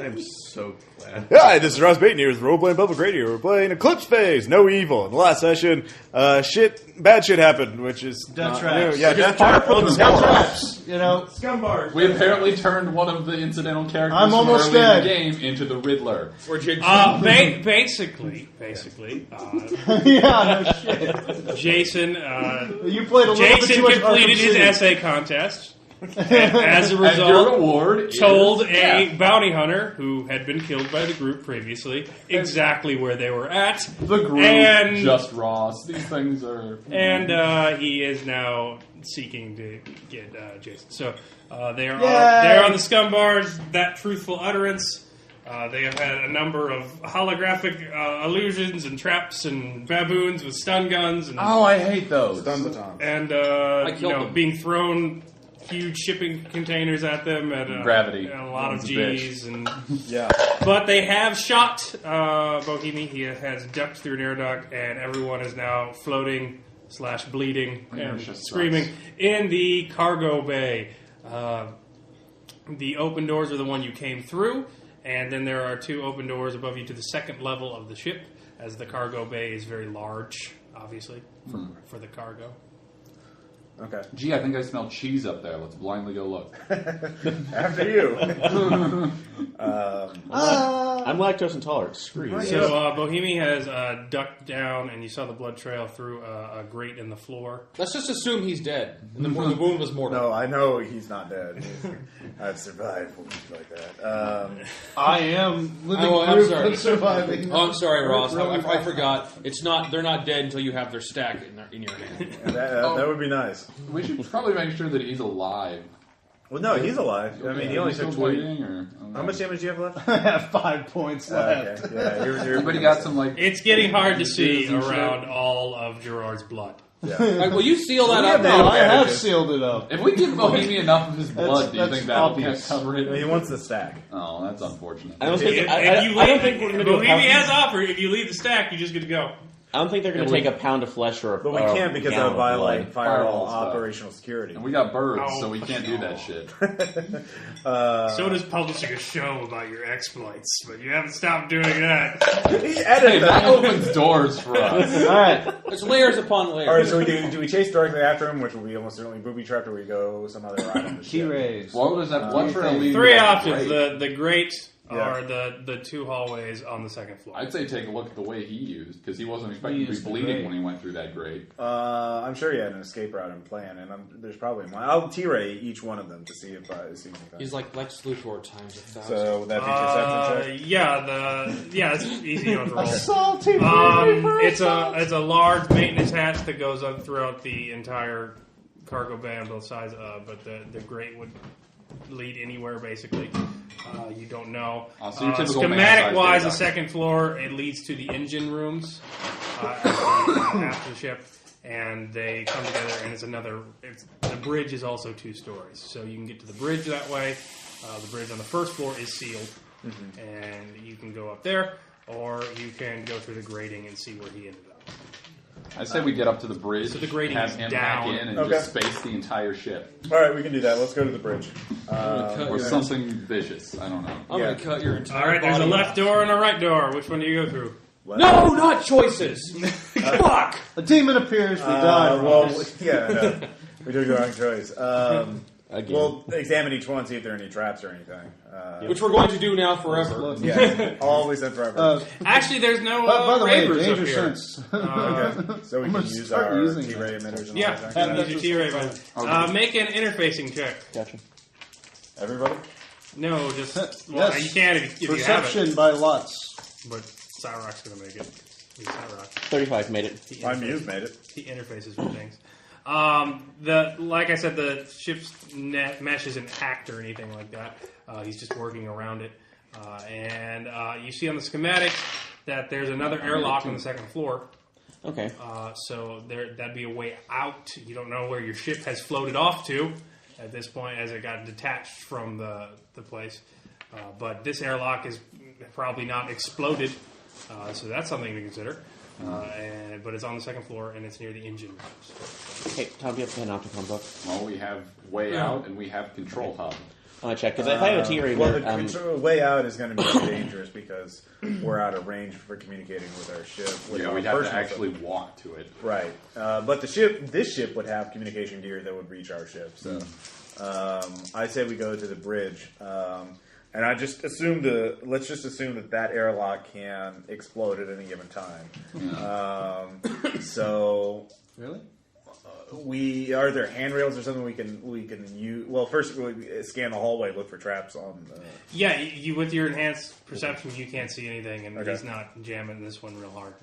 I'm so glad. Hi, this is Ross Baton here with Role Playing Public Radio. We're playing Eclipse Phase, no evil. In the last session, bad shit happened, which is death traps. Yeah, death traps. You know, Scum bars. We apparently turned one of the incidental characters I'm from almost early in dead. the game into the Riddler. Basically, yeah, no shit. Jason. You played a little bit Jason too much completed Arkham his City. essay contest. And as a And your result, reward told is a death. bounty hunter who had been killed by the group previously exactly where they were at. The group. And Just Ross. These things are... And he is now seeking to get Jason. So they're on the scum bars. That truthful utterance. They have had a number of holographic illusions and traps and baboons with stun guns. And, Oh, I hate those. Stun batons. and them. being thrown huge shipping containers at them at Gravity. and a lot of It's a bitch. G's. And Yeah. but they have shot Bohemi. He has ducked through an air duct, and everyone is now floating / bleeding and Inertia screaming sucks. in the cargo bay. The open doors are the one you came through, and then there are 2 open doors above you to the second level of the ship, as the cargo bay is very large, obviously, for the cargo. Okay. Gee, I think I smell cheese up there. Let's blindly go look. After you. I'm lactose intolerant. Screw you. So Bohemi has ducked down, and you saw the blood trail through a grate in the floor. Let's just assume he's dead. And the wound was mortal. No, I know he's not dead. I've survived like that. I am living Oh, I'm proof sorry. of surviving. Oh, I'm sorry, Ross. Really I forgot. It's not. They're not dead until you have their stack in your hand. That would be nice. We should probably make sure that he's alive. Well, no, he's alive. I mean, he only took 20. bleeding, or How much damage do you have left? I have 5 points left. Okay. Yeah, you're Everybody got some like. It's getting hard to see Bruises and shit. around all of Gerard's blood. Yeah. Like, will you seal that We up have now? I have advantages. sealed it up. If we give Bohemian enough of his blood, do you that's think that'll obvious. cover it? He wants the stack. Oh, that's unfortunate. I don't think. If I you don't leave, think we're going to do a Bohemi has pound. offered, if you leave the stack, you just get to go. I don't think they're going to take a pound of flesh or a. But we can't because gallon of violate blood. firewall stuff. operational security. And we got birds, Oh, so we can't do that shit. So does publishing a show about your exploits, but you haven't stopped doing that. He Hey, edited that that. opens doors for us. All right. It's layers upon layers. All right, so do we chase directly after him, which will be almost certainly booby trapped, or we go some other route on the ship? T-rays. What was that? What trail leading? 3 to that options. grate? The grate Yeah. are the 2 hallways on the second floor. I'd say take a look at the way he used, because he wasn't expecting to be used the bleeding grate. when he went through that grate. I'm sure he had an escape route in plan, and there's probably one. I'll T-ray each one of them to see if I see anything. He's like Lex Luthor times 1,000. So would that be perception check? Yeah, it's easy on roll. Salty It's a large maintenance hatch that goes up throughout the entire cargo bay on both sides, but the grate would lead anywhere basically. You don't know. So your typical man-sized Schematic-wise, the duck. second floor it leads to the engine rooms after the ship, and they come together. And the bridge is also 2 stories, so you can get to the bridge that way. The bridge on the first floor is sealed, and you can go up there, or you can go through the grating and see where he ended up. I say we get up to the bridge, So the grating have is him down. hack in, and Okay. just space the entire ship. All right, we can do that. Let's go to the bridge. Or something vicious. I don't know. I'm Yeah. going to cut your entire All right, there's a body left off. door and a right door. Which one do you go through? No, not choices. Fuck. A demon appears, we die. Well, Ross. yeah, no, we took the wrong choice. Again. We'll examine each one, see if there are any traps or anything. Which we're going to do now forever. Yeah, always and forever. Actually, there's no By the way, ravers up danger here. sense. Okay, so we I'm can gonna use start our using T-ray that. emitters and Yeah, all that. use your T-ray button. Make an interfacing check. Gotcha. Everybody? No, just Yes. you can if you have Perception by lots. it, but Cyrock's gonna make it. He's Cyrock. 35 made it. He My interfaces- muse made it. He interfaces with things. Like I said, the ship's net mesh isn't hacked or anything like that. He's just working around it. And you see on the schematics that there's another airlock on the second floor. Okay. So that'd be a way out. You don't know where your ship has floated off to at this point as it got detached from the place. But this airlock is probably not exploded. So that's something to consider. But it's on the second floor and it's near the engine rooms. Hey, Tom, do you have a Panopticon book? Well, we have way out and we have control hub. I check because if I have a T ring, Well, the control way out is going to be dangerous because we're out of range for communicating with our ship. With Yeah, our we'd have to personal actually ship. walk to it. Right, but this ship would have communication gear that would reach our ship. So, I say we go to the bridge, and I just assume let's just assume that airlock can explode at any given time. So Really? are there handrails or something we can use? Well, first we scan the hallway, look for traps on. Yeah, you with your enhanced perception, you can't see anything, and Okay. he's not jamming this one real hard.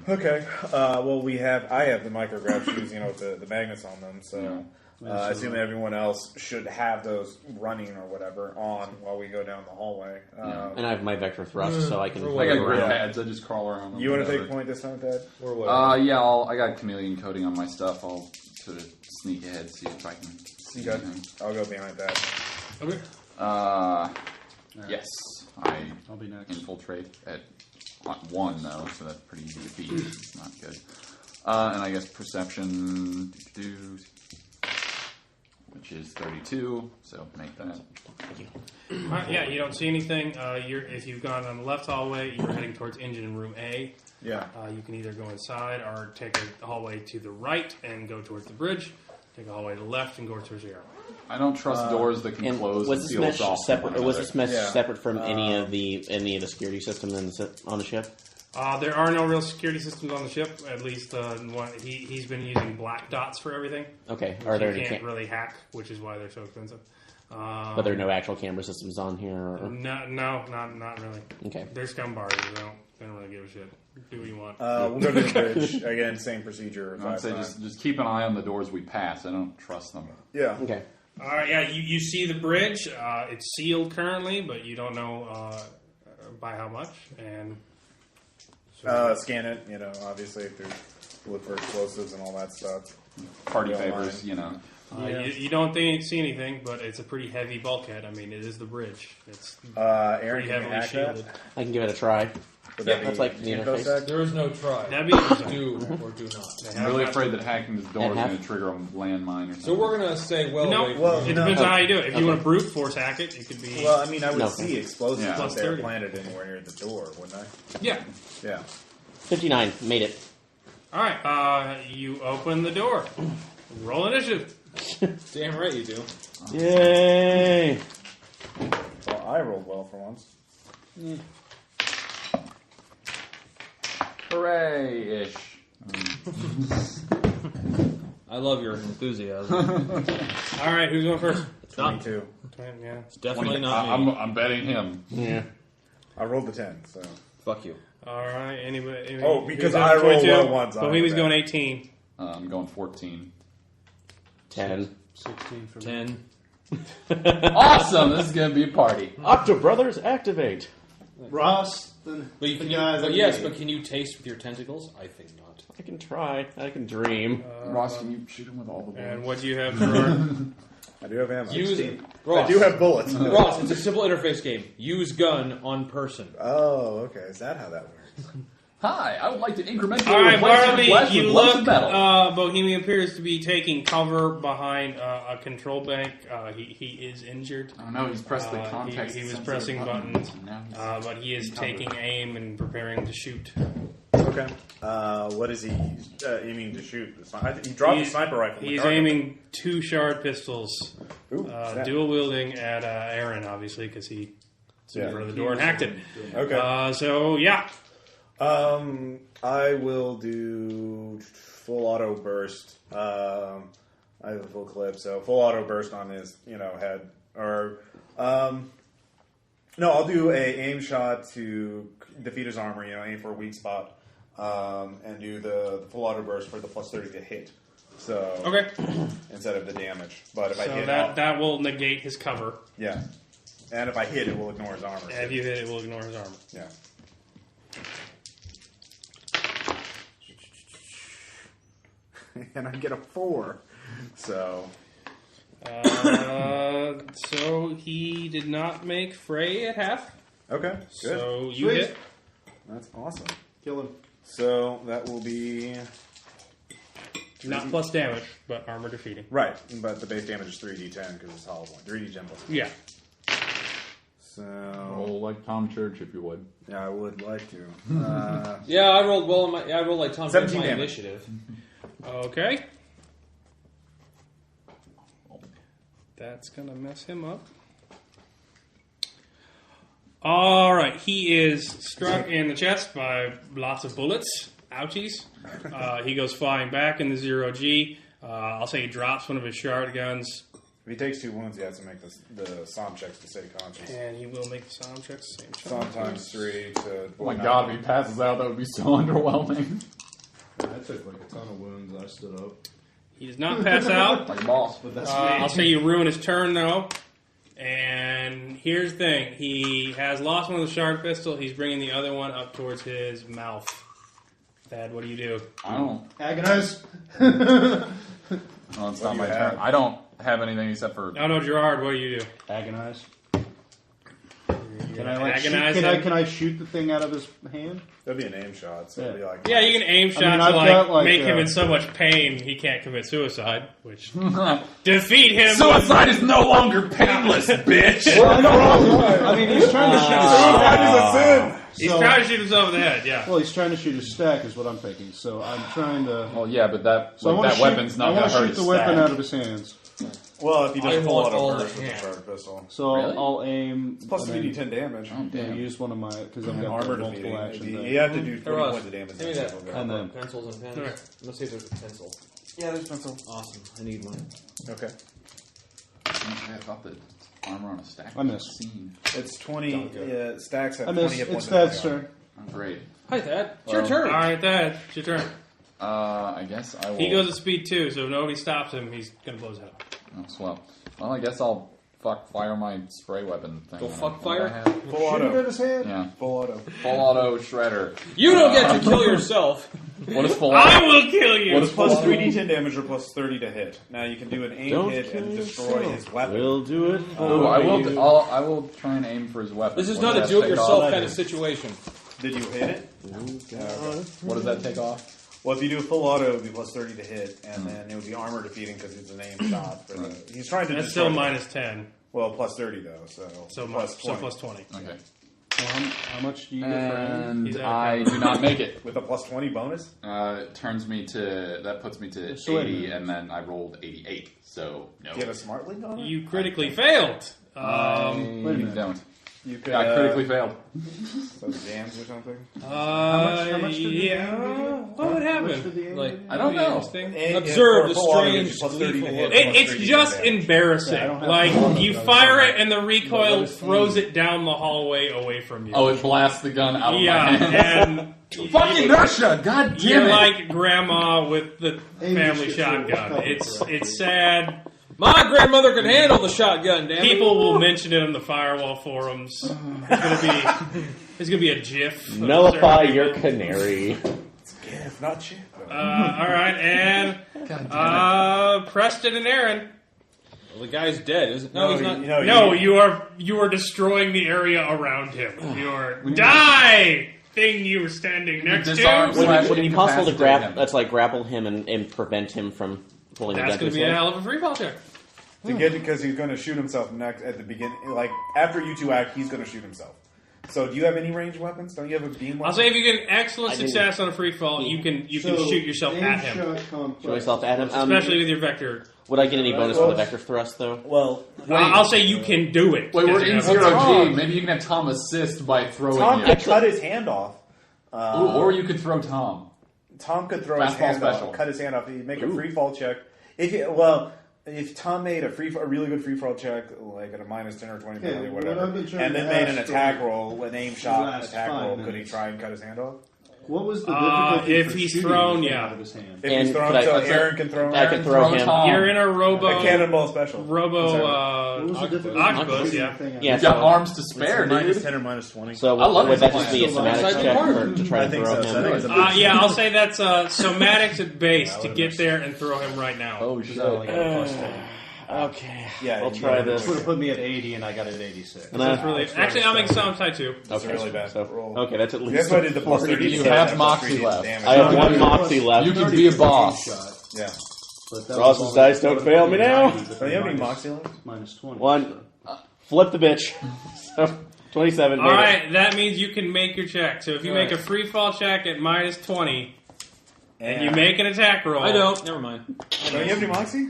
Okay. Well, I have the micrograph shoes, with the magnets on them, so I assume everyone else should have those running or whatever on while we go down the hallway. and I have my vector thrust, so I can. I got hover grip around. pads. I just crawl around them. You want to whatever. take point this time, Dad? Or what? Yeah, I got chameleon coating on my stuff. I'll sort of sneak ahead, see if I can see Okay. anything. I'll go behind that. Okay. Yes, I I'll be next. infiltrate at 1 though, so that's pretty easy to beat. It's not good. And I guess perception, which is 32, so make that. Yeah, you don't see anything. If you've gone on the left hallway, you're heading towards engine room A. Yeah. You can either go inside or take a hallway to the right and go towards the bridge. Take a hallway to the left and go towards the arrow. I don't trust doors that can And close was and this seal mesh us off. separate? From Or was one this mesh Yeah. separate from any of the security systems on the ship? There are no real security systems on the ship. At least he's been using black dots for everything. Okay. So Are there you any? can't really hack, which is why they're so expensive. But there are no actual camera systems on here. Or, No, not really. okay. They're scum bars. They don't really give a shit. Do what you want. We'll go to the bridge again. Same procedure. I'd say just keep an eye on the doors we pass. I don't trust them. yeah. Okay. All right, yeah, you see the bridge. It's sealed currently, but you don't know by how much. And so, Scan it. Obviously look for explosives and all that stuff. Party Yeah, favors, you don't see anything, but it's a pretty heavy bulkhead. I mean, it is the bridge. It's Aaron, pretty can you heavily hack shielded. that? I can give it a try. Would Yeah, that be that's like the info interface. sec? There is no try. That'd be interesting. Do or do not. They I'm have really that- afraid that hacking this door is half? going to trigger a landmine or something. So we're gonna say, well, No, wait, well, it no. depends on how you do it. If you want to brute force hack it, it could be. Well, I mean, I would No. see explosives Yeah. if Plus they were 30. planted anywhere near the door, wouldn't I? Yeah. Yeah. 59. Made it. All right. You open the door. Roll initiative. damn right you do. Yay! Well, I rolled well for once. Hooray-ish. I love your enthusiasm. All right. Who's going first? 22. Yeah. It's definitely not me. I'm betting him. Yeah. I rolled the 10, so. Fuck you. All right. Anybody? Oh, because who's I going rolled 22? well once, I Bohemian's know that. going 18. I'm going 14. 10. 16 for me. 10. Awesome! This is going to be a party. Octo Brothers, activate. Ross, But, the can guys. but can you taste with your tentacles? I think not. I can try. I can dream. Ross, can you shoot him with all the bullets? And what do you have, Gerard? I do have ammo. Use I Ross. do have bullets. Ross, it's a simple interface game. Use gun on person. Oh, okay. Is that how that works? Hi, I would like to incrementally All right, replace your Bartleby, flesh you with lumps look. of metal. Bohemian appears to be taking cover behind a control bank. He is injured, Oh no, he's pressed the context. he was sensor pressing button. buttons. Now he's- but he is taking aim and preparing to shoot. Okay. What is he aiming to shoot? He dropped the sniper rifle. He's aiming 2 shard pistols, Ooh, snap. dual wielding at Aaron, obviously, because he stood in front of the door and hacked it. Okay. So yeah, I will do full auto burst. I have a full clip, so full auto burst on his, head. Or, no, I'll do a aim shot to defeat his armor. Aim for a weak spot, and do the full auto burst for the plus 30 to hit. So okay. instead of the damage, but if I So hit, that will negate his cover. yeah, and if I hit, it will ignore his armor. And if you hit it, will ignore his armor. Yeah. And I get a 4. So So he did not make fray at half. okay, good. So you Sweet. hit. That's awesome. Kill him. So that will be Not plus damage, but armor defeating. Right, but the base damage is 3d10 because it's hollow point. 3d10 plus. Yeah. So Roll like Tom Church, if you would. yeah, I would like to. Yeah, I rolled well. I rolled like Tom Cruise 17 my damage. initiative. Okay. That's going to mess him up. All right. He is struck in the chest by lots of bullets. Ouchies. He goes flying back in the 0G. I'll say he drops one of his shard guns. If he takes 2 wounds, he has to make the SOM checks to stay conscious. And he will make the SOM checks the same SOM time. times 3 to. Oh my god, if he passes out, that would be so underwhelming. I took like a ton of wounds. I stood up. He does not pass out. Like a boss. But that's I'll say you ruin his turn, though. And here's the thing. He has lost one of the shard pistol. He's bringing the other one up towards his mouth. Thad, what do you do? I don't. Agonize. Well, it's What not do my you turn. have? I don't have anything except for. Oh, no, Gerard, what do you do? Agonize. Can Can I shoot the thing out of his hand? That'd be an aim shot, so it'd be like. Yeah, you can aim shots I've to got, like, make him in so much pain he can't commit suicide, which Suicide defeat him. is no longer painless, bitch! I mean, he's trying to shoot his Suicide is a stack. sin! He's So- trying to shoot himself in the head. Yeah. Well, he's trying to shoot his stack, is what I'm thinking. So I'm trying to. Well, yeah, but that So I want that to weapon's shoot, not I going want to to hurt shoot his the weapon stack. out of his hands. Well, if he does I full want auto all burst the with the hand. shard pistol. So Really? I'll aim. Plus and then- 3d10 damage. Oh, Yeah, damn. use one of my because I've And got armor the multiple defeating. action. You have to do 40 Ross, points of damage. Give me that. And then- Pencils and pens. Alright. Let's see if there's a pencil. Yeah, there's pencil. Awesome. I need one. Okay. I thought the armor on a stack I was missed. obscene. It's 20. Stacks have I 20 miss. hit points. It's of Thad's damage. turn. Oh, great. Hi, Thad. It's your Well, turn. All right, Thad, it's your turn. I guess I will. He goes at speed 2, so if nobody stops him, he's going to blow his head up. Oh, swell. Well, I guess I'll fire my spray weapon thing. Go fuck What do I fire? have? Full Shoot it auto. at his hand. Yeah. Full auto. Full auto shredder. You don't get to kill yourself. What is full I auto? will kill you! What is Plus full 3d10 damage or plus 30 to hit. Now you can do an aim Don't hit kill and destroy yourself. his weapon. We'll do it. Ooh, I will. I will try and aim for his weapon. This is What not a does that take do-it-yourself off? kind of situation. Did you hit it? What does that take off? Well, if you do a full auto, it would be plus 30 to hit, and then it would be armor defeating because it's an aim shot. For the, he's trying to That's destroy still the- minus 10, Well, plus 30 though, so so 20. plus 20. Okay. Well, how much do you get for him? And He's out I of do not make it. With a plus 20 bonus? It turns me to that puts me to So wait a 80, minute. and then I rolled 88. So no. Do you have a smart link on it? You critically failed. Wait a minute. Don't. You could, Yeah, I critically failed. Some jams or something? How much did the yeah. What would How much happen? did the Like, I don't know. Interesting. Observe for the full auto, strange, it's plus 30 to gleeful hit, look. plus It's 3 to just damage. embarrassing. Yeah, I don't have Like, full you auto, fire so- it and the recoil throws it down the hallway away from you. Oh, it blasts the gun out of my yeah, hand. and Fucking inertia! God damn you're it! like grandma with the family shit, shotgun. too. It's sad. My grandmother can handle the shotgun, damn it. People will mention it on the Firewall forums. There's gonna be a GIF. of Nullify certain your people. canary. Yeah, not chip. All right, and God damn Preston and Aaron. Well, the guy's dead, isn't No, he's not. No, you are destroying the area around him. You're die thing you were standing next disarm to. slash Would it be possible to incapacitate him. let's like grapple him and prevent him from pulling the That's gun to going his to be a head? hell of a free fall check. To get it, because he's going to shoot himself next at the beginning. Like, after you two act, he's going to shoot himself. So, do you have any ranged weapons? Don't you have a beam weapon? I'll say if you get an excellent I didn't- success on a free fall, you can So, shoot yourself aim at him, shot complex. Shoot myself at him. especially with your vector. Would I get any bonus Well- for the vector thrust though? Well, I'll say you can do it. Wait, we're in Because zero Tom. G. Maybe you can have Tom assist by throwing Tom you. could cut his hand off. Ooh, or you could throw Tom. Tom could throw his Fastball hand special. off, cut his hand off. He'd make a Ooh. free fall check. If Tom made a really good free fall check, like at a minus 10 or 20 Yeah, or what whatever, I've been trying and then to made an ask attack for roll, an aim the shot last attack 5 roll, could he minutes. try and cut his hand off? What was the difficulty if for he's shooting thrown, the thing yeah. out of his hand? If And he's thrown, could I- so that's Aaron can throw I Aaron. could throw him. Tom. You're in a robo. A cannonball special. Robo. What was the difficulty Octopus, for shooting yeah. the thing out Yeah, of You got so- arms to spare, minus dude. 10 or minus 20. So I love would this that plan. just be a Still somatics outside check the for, to try I to think throw so. So I think it's him? a- Yeah, I'll say that's somatics at base to get there and throw him right now. Oh shit! Okay, Yeah, I'll you try got it. this. Would have put me at 80 and I got it at 86. And That's really, actually, I'll make some side too. That's a really bad so, roll. okay, that's at least. That's why I did the plus 30. You have Moxie left. I have one moxie left. You can be a boss. Shot. Yeah. But that Ross's was dice don't fail me now. So you have any Moxie left? Minus 20. One. Flip the bitch. So 27. All right, that means you can make your check. So if you make a free fall check at minus 20, and you make an attack roll. I don't. Never mind. Don't you have any Moxie?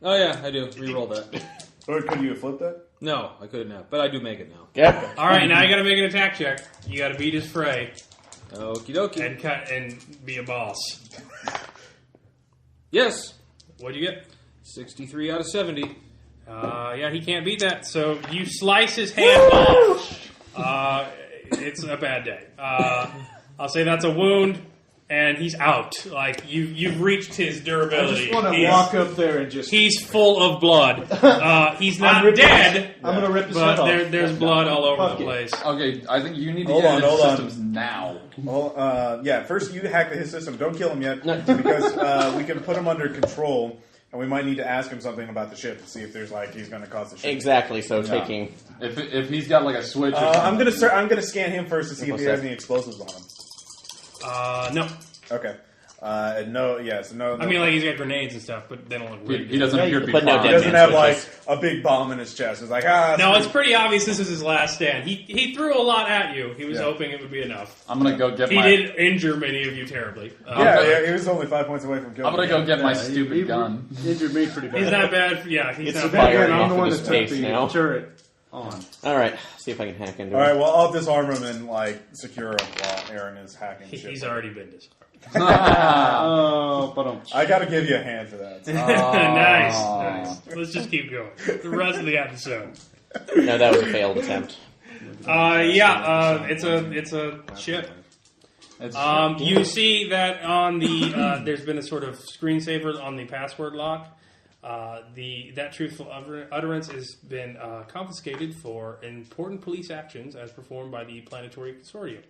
Oh yeah, I do. Reroll that. Or could you have flipped that? No, I couldn't have, but I do make it now. Yeah. All right, now you got to make an attack check. You got to beat his fray Okie dokie. and cut and be a boss. Yes. What'd you get? 63 out of 70. Yeah, he can't beat that. So you slice his hand off. It's a bad day. I'll say that's a wound, and he's out. Like you've reached his I durability. just want to walk up there and just... He's full of blood. He's not dead, I'm going to rip his but head off. there's blood all over Fuck the it. place. Okay, I think you need to Hold get on, into hold on. systems now. Well, yeah. First, you hack his system. Don't kill him yet, because we can put him under control, and we might need to ask him something about the ship to see if there's he's going to cause the ship. Exactly. So taking. If he's got like a switch, or I'm something. gonna scan him first to see if he has any explosives on him. No. Okay. No. Yes. No. I mean, he's got grenades and stuff, but they don't look weird. He doesn't appear to be but no fine. He dead doesn't man have switches. a big bomb in his chest. It's like No, it's pretty obvious this is his last stand. He threw a lot at you. He was Yeah. hoping it would be enough. I'm gonna go get He my. did injure many of you terribly. Yeah, he was only 5 points away from killing. I'm gonna go get my He stupid gun. injured me pretty bad. He's not bad. Yeah, he's It's not a bad. fire. And I'm the off one into that took space the now. turret on. All right. See if I can hack into All it. right. Well, I'll disarm him and secure him while Aaron is hacking. shit. He's already been disarmed. Oh, but I got to give you a hand for that. Nice. Let's just keep going. The rest of the episode. No, that was a failed attempt. It's a ship. It's You see that on the there's been a sort of screensaver on the password lock. That truthful utterance has been confiscated for important police actions as performed by the Planetary Consortium.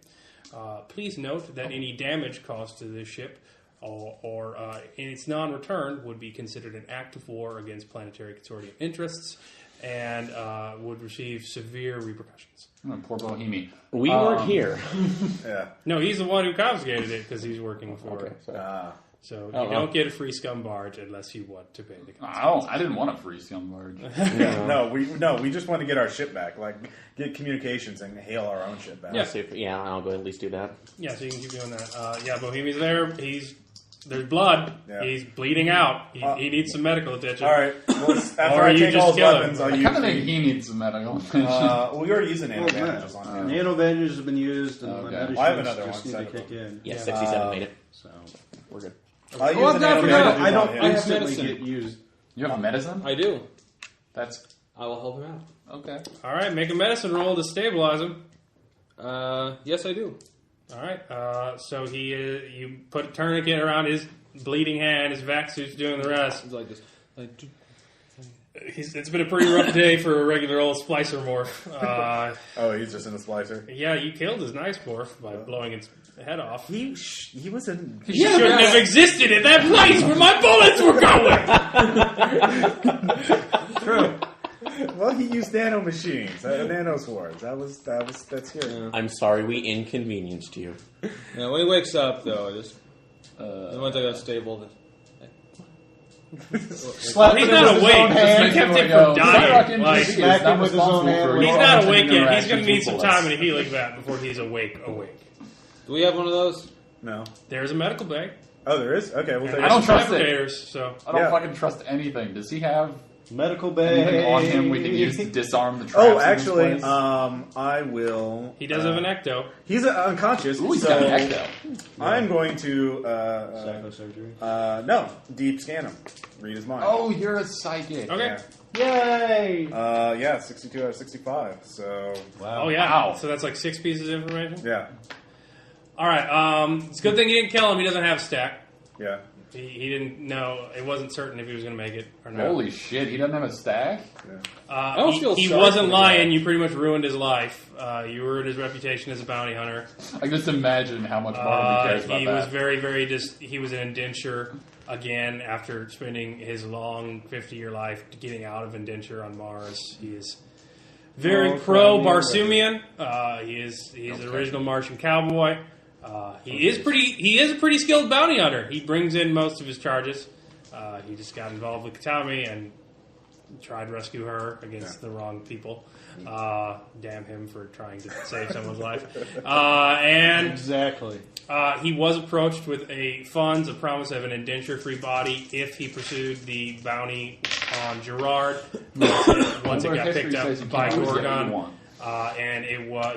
Please note that any damage caused to this ship or in its non-return would be considered an act of war against Planetary Consortium interests and would receive severe repercussions. Poor Bohemi. We weren't here. Yeah. No, he's the one who confiscated it because he's working for Okay. it. So. So you don't get a free scum barge unless you want to pay the cost. I didn't want a free scum barge. We just want to get our ship back. Get communications and hail our own ship back. Yeah. See if, I'll go at least do that. Yeah, so you can keep doing that. Bohemi's there. There's blood. Yeah. He's bleeding out. He needs some medical attention. All right. Well, after Or I you take just all his kill him. weapons, I'll I use. kind of think he needs some medical attention. We already used the nano bandages on him. nano bandages have been used, and Okay. my medicines I have another just one need set to up. kick in. Yeah, 67 made it. So We're good. I'll use Oh, the I nano forgot. bandages I on don't him. instantly medicine. get used. You have medicine? I do. That's I will help him out. okay. All right, make a medicine roll to stabilize him. Yes, I do. All right. So you put a tourniquet around his bleeding hand. His vac suit's doing the rest. It's like this. It's been a pretty rough day for a regular old splicer morph. Oh, he's just in the splicer. Yeah, you killed his nice morph by blowing its head off. He was in. He shouldn't have existed in that place where my bullets were going. True. Well, he used nano machines, nano swords. That's here. I'm sorry we inconvenienced you. Yeah, when he wakes up, though, just once I got stable. Slap He's him not with his awake. own hand You kept and him go, from dying. "Cyrock Like, NGC is smack not him with his responsible own hand for with He's your not content awake yet. He's interactions going to need with some bullets." time in a healing vat before he's awake. Do we have one of those? No. There's a medical bag. Oh, there is. Okay, we'll take I don't it. trust it. fabricators, so I don't Yeah. fucking trust anything. Does he have Medical bay. anything on him we can use to disarm the traps? Oh, in this actually, place? I will. he does have an ecto. He's unconscious. Ooh, he's so got an ecto. I'm going to Psychosurgery. no, deep scan him, read his mind. Oh, you're a psychic. Okay. Yay! Yeah, 62 out of 65. So Oh yeah. Wow. So that's like 6 pieces of information. yeah, All right. It's a good thing you didn't kill him. He doesn't have stack. yeah. He didn't know. It wasn't certain if he was going to make it or not. Holy shit, he doesn't have a stack? don't feel He sorry wasn't for the lying. guy. You pretty much ruined his life. You ruined his reputation as a bounty hunter. I just imagine how much more he cares about He that. was very, very he was an indenture again after spending his long 50-year life getting out of indenture on Mars. He is very pro Barsumian. He is an original Martian cowboy. He is a pretty skilled bounty hunter. He brings in most of his charges. He just got involved with Katami and tried to rescue her against the wrong people. Damn him for trying to save someone's life. And Exactly. he was approached with a promise of an indenture-free body if he pursued the bounty on Gerard once it got picked up by Gorgon. And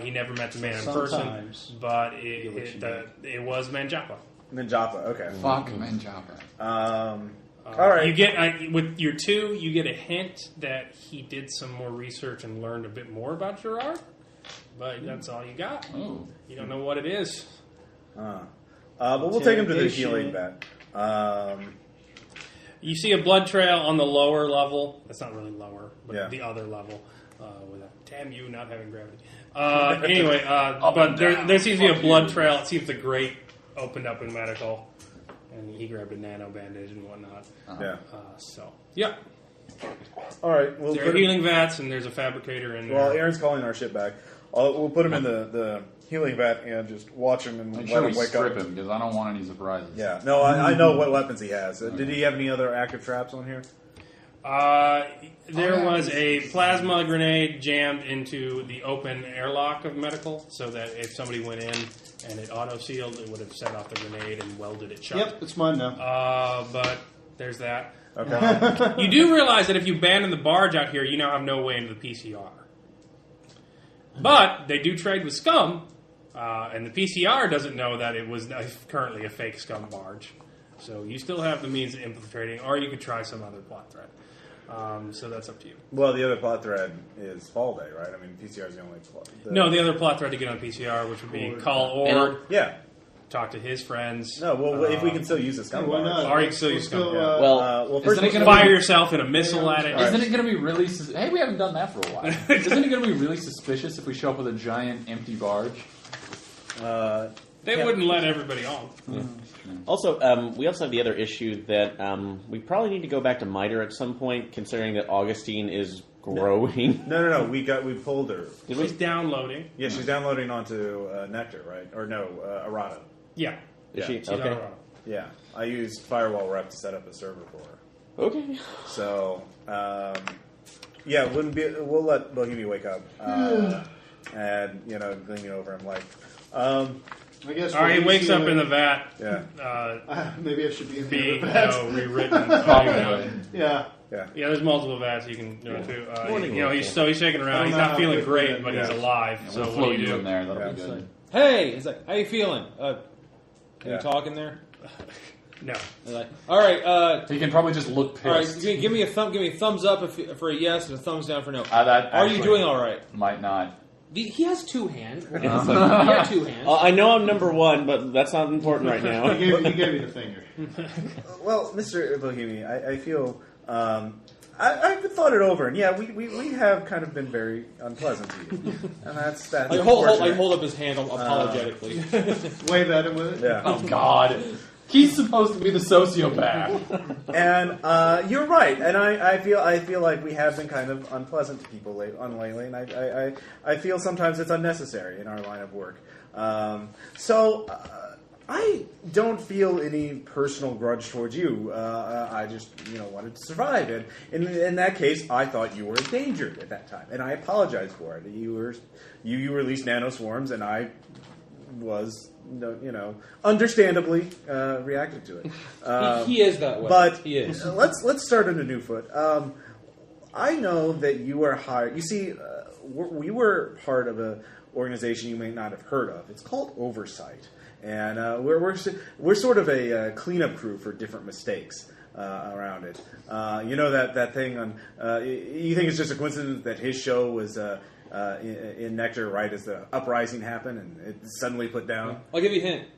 he never met the man in person, but it was Manjapa. Ninjapa, okay. Fuck Manjapa. All right. You get with your 2, you get a hint that he did some more research and learned a bit more about Gerard, but that's all you got. Oh. You don't know what it is. But we'll take him to the healing vat. You see a blood trail on the lower level. That's not really lower, but the other level. Damn you, not having gravity. Anyway, but there seems to be a blood trail. It seems the grate opened up in medical, and he grabbed a nano bandage and whatnot. Yeah. All right. We'll there are healing vats, and there's a fabricator in there. Well, Aaron's calling our ship back. We'll put him in the healing vat and just watch him and Make let sure him we wake strip up. him, because I don't want any surprises. Yeah. No, I know what weapons he has. Did he have any other active traps on here? There was a plasma grenade jammed into the open airlock of medical, so that if somebody went in and it auto-sealed, it would have set off the grenade and welded it shut. Yep, it's mine now. But there's that. Okay. You do realize that if you abandon the barge out here, you now have no way into the PCR. But they do trade with scum, and the PCR doesn't know that it was currently a fake scum barge. So you still have the means of infiltrating, or you could try some other plot thread. So that's up to you. Well, the other plot thread is Fall Day, right? I mean, PCR is the only plot. No, the other plot thread to get on PCR, which would be call Ord, Yeah. talk to his friends. No, well, if we can still use the scum why barge. not? Or you can still use scum. Still, Well, first Isn't it gonna Fire yourself in a missile at it. Isn't it going to be really... Hey, we haven't done that for a while. Isn't it going to be really suspicious if we show up with a giant empty barge? They wouldn't let everybody on. Also, we also have the other issue that we probably need to go back to MITRE at some point, considering that Augustine is growing. No. We pulled her. She's downloading. Yeah, she's downloading onto Nectar, right? Or no, Errata. Yeah. Is she? She's Okay. on her own. Yeah, I used Firewall Rep to set up a server for her. Okay. So, yeah, we'll let Bohemia wake up and glean me over him like. I guess. All right, he wakes up in the vat. Yeah. Maybe I should be in the Being vat. rewritten. Probably. Yeah. Yeah. Yeah, there's multiple vats you can do it too. Morning, He's shaking around. He's not feeling great, but he's alive. We'll So what float do you you do? in there. That'll Yeah. be good. Hey, he's like, how you feeling? Can Yeah. you talk in there? No. He's like, all right, He can probably just look all right. pissed. Give me a thumbs up for a yes and a thumbs down for no. That Are you actually doing all right? Might not. He has two hands. He had two hands. I know I'm number one, but that's not important right now. He gave me the finger. Well, Mr. Bohemia, I feel I've thought it over, and yeah, we have kind of been very unpleasant to you, and that's I unfortunate. hold up his hand apologetically. Wave at him with it. Yeah. Oh, God. He's supposed to be the sociopath. And you're right, and I feel like we have been kind of unpleasant to people lately, and I feel sometimes it's unnecessary in our line of work. So I don't feel any personal grudge towards you. I just wanted to survive, and in that case, I thought you were endangered at that time, and I apologize for it. You released nanoswarms, and I was. Understandably reacted to it. He is that way. But he is. Let's start on a new foot. I know that you were hired. You see, we were part of an organization you may not have heard of. It's called Oversight, and we're sort of a cleanup crew for different mistakes around it. That thing on. You think it's just a coincidence that his show was. In Nectar, right as the uprising happened, and it suddenly put down. I'll give you a hint.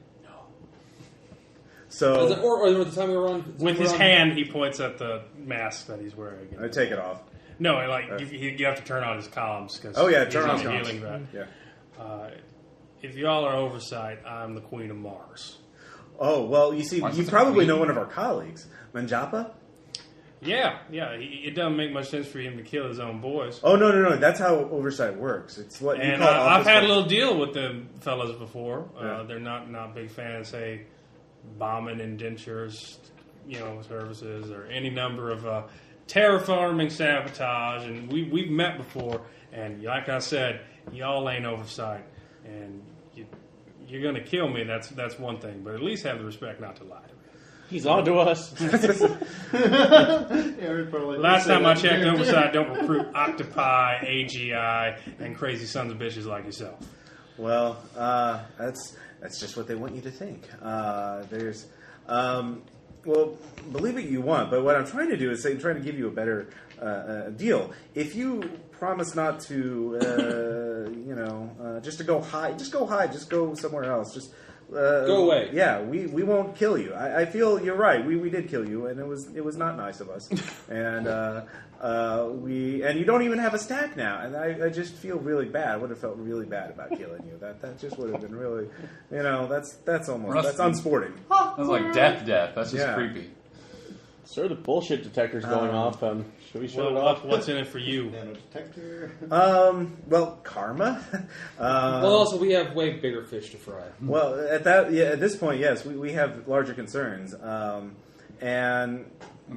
So, Or the time we were on. With his hand, he points at the mask that he's wearing. I take it off. No, you have to turn on his comms because Turn on he's his healing comms. vat. Yeah. If y'all are Oversight, I'm the Queen of Mars. Oh well, you see, Why is you this a probably queen? know one of our colleagues, Manjapa. Yeah. It doesn't make much sense for him to kill his own boys. Oh no! That's how Oversight works. It's what you And call. I've office had a work. little deal with the fellas before. Yeah. They're not big fans, say, bombing indentures, services or any number of terraforming sabotage, and we've met before, and like I said, y'all ain't oversight, and you're going to kill me. That's one thing, but at least have the respect not to lie to me. He's on to us. Last time I checked, oversight don't recruit octopi, AGI, and crazy sons of bitches like yourself. Well, that's just what they want you to think. Well, believe it you want, but what I'm trying to do is trying to give you a better deal. If you promise not to, just to go hide, just go somewhere else. Just go away. Yeah, we won't kill you. I feel you're right. We did kill you, and it was not nice of us. And you don't even have a stack now, and I just feel really bad. I would have felt really bad about killing you. That just would have been really, that's unsporting. That's like death. That's just creepy. Sir, the bullshit detector's going off. Should we shut it Well, off? what's in it for you? Nano detector. Well, karma. Well, also we have way bigger fish to fry. Well, at this point, yes, we have larger concerns. And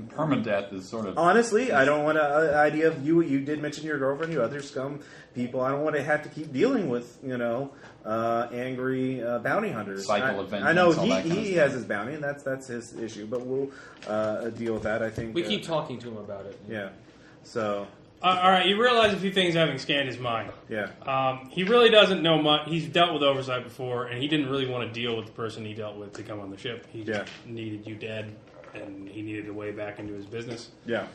Permadeath is sort of... honestly, I don't want an idea of you. You did mention your girlfriend, you other scum people. I don't want to have to keep dealing with, angry bounty hunters. Cycle of vengeance. I know all that kind of he stuff. has his bounty, and that's his issue. But we'll deal with that. I think We keep talking to him about it. Yeah. So All right, you realize a few things having scanned his mind. yeah. He really doesn't know much. He's dealt with oversight before, and he didn't really want to deal with the person he dealt with to come on the ship. He just needed you dead, and he needed a way back into his business. Yeah.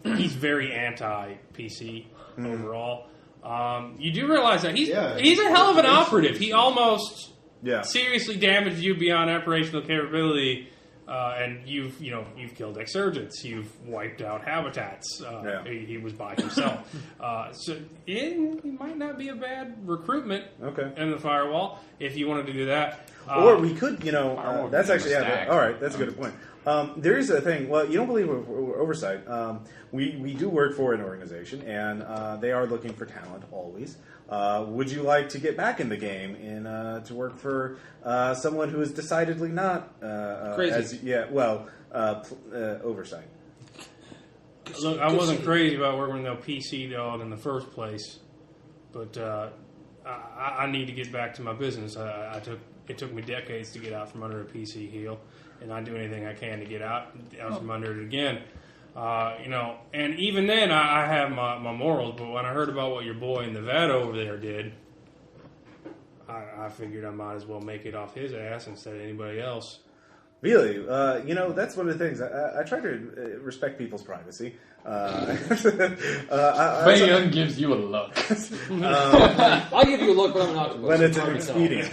He's very anti-PC overall. You do realize that he's a hell of an operative. He almost seriously damaged you beyond operational capability, and you've killed exurgents. You've wiped out habitats. He was by himself. So he might not be a bad recruitment in the Firewall if you wanted to do that. Or we could, that's actually, all right, that's a good point. There is a thing, well, you don't believe we're oversight. We do work for an organization, and they are looking for talent, always. Would you like to get back in the game and to work for someone who is decidedly not... crazy. oversight. Look, I wasn't crazy about working with no PC dog in the first place, but I need to get back to my business. It took me decades to get out from under a PC heel, and I do anything I can to get out from under it again. And even then, I have my morals. But when I heard about what your boy in Nevada over there did, I figured I might as well make it off his ass instead of anybody else. Really? That's one of the things. I try to respect people's privacy. Bayon gives you a look. I'll give you a look, but I'm not. When it's an expedient.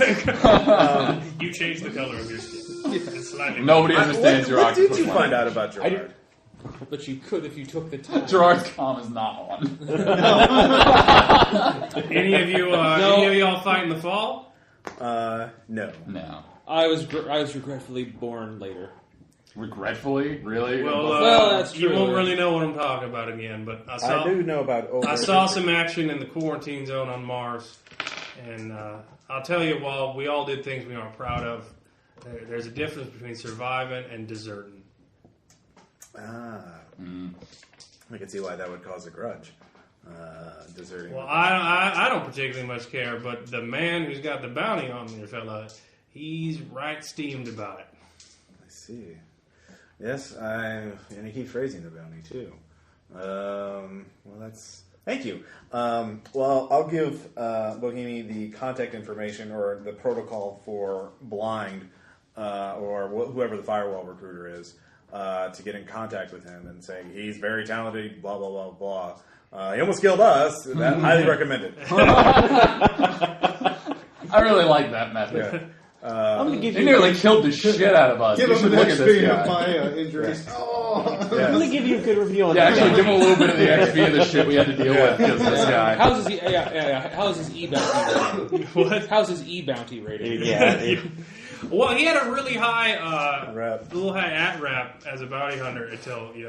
You changed the color of your skin. It's slightly Nobody understands your What did octopus you life. find out about Gerard? But you could if you took the time. Gerard's calm is not one. Any of you all fight in the fall? No. No. I was regretfully born later. Regretfully? Really? Well, that's You true. won't really know what I'm talking about again, but I do know about. I saw some action in the quarantine zone on Mars, and I'll tell you, while we all did things we aren't proud of, there's a difference between surviving and deserting. I can see why that would cause a grudge. Deserting. Well, I don't particularly much care, but the man who's got the bounty on me, fella, he's right steamed about it. I see. Yes, and he keeps raising the bounty too. Thank you. I'll give Bohemi the contact information or the protocol for Blind or whoever the Firewall recruiter is to get in contact with him and say he's very talented. Blah blah blah blah. He almost killed us. That highly recommended. I really like that method. I'm going to give He you. nearly killed the shit out of us. Give You him should an look at XP this of guy. my injuries. I'm going to give you a good review on Yeah, that. actually, give him a little bit of the XP of the shit we had to deal with because this guy. How's his how's his e bounty rating? What? How's his e bounty rating? Yeah. Well, he had a really high Rep. little high at rap as a bounty hunter until he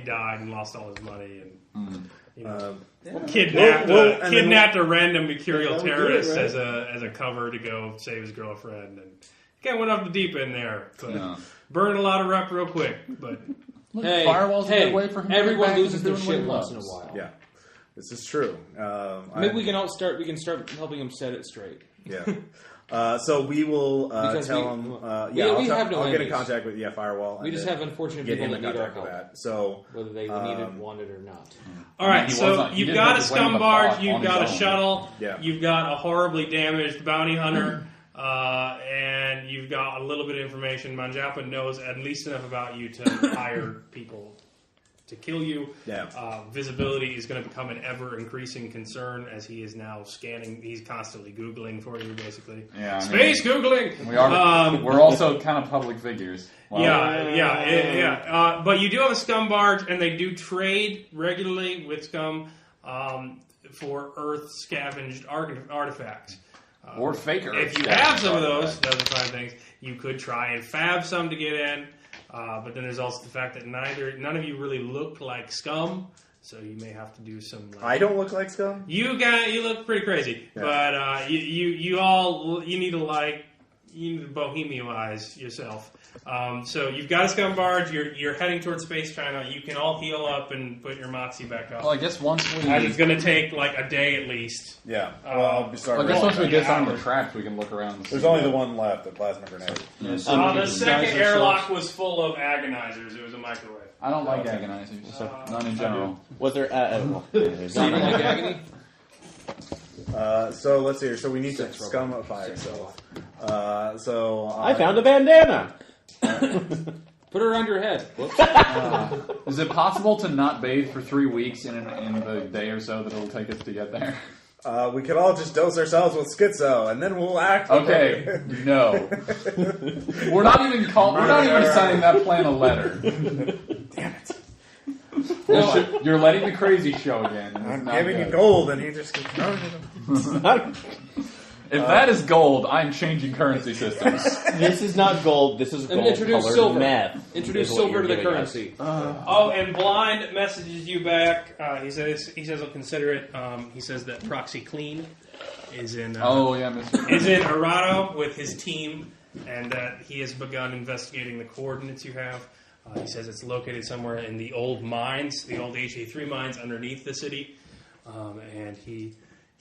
died and lost all his money and kidnapped a random mercurial That would do it, terrorist right? as a cover to go save his girlfriend, and Kind of went off the deep end there. But Yeah. burned a lot of rep real quick. But Hey, Firewall's a hey, good way for him to get everyone back loses into their doing what he shit once in a loves. while. Yeah, this is true. Maybe we can start helping him set it straight. Yeah. So we will Because tell we- him. we have no I'll get in enemies. contact with Firewall. We and just then have unfortunate get people him that in need our contact with help, that. So whether they need it, want it, or not. all right, He so wasn't- he you've didn't got a have to wait on scum the barge, clock you've on got a his own. shuttle, Yeah. you've got a horribly damaged bounty hunter, and you've got a little bit of information. Manjapa knows at least enough about you to hire people to kill you. Yeah. Visibility is going to become an ever-increasing concern as he is now scanning. He's constantly Googling for you, basically. Yeah, I mean, Space Googling! We are. We're also kind of public figures. Well, Yeah. But you do have a scum barge, and they do trade regularly with scum for Earth scavenged artifacts. Or faker. If you have some of those are fine things. You could try and fab some to get in, but then there's also the fact that none of you really look like scum, so you may have to do some. I don't look like scum. You look pretty crazy, but you need to bohemianize yourself. So you've got a scum barge. You're heading towards Space China. You can all heal up and put your moxie back up. Well, I guess once we. And it's going to take like a day at least. Yeah. Well, I'll be sorry. I guess once we Yeah. disarm the traps, we can look around. And There's see only what- the one left, the plasma grenade. The second airlock was full of agonizers. It was a microwave. I don't like agonizers. None in general. Was there? There's So you don't like agony? So let's see here. So we need to scumify itself. I found a bandana. Put it around your head. Whoops. Is it possible to not bathe for 3 weeks in the day or so that it'll take us to get there? We could all just dose ourselves with schizo, and then we'll act. Okay, no. We're not even sending that plan a letter. Damn it! You're letting the crazy show again. and it's I'm not giving you good. gold, and he just keeps throwing it. If that is gold, I'm changing currency systems. This is not gold. This is And gold introduce colored silver. meth. Introduce is what silver you're to the giving us. currency. Oh, and Blind messages you back. He says he'll consider it. He says that Proxy Clean is in. Oh yeah, Mr. Is in Arado with his team, and that he has begun investigating the coordinates you have. He says it's located somewhere in the old mines, the old HA3 mines underneath the city, and he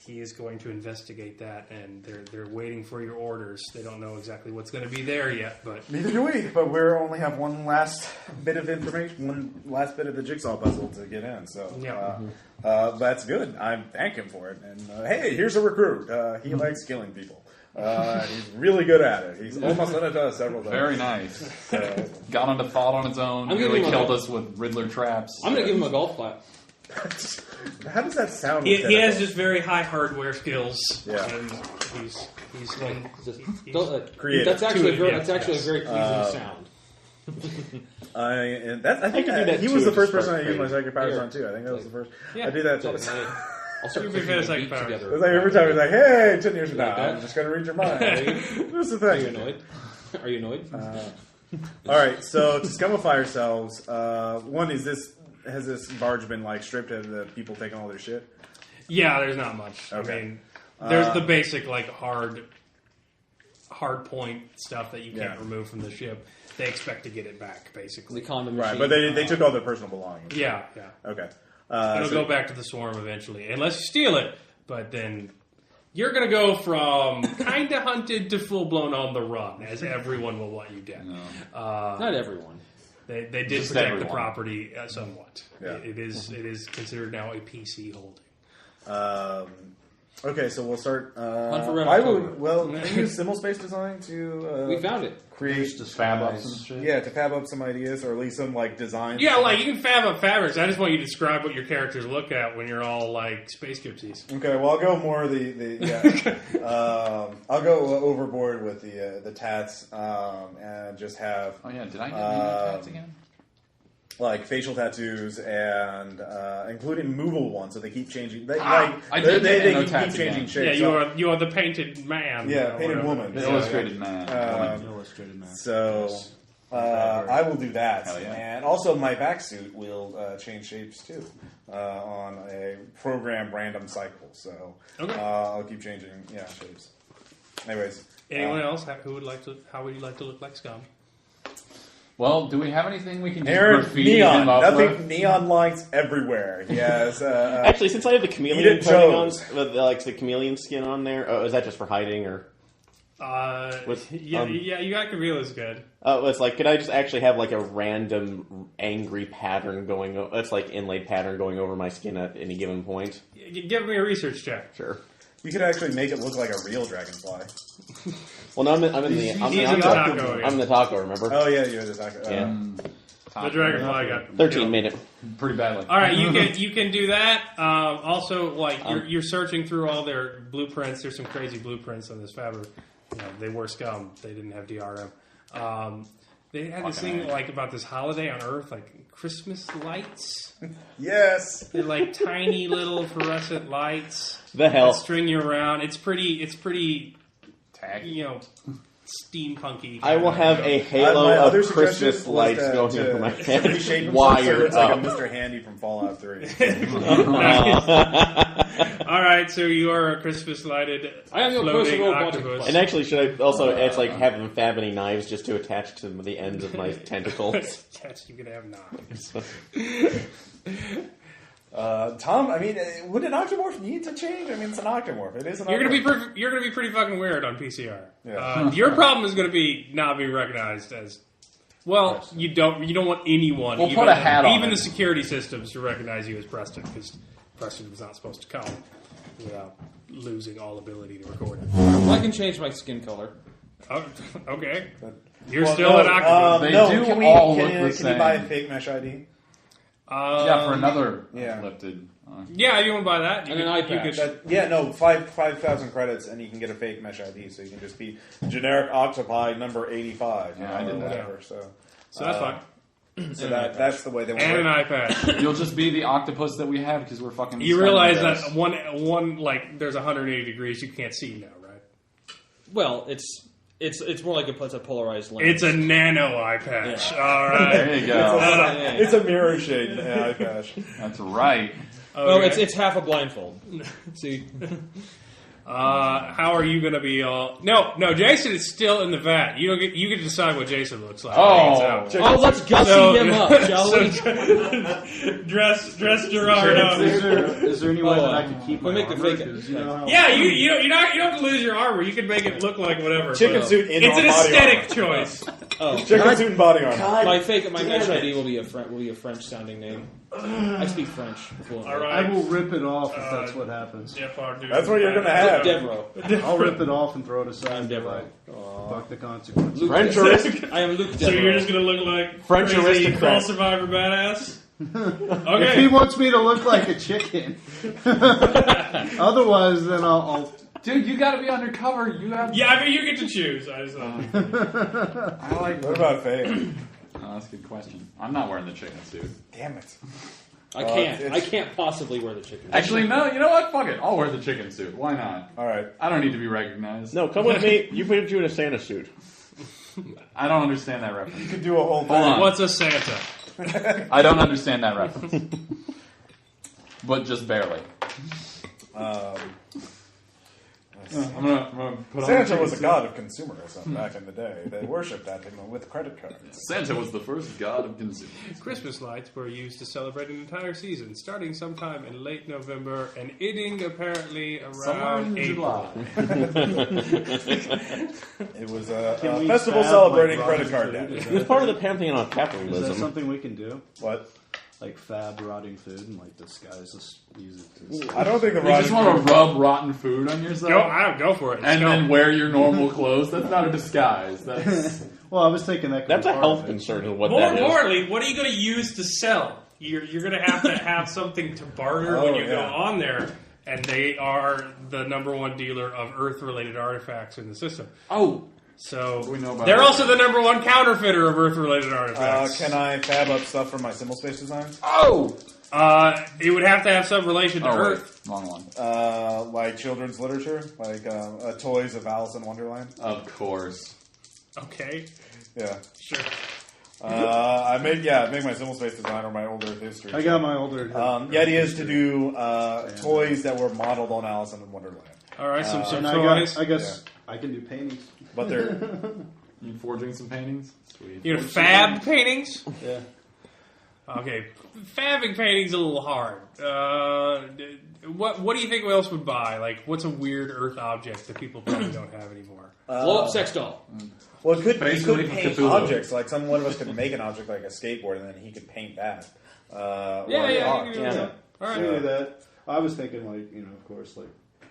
is going to investigate that. And they're waiting for your orders. They don't know exactly what's going to be there yet, but Neither do we, but we only have one last bit of information, one last bit of the jigsaw puzzle to get in. So that's good. I thank him for it. And hey, here's a recruit. He likes killing people. He's really good at it. He's almost done it to us several times. Very nice. Got onto thought on its own. I'm Really giving him killed a- us with Riddler traps. I'm going to give him a golf clap. How does that sound? he with has tentacles? just very high hardware skills. Yeah. And he's Creative. That's actually, Two, that's actually a very pleasing sound. I think could do that he too was the to first spark person I used my crazy. psychic powers Here. on too. I think that was the first. Yeah. I do that. So, It's I'll start You've been putting psychic beats powers. together. like every time he's like, "Hey, 10 years from now, Like that? I'm just going to read your mind." That's the Are you thing. annoyed? Are you annoyed? All right, so to scumify ourselves, one is this: has this barge been like stripped? Have the people taken all their shit? Yeah, there's not much. Okay. I mean, there's the basic like hard point stuff that you can't Yeah. remove from the ship. They expect to get it back, basically. The condom Right, machine. but they took all their personal belongings. Yeah. Okay. It'll So- go back to the swarm eventually, unless you steal it. But then you're going to go from kind of hunted to full blown on the run, as everyone will want you dead. Not everyone. They did Just protect everyone. the property somewhat. Yeah. It is considered now a PC holding. Okay, so we'll start. Hunt for Red I October. would. Well, can you use symbol space design to We found it. create Fab up some shit. Yeah, to fab up some ideas or at least some like designs. Yeah, like you can fab up fabrics. I just want you to describe what your characters look at when you're all like space gypsies. Okay, well I'll go more I'll go overboard with the tats and just have Oh yeah, did I get new tats again? like facial tattoos and including movable ones, so they keep changing. They I did they get no keep tats changing again. shapes. Yeah, you are the painted man. Yeah, or painted whatever. woman. The Yeah. illustrated man. Illustrated man. So I will do that, Hell yeah. and also my back suit will change shapes too on a programmed random cycle. So Okay. I'll keep changing shapes. Anyways, Anyone else? Who would like to? How would you like to look like Scum? Well, do we have anything we can just Aaron, graffiti neon. him up Nothing. with? Neon lights everywhere. Yes. Actually, since I have the chameleon Edith coating on, Jones. like the chameleon skin on there, is that just for hiding or? Yeah, you got Gabriela's good. Oh, it's like, could I just actually have like a random angry pattern going? It's like inlaid pattern going over my skin at any given point. Give me a research check. Sure. You could actually make it look like a real dragonfly. Well, no, I'm in the taco. Remember? Oh yeah, you're the taco. Yeah. The dragonfly got 13 made it. Pretty badly. All right, you can do that. Also, like you're searching through all their blueprints. There's some crazy blueprints on this fabric. You know, they were Scum. They didn't have DRM. They had this thing like about this holiday on Earth, like Christmas lights. Yes. They're like tiny little fluorescent lights. The hell? That string you around. It's pretty. Tacky. You know, steampunky. I will have a halo My other of Christmas suggestion was lights going over my head, reshape himself so wired it's like a up. Mr. Handy from Fallout 3. All right, so you are a Christmas lighted I am your floating personal octopus. And actually, should I also? It's like have them fab any knives just to attach to the ends of my tentacles. Yes, you could have knives. Tom, I mean, would an octomorph need to change? I mean, it's an octomorph. It is an You're octomorph. gonna be pretty fucking weird on PCR. Yeah. Your problem is gonna be not being recognized as. Well, you don't want anyone. We'll even, put a hat on even it. the security systems to recognize you as Preston because Preston was not supposed to come without losing all ability to record it. Well, I can change my skin color. Oh, okay, you're Well, still no, an octopus. They no, do can we, all can, look the can you buy a same. fake mesh ID? Yeah, for another Yeah. lifted. Yeah, you want to buy that? You And an eye patch. No, 5,000 credits, and you can get a fake mesh ID, so you can just be generic octopi number 85. Yeah, I did that. whatever. So that's fine. So that's the way they want And an to iPad. You'll just be the octopus that we have because we're fucking. You realize spending that one like there's 180 degrees you can't see now, right? Well, it's more like it's a polarized lens. It's a nano eye patch. Yeah. All right. There you go. It's a mirror shade eye patch. That's right. Well, Okay. it's half a blindfold. See, How are you going to be all? No, Jason is still in the vat. You get to decide what Jason looks like. Oh. let's gussy him up, shall we? dress Gerard up. Is there any way Oh, that I can keep we'll my make the armor? fake- 'Cause you know how Yeah, you don't have to lose your armor. You can make it look like whatever. Chicken but suit in it's an body aesthetic armor. choice. Oh, Chicken suit and body armor. my mesh ID will be a French sounding name. I speak French fluently. All I right. will rip it off if that's what happens. That's what you're gonna have. Devereaux. I'll rip it off and throw it aside. I'm and be Devereaux. like, fuck the consequences. Luke French Devereaux. aristocrat. I am Luke So you're Devereaux. just going to look like French crazy aristocrat. Call Survivor badass? If he Okay. wants me to look like a chicken, otherwise, then I'll Dude, you gotta be undercover. You have. Yeah, I mean, you get to choose. I just, I like. What about Faye? Oh, that's a good question. I'm not wearing the chicken suit. Damn it. I can't. it's- I can't possibly wear the chicken. Actually, no. You know what? Fuck it. I'll wear the chicken suit. Why not? All right. I don't need to be recognized. No, come with me. You put you in a Santa suit. I don't understand that reference. You could do a whole thing. Hold on. what's a Santa? I don't understand that reference. But just barely. I'm gonna put on Santa the was a chicken god of consumerism back in the day. They worshipped that thing with credit cards. suit. Santa was the first god of consumer. Christmas lights were used to celebrate an entire season, starting sometime in late November and ending apparently Somewhere around in April. July. It was a Can we festival fab, celebrating like, credit card rotting debt. food? It's part of the pantheon of Is that capitalism. something we can do? What? Like fab rotting food and like disguise this, use it to. I don't think the You just want to rub rotten food on yourself? Go for it. and Let's then go. wear your normal clothes? That's not a disguise. That's Well, I was thinking that. Could That's be a part health of it. concern, is what More that is. importantly, what are you going to use to sell? You're going to have something to barter when you go yeah. on there, and they are the number one dealer of Earth-related artifacts in the system. oh. So We know about they're that. also the number one counterfeiter of Earth-related artifacts. Can I fab up stuff from my symbol space design? Oh. It would have to have some relation to Oh Earth. wait, wrong one. Like children's literature, like toys of Alice in Wonderland. Of course. Okay, Yeah. sure. I make my symbol space design or my old Earth history. I got my older. The idea is to do toys that were modeled on Alice in Wonderland. All right, some And toys. I guess I can do paintings. But they're You forging some paintings? Sweet. You're gonna fab paintings? Yeah. Okay, fabbing paintings a little hard. What do you think else would buy? Like, what's a weird Earth object that people probably don't have anymore? Blow up sex doll. well, you Basically could paint Cthulhu. objects. Like one of us could make an object like a skateboard, and then he could paint that. Yeah, or you art. can do Yeah. that. All right. Do that. I was thinking, like, of course, like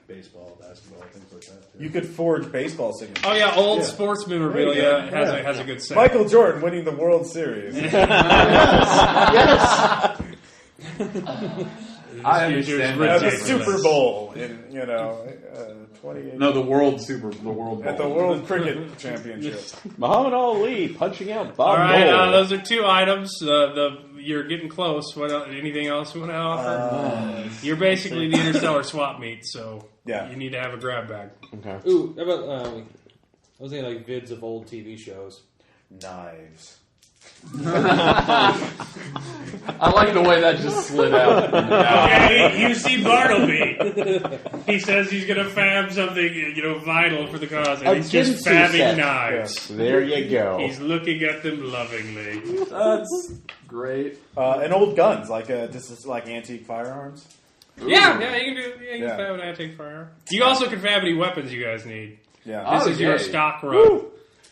baseball, basketball, things like that. Too. You could forge baseball signatures. Oh yeah, old Yeah. sports There memorabilia you go. has a good set. Michael Jordan winning the World Series. I Here's yours, understand Rich At that. the Jason. Super Bowl in 28. No, the World Bowl. At the World Cricket Championship. Muhammad Ali punching out All Bob right, Dole. those are 2 items. You're getting close. What else, anything else you want to offer? You're basically the interstellar swap meet, so Yeah. you need to have a grab bag. Okay. Ooh, how about I was thinking like vids of old TV shows. Knives. I like the way that just slid out. Okay, you see Bartleby. He says he's going to fab something, vital for the cause, and A he's just Ginsu fabbing set. knives. There you go. He's looking at them lovingly. That's great. And old guns, like antique firearms. Yeah, you can do. Yeah, you Yeah. can fab an antique firearm. You also can fab any weepons you guys need. Yeah. Oh, This is your yay. stock run.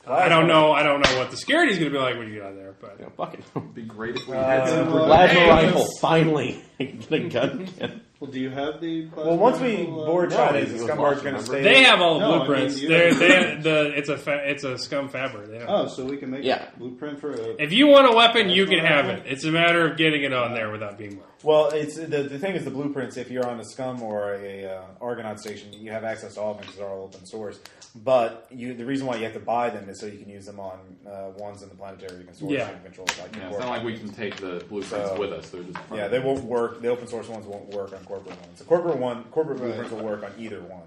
I don't Plasma. know. I don't know what the security's going to be like when you get out there, but Fuck it. It'd be great if we had some. Plasma rifle. Finally. Get a gun again. Well, do you have the? Well, once we board No, Chinese, it the was Scumbag's lost, going to remember? stay. they have all the No, I blueprints. mean, It's a scum fabber. They don't. Oh, so we can make Yeah. a blueprint for a. If you want a weapon, you can have it. It's a matter of getting it on there without being marked. Well, it's the thing is the blueprints. If you're on a Scum or a Argonaut station, you have access to all of them because they're all open source. But the reason why you have to buy them is so you can use them on ones in the planetary consortium Yeah. and control. Yeah, it's not like we can take the blueprints So- with us. They're just Yeah, they won't work. The open source ones won't work on corporate ones. The corporate blueprints will work on either one.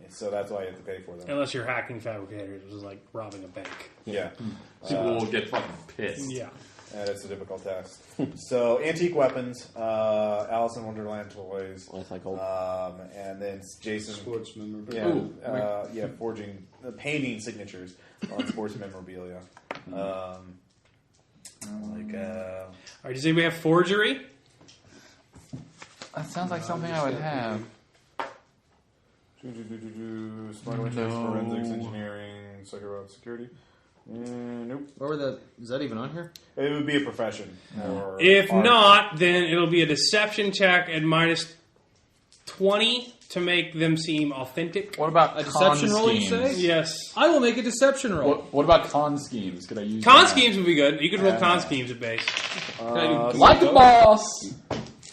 So that's why you have to pay for them. Unless you're hacking fabricators, which is like robbing a bank. Yeah, People will get fucking pissed. Yeah. that's a difficult task. So antique weapons, Alice in Wonderland toys, Life like old. and then Jason. Sports memorabilia. Yeah, forging, painting signatures on sports memorabilia. All right, does anybody have forgery? That sounds like something I would have. Smart windows, forensics, engineering, security. Nope. Is that even on here? It would be a profession. Or If art. not, then it'll be a deception check at minus 20 to make them seem authentic. What about A deception roll, you schemes? say? Yes. I will make a deception roll. What about con schemes? Could I use Con that? schemes would be good. You could roll con schemes at base. Can I do- Like a boss.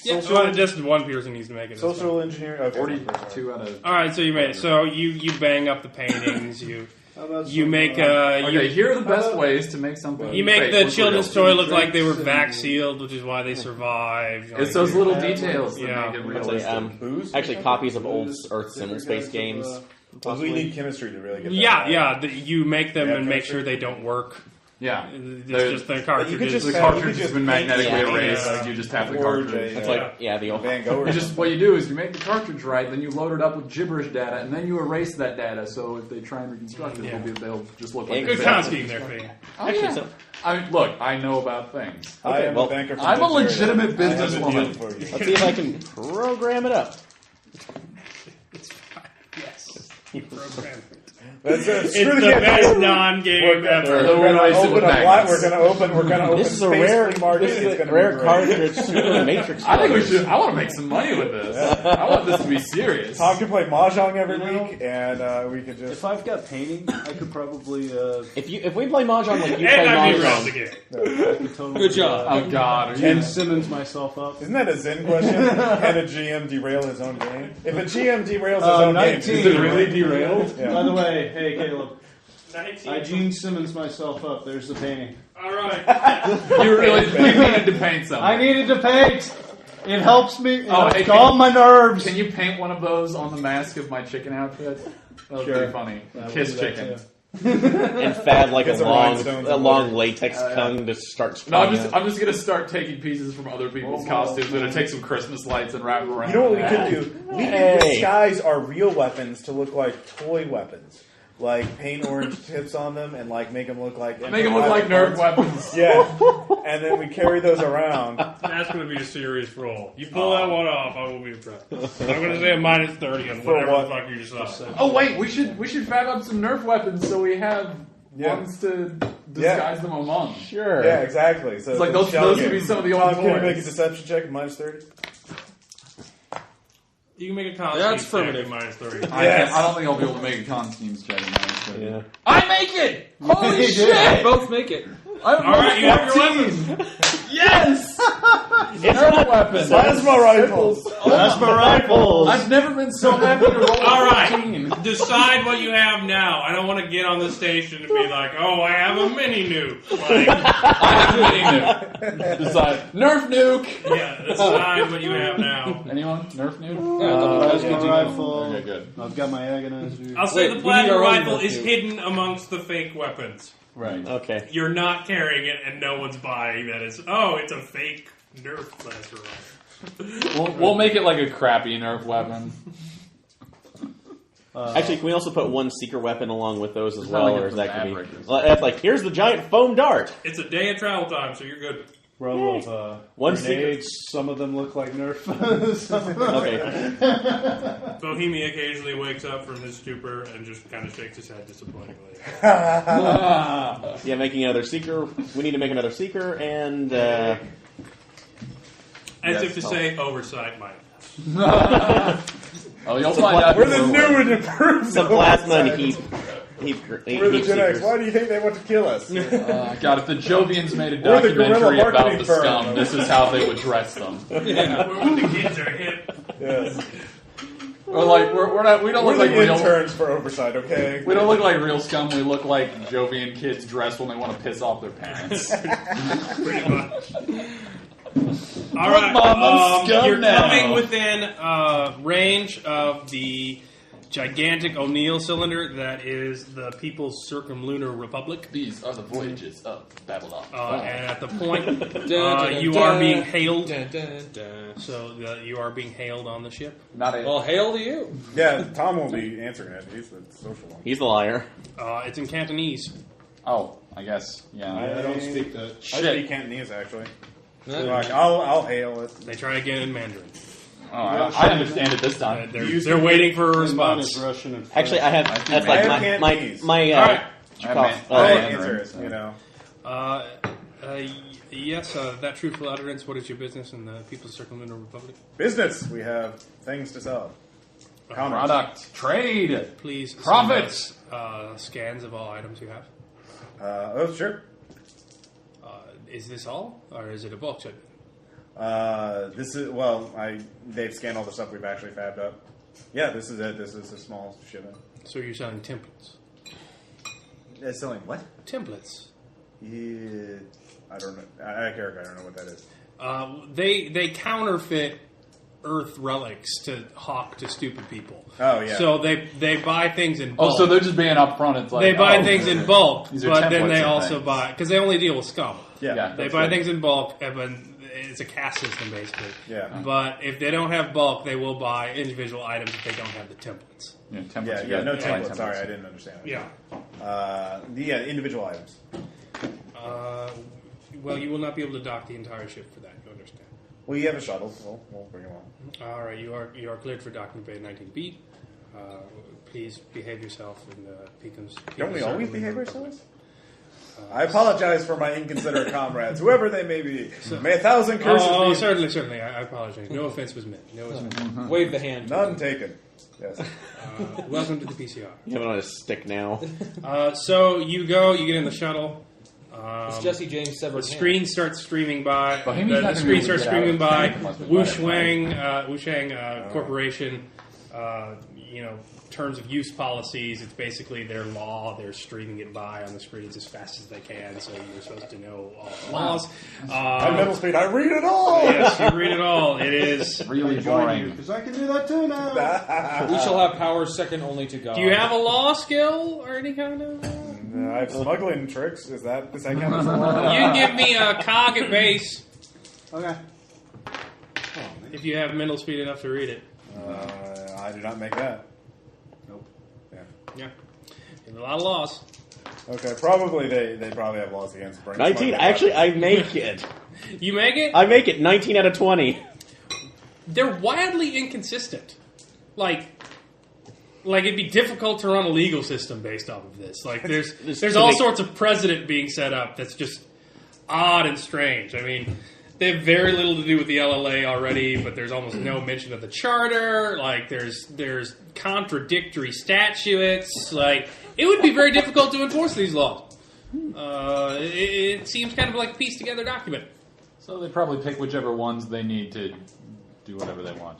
Yeah, well, just one person needs to make it. that's Social engineering. Okay. 42 out of. fine. All right, so you made it. So you bang up the paintings. You How about you some, make Okay, here are the best ways to make something. you make fake the look children's real. toy look like they were Drinks vac and- sealed, which is why they survived. It's those little details that Yeah. make it Actually, realistic. Booze? actually, copies of old Earth symbol space games. We Possibly. need chemistry to really get that Yeah, right. you make them Yeah, and make chemistry. sure they don't work. Yeah. It's They're- just the But you could cartridges. just The have- cartridge you has could been just paint magnetically it. erased. Yeah. You just have the Forge cartridge. It's Yeah. like, the old. Van Gogh or You just something. what you do is you make the cartridge right, then you load it up with gibberish data, and then you erase that data. So if they try and reconstruct it, Yeah. they'll just look like Good Good the con same. scheme there, Fee. Actually, so, I mean, look, I know about things. I am well, a banker from I'm a Ontario. legitimate I have a businesswoman. deal for you. let's see if I can program it up. It's fine. Yes. Program it. That's it. It's Screw the campaign. best non-game ever. We're We're erase it gonna with open a magnets. we're gonna open This is a space rare, flea market. this It's is a gonna rare be great. cartridge Super Matrix. I think we colors. should. I want to make some money with this. I want this to be serious. Tom can play mahjong every You know, week, and we could just. If I've got painting, I could probably. If we play mahjong like you play And I'd be around mahjong, again. I could totally Good do job. that. Oh God! Are you Gene Simmons myself up. Isn't that a Zen question? Can a GM derail his own game? If a GM derails his own game, 19. is it really derailed? By Yeah. the way, hey Caleb, 19. I Gene Simmons myself up. There's the painting. All right. you really needed to paint something? I needed to paint. It helps me. Oh, hey, calm my nerves. Can you paint one of those on the mask of my chicken outfit? That would Sure. be funny. Yeah, we'll Kiss do that chicken. too. and fab like Get a some rhinestones and long water. latex tongue to start. No, trying out. I'm just gonna start taking pieces from other people's costumes. I'm gonna take some Christmas lights and wrap them around. You know what we that. could do? We Hey. could disguise our real weapons to look like toy weapons. Like paint orange tips on them and like make them look like Nerf weapons. Yeah, and then we carry those around. That's going to be a serious roll. You pull that one off, I will be impressed. I'm going to say a minus 30 on whatever what? the fuck you decide. Oh wait, we should fab up some Nerf weapons so we have ones to disguise them among. Sure. Yeah, exactly. So It's like those could be some of the Tom, old can you make a toys. deception check minus 30? You can make a con That's check primitive. minus 30. Yes. I don't think I'll be able to make a con schemes check. Yeah. I make it! Holy shit! Both make it. I'm Alright, you have your 14. weapons. Yes! Nerf weapons. Plasma rifles. Plasma rifles. I've never been so happy to roll a Alright, 14. decide what you have now. I don't want to get on the station and be like, oh, I have a mini nuke. Like, I have a mini nuke. Decide. Nerf nuke! yeah, decide what you have now. Anyone? Nerf nuke? Plasma rifle. Okay, good. I've got my agonizer. I'll say Wait, the we need plasma our own rifle is nuke. hidden amongst the fake weapons. Right. Okay. You're not carrying it, and no one's buying that. It's it's a fake Nerf plasma rifle. We'll make it like a crappy Nerf weapon. Actually, can we also put one secret weapon along with those as It's well, not like or it's is that from could be? Maverick or something. Well, that's like here's the giant foam dart. It's a day of travel time, so you're good. Row of One grenades. Some of them look like Nerf. Okay. Bohemia occasionally wakes up from his stupor and just kind of shakes his head disappointingly. Yeah, making another seeker. We need to make another seeker, and As Yes, if to say, oversight, Mike. Oh, you'll find out. We're the new and improved. some plasma and heap. We're the Gen X. Why do you think they want to kill us? God, if the Jovians made a We're the guerrilla documentary about marketing the firm. scum, this is how they would dress them. Yeah, when the kids are hip. Yes. Or like we don't We're look like the real. interns for oversight, okay? We don't look like real scum. We look like Jovian kids dressed when they want to piss off their parents. Pretty much. All right, Mom, I'm scum you're now. coming within range of the gigantic O'Neill cylinder that is the People's Circumlunar Republic. These are the voyages of Babylon. And at the point, Dun, you dun, are being hailed. Dun, dun, dun. So you are being hailed on the ship. Not a. Well, hail to you. Yeah, Tom won't be answering it. He's the social one. He's the liar. It's in Cantonese. Oh, I guess. Yeah. I don't speak that. I speak Shit. Cantonese, actually. No. Like, I'll hail it. They try again in Mandarin. Oh, I understand it this time. They're waiting for a Mine response. is Russian and French. Actually, I have. That's I like have my Cantonese. All right. I have I'll Mandarin, answer it, so. you know. Yes, that truthful utterance. What is your business in the People's Circumlunar Republic? Business. We have things to sell. Commerce. Product. Trade. Please send Profits. us, scans of all items you have. Oh, sure. Is this all, or is it a bulk shipment? This is, they've scanned all the stuff we've actually fabbed up. Yeah, this is it. This is a small shipment. So you're selling templates. They're selling what? Templates. Yeah, I don't know. I don't know what that is. They counterfeit Earth relics to hawk to stupid people. Oh, yeah. So they buy things in bulk. Oh, so they're just being upfront. It's like They buy oh, things in bulk, These are but then templates they of also things. buy because they only deal with scum. Yeah. They buy things in bulk, and it's a caste system basically. Yeah. But if they don't have bulk, they will buy individual items if they don't have the templates. Yeah, templates. Yeah, you yeah, got no to buy templates. Sorry, I didn't understand. Yeah. Individual items. Well, you will not be able to dock the entire ship for that. You understand? Well, you have a shuttle. We'll bring them on. All right, you are cleared for docking bay 19B. Please behave yourself in the Pekin's. Don't we always behave ourselves? I apologize for my inconsiderate comrades, whoever they may be. May 1,000 curses be... Certainly. I apologize. No offense was meant. No offense was meant. Wave the hand. None taken. Yes. Welcome to the PCR. You have it on a stick now. So you go, you get in the shuttle. It's Jesse James' severed The hand. screen starts streaming by. Bohemian's The not screen gonna be able starts to get streaming out. by. Must be Wu right. Shang Corporation. terms of use policies. It's basically their law. They're streaming it by on the screens as fast as they can, so you're supposed to know all the laws. At middle speed, I read it all. Yes, you read it all. It is. Really boring. Because I can do that too now. We shall have powers second only to God. Do you have a law skill or any kind of? I have smuggling tricks. Does that count as a law? You can give me a cog at base Okay. if you have mental speed enough to read it. I do not make that. Nope. Yeah, there's a lot of laws. Okay, probably they probably have laws against brain 19. smuggling. Actually, I make it. You make it? I make it 19 out of 20. They're wildly inconsistent. Like it'd be difficult to run a legal system based off of this. Like there's all sorts of precedent being set up that's just odd and strange. I mean, they have very little to do with the LLA already, but there's almost no mention of the charter. Like there's contradictory statutes. Like it would be very difficult to enforce these laws. It seems kind of like a pieced together document. So they probably pick whichever ones they need to do whatever they want.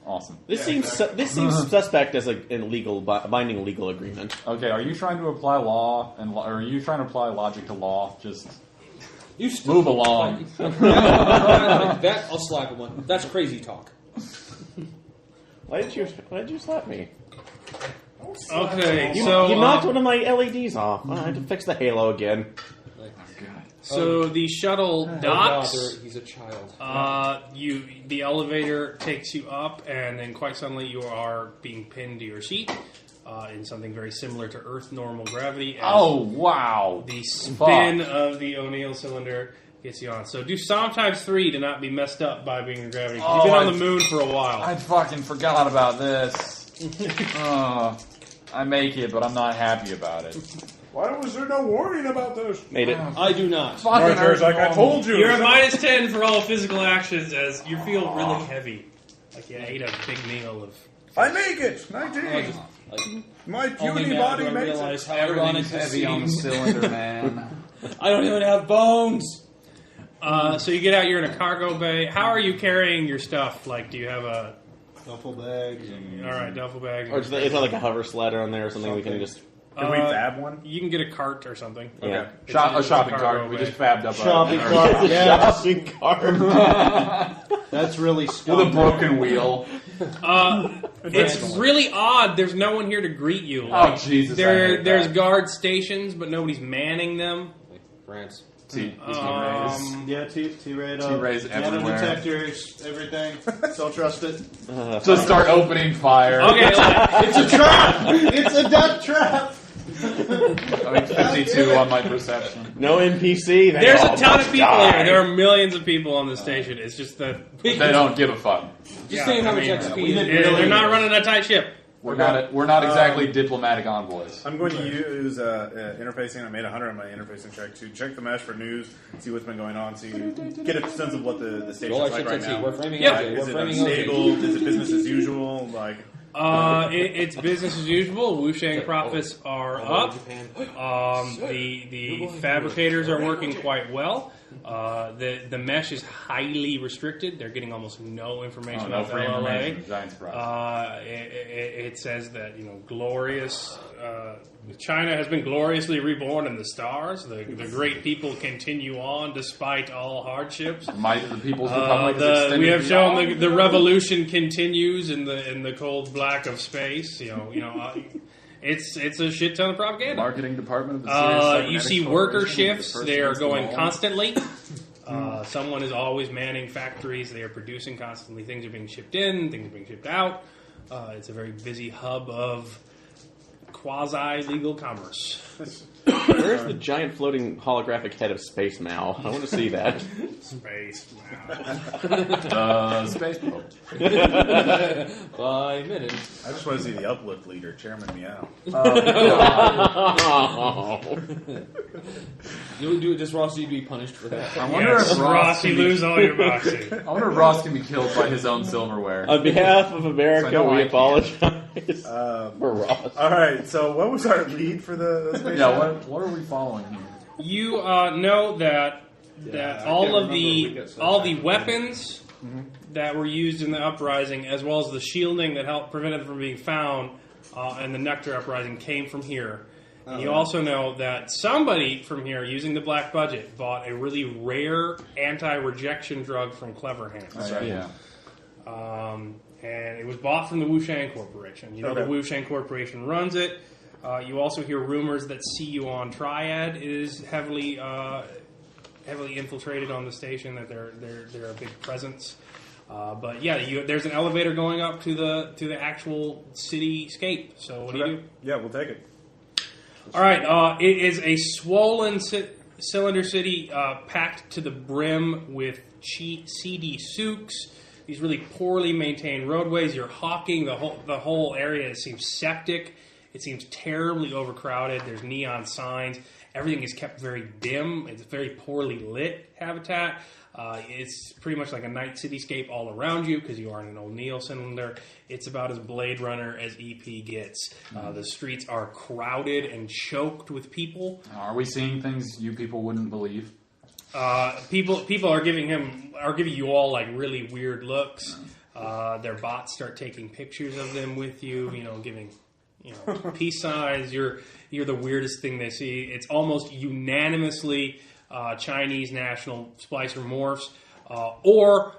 Awesome. This seems suspect as a binding legal agreement. Okay, are you trying to apply law or are you trying to apply logic to law? Just You move along. That I'll slap him one. That's crazy talk. Why did you slap me? Okay, You so knocked one of my LEDs off. I had to fix the halo again. So the shuttle God, docks. he's a child. The elevator takes you up, and then quite suddenly you are being pinned to your seat in something very similar to Earth normal gravity. Oh, wow. The spin of the O'Neill cylinder gets you on. So do sometimes 3 to not be messed up by being in gravity. You've been on the moon for a while. I fucking forgot about this. I make it, but I'm not happy about it. Why was there no warning about this? Made it. I do not. Archer's like, I told you. You're at minus 10 for all physical actions as you feel really heavy. Like you ate a big meal of... I make it! 19! My puny body makes it! Realize how ironic this Heavy on the seems. cylinder, man. I don't even have bones. So you get out, you're in a cargo bay. How are you carrying your stuff? Like, do you have a... Duffel bags. All right, duffel bag. Or is there like a hover sled on there or something we can just... Can we fab one? You can get a cart or something. Yeah. A shopping cargo cart. We bay. just fabbed up Shopping a cart. Yes. Shopping cart. That's really with a scummy. broken wheel. It's really odd. There's no one here to greet you. Oh, Jesus. I hate There's that. guard stations, but nobody's manning them. France. Yeah, T-Raid. T-Rays Metal everywhere. detectors, everything. Don't trust it. Just start opening fire. Okay, It's a trap! It's a death trap! I mean, 52 on my perception. No NPC. there's a ton of people die. here. There are millions of people on the station. It's just that They don't give a fuck. Just saying how much XP. they're not running a tight ship. We're not exactly diplomatic envoys. I'm going to use interfacing. I made 100 on my interfacing check to check the mesh for news, see what's been going on, see get a sense of what the station's Roll like right now. We're framing Yeah. LJ. Is We're it framing LJ. unstable? Is it business as usual? Like, It's business as usual. Wushang profits are up. The fabricators are working quite well. The mesh is highly restricted. They're getting almost no information No about the free LLA. information. Giant surprise. It says that glorious China has been gloriously reborn in the stars. The great people continue on despite all hardships. Might of the People's Republic is extended We have shown beyond. the revolution continues in the cold black of space. It's a shit ton of propaganda. Marketing department of the Sears You see Cybernetics worker Corporation is the shifts; first they are ones to going go. constantly. Someone is always manning factories. They are producing constantly. Things are being shipped in. Things are being shipped out. It's a very busy hub of quasi-legal commerce. Where's the giant floating holographic head of Space Mal? I want to see that. Space. Space boat. 5 minutes. I just want to see the uplift leader, Chairman Meow. You do it just Ross, you'd be punished for that. I wonder if Ross you can be, lose all your boxing. I wonder if Ross can be killed by his own silverware. On behalf of America, So I know we I apologize for Ross. All right, so what was our lead for the space Yeah, shuttle? what are we following here? You know that I all can't of remember if we got the sidetracked. weapons that were used in the uprising, as well as the shielding that helped prevent it from being found, and the Nectar Uprising came from here. And you also know that somebody from here, using the black budget, bought a really rare anti-rejection drug from Clever Hands. That's right, yeah. And it was bought from the Wushang Corporation. You know, the Wushang Corporation runs it. You also hear rumors that CU on Triad is heavily infiltrated on the station. That they're a big presence. But yeah, there's an elevator going up to the actual cityscape. So what do you do? Yeah, we'll take it. All right. It is a swollen cylinder city packed to the brim with seedy souks. These really poorly maintained roadways. You're hawking. The whole area seems septic. It seems terribly overcrowded. There's neon signs. Everything is kept very dim. It's a very poorly lit habitat. It's pretty much like a night cityscape all around you because you are in an O'Neill cylinder. It's about as Blade Runner as EP gets. The streets are crowded and choked with people. Are we seeing things you people wouldn't believe? People are giving you all like really weird looks. Their bots start taking pictures of them with you. Giving peace signs. You're the weirdest thing they see. It's almost unanimously Chinese national splicer morphs or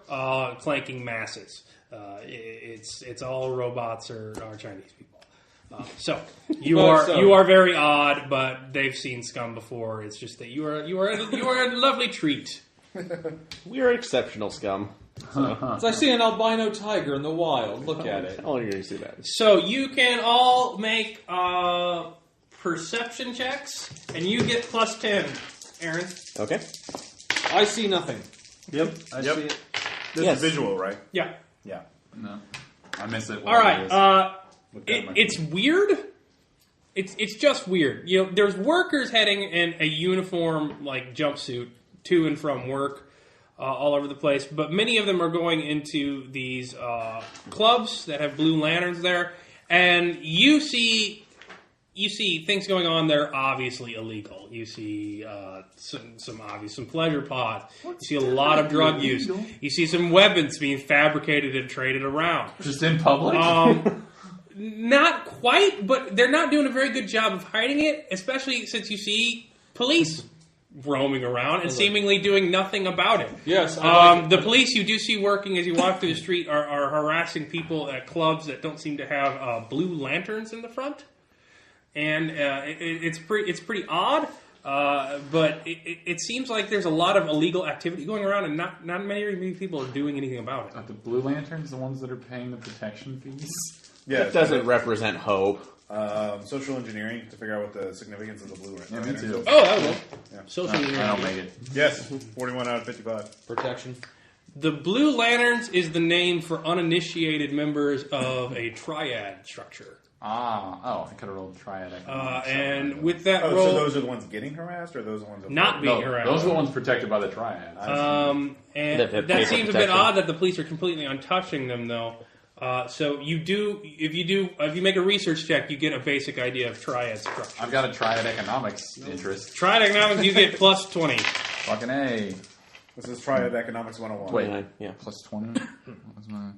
clanking masses. It's all robots or Chinese people. So you are very odd, but they've seen scum before. It's just that you are a lovely treat. We are exceptional scum. So I see an albino tiger in the wild. Look at it. How long are you going to see that? So you can all make perception checks, and you get plus 10, Aaron. Okay. I see nothing. Yep. I see it. This is visual, right? Yeah. Yeah. No. I miss it. All right. It's weird. It's just weird. There's workers heading in a uniform like jumpsuit to and from work all over the place, but many of them are going into these clubs that have blue lanterns there, and you see things going on there obviously illegal. You see some pleasure pods. You see a lot of drug use. You see some weapons being fabricated and traded around. Just in public? Not quite, but they're not doing a very good job of hiding it, especially since you see police roaming around and seemingly doing nothing about it. Yes. The police you do see working as you walk through the street are harassing people at clubs that don't seem to have blue lanterns in the front. And it's pretty odd, but it seems like there's a lot of illegal activity going around, and not many people are doing anything about it. Are the blue lanterns the ones that are paying the protection fees? Yeah. It doesn't represent hope. Social engineering to figure out what the significance of the blue Yeah, me too. Oh, that was Yeah. social I engineering. don't make it. Yes, 41 out of 55. Protection. The Blue Lanterns is the name for uninitiated members of a triad structure. I could have rolled Triad. And with that Oh, roll, so those are the ones getting harassed, or those are the ones not being harassed. Those are the ones protected by the Triad. And That that pay for seems a bit protection. odd that the police are completely untouching them, though. So if you make a research check, you get a basic idea of triad structure. I've got a Triad economics interest. Triad economics, you get plus 20. Fucking A. This is Triad Economics 101. Wait. Yeah. Plus 20? What's my...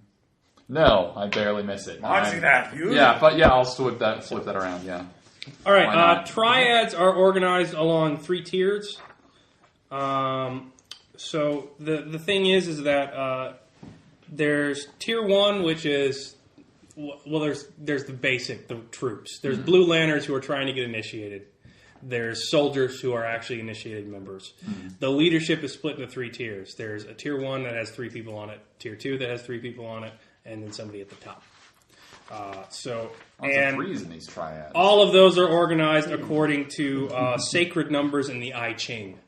No, I barely miss it. I see that. You? Yeah, but I'll flip that around, yeah. All Why right, not? triads are organized along 3 tiers. So the thing is that there's tier 1, which is there's the troops. There's blue lanterns who are trying to get initiated. There's soldiers who are actually initiated members. The leadership is split into 3 tiers. There's a tier 1 that has 3 people on it, tier 2 that has 3 people on it, and then somebody at the top. Lots of And threes in these Triads. all of those are organized according to sacred numbers in the I Ching.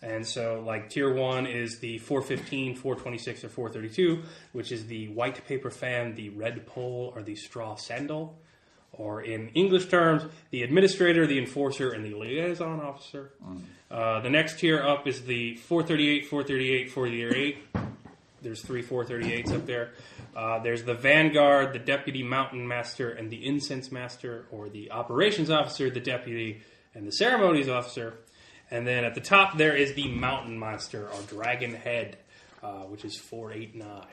And so, like, tier 1 is the 415, 426, or 432, which is the white paper fan, the red pole, or the straw sandal. Or in English terms, the administrator, the enforcer, and the liaison officer. The next tier up is the 438, 438, 438. There's 3 438s up there. There's the vanguard, the deputy mountain master, and the incense master, or the operations officer, the deputy, and the ceremonies officer. And then at the top there is the mountain master, or dragon head, which is 489.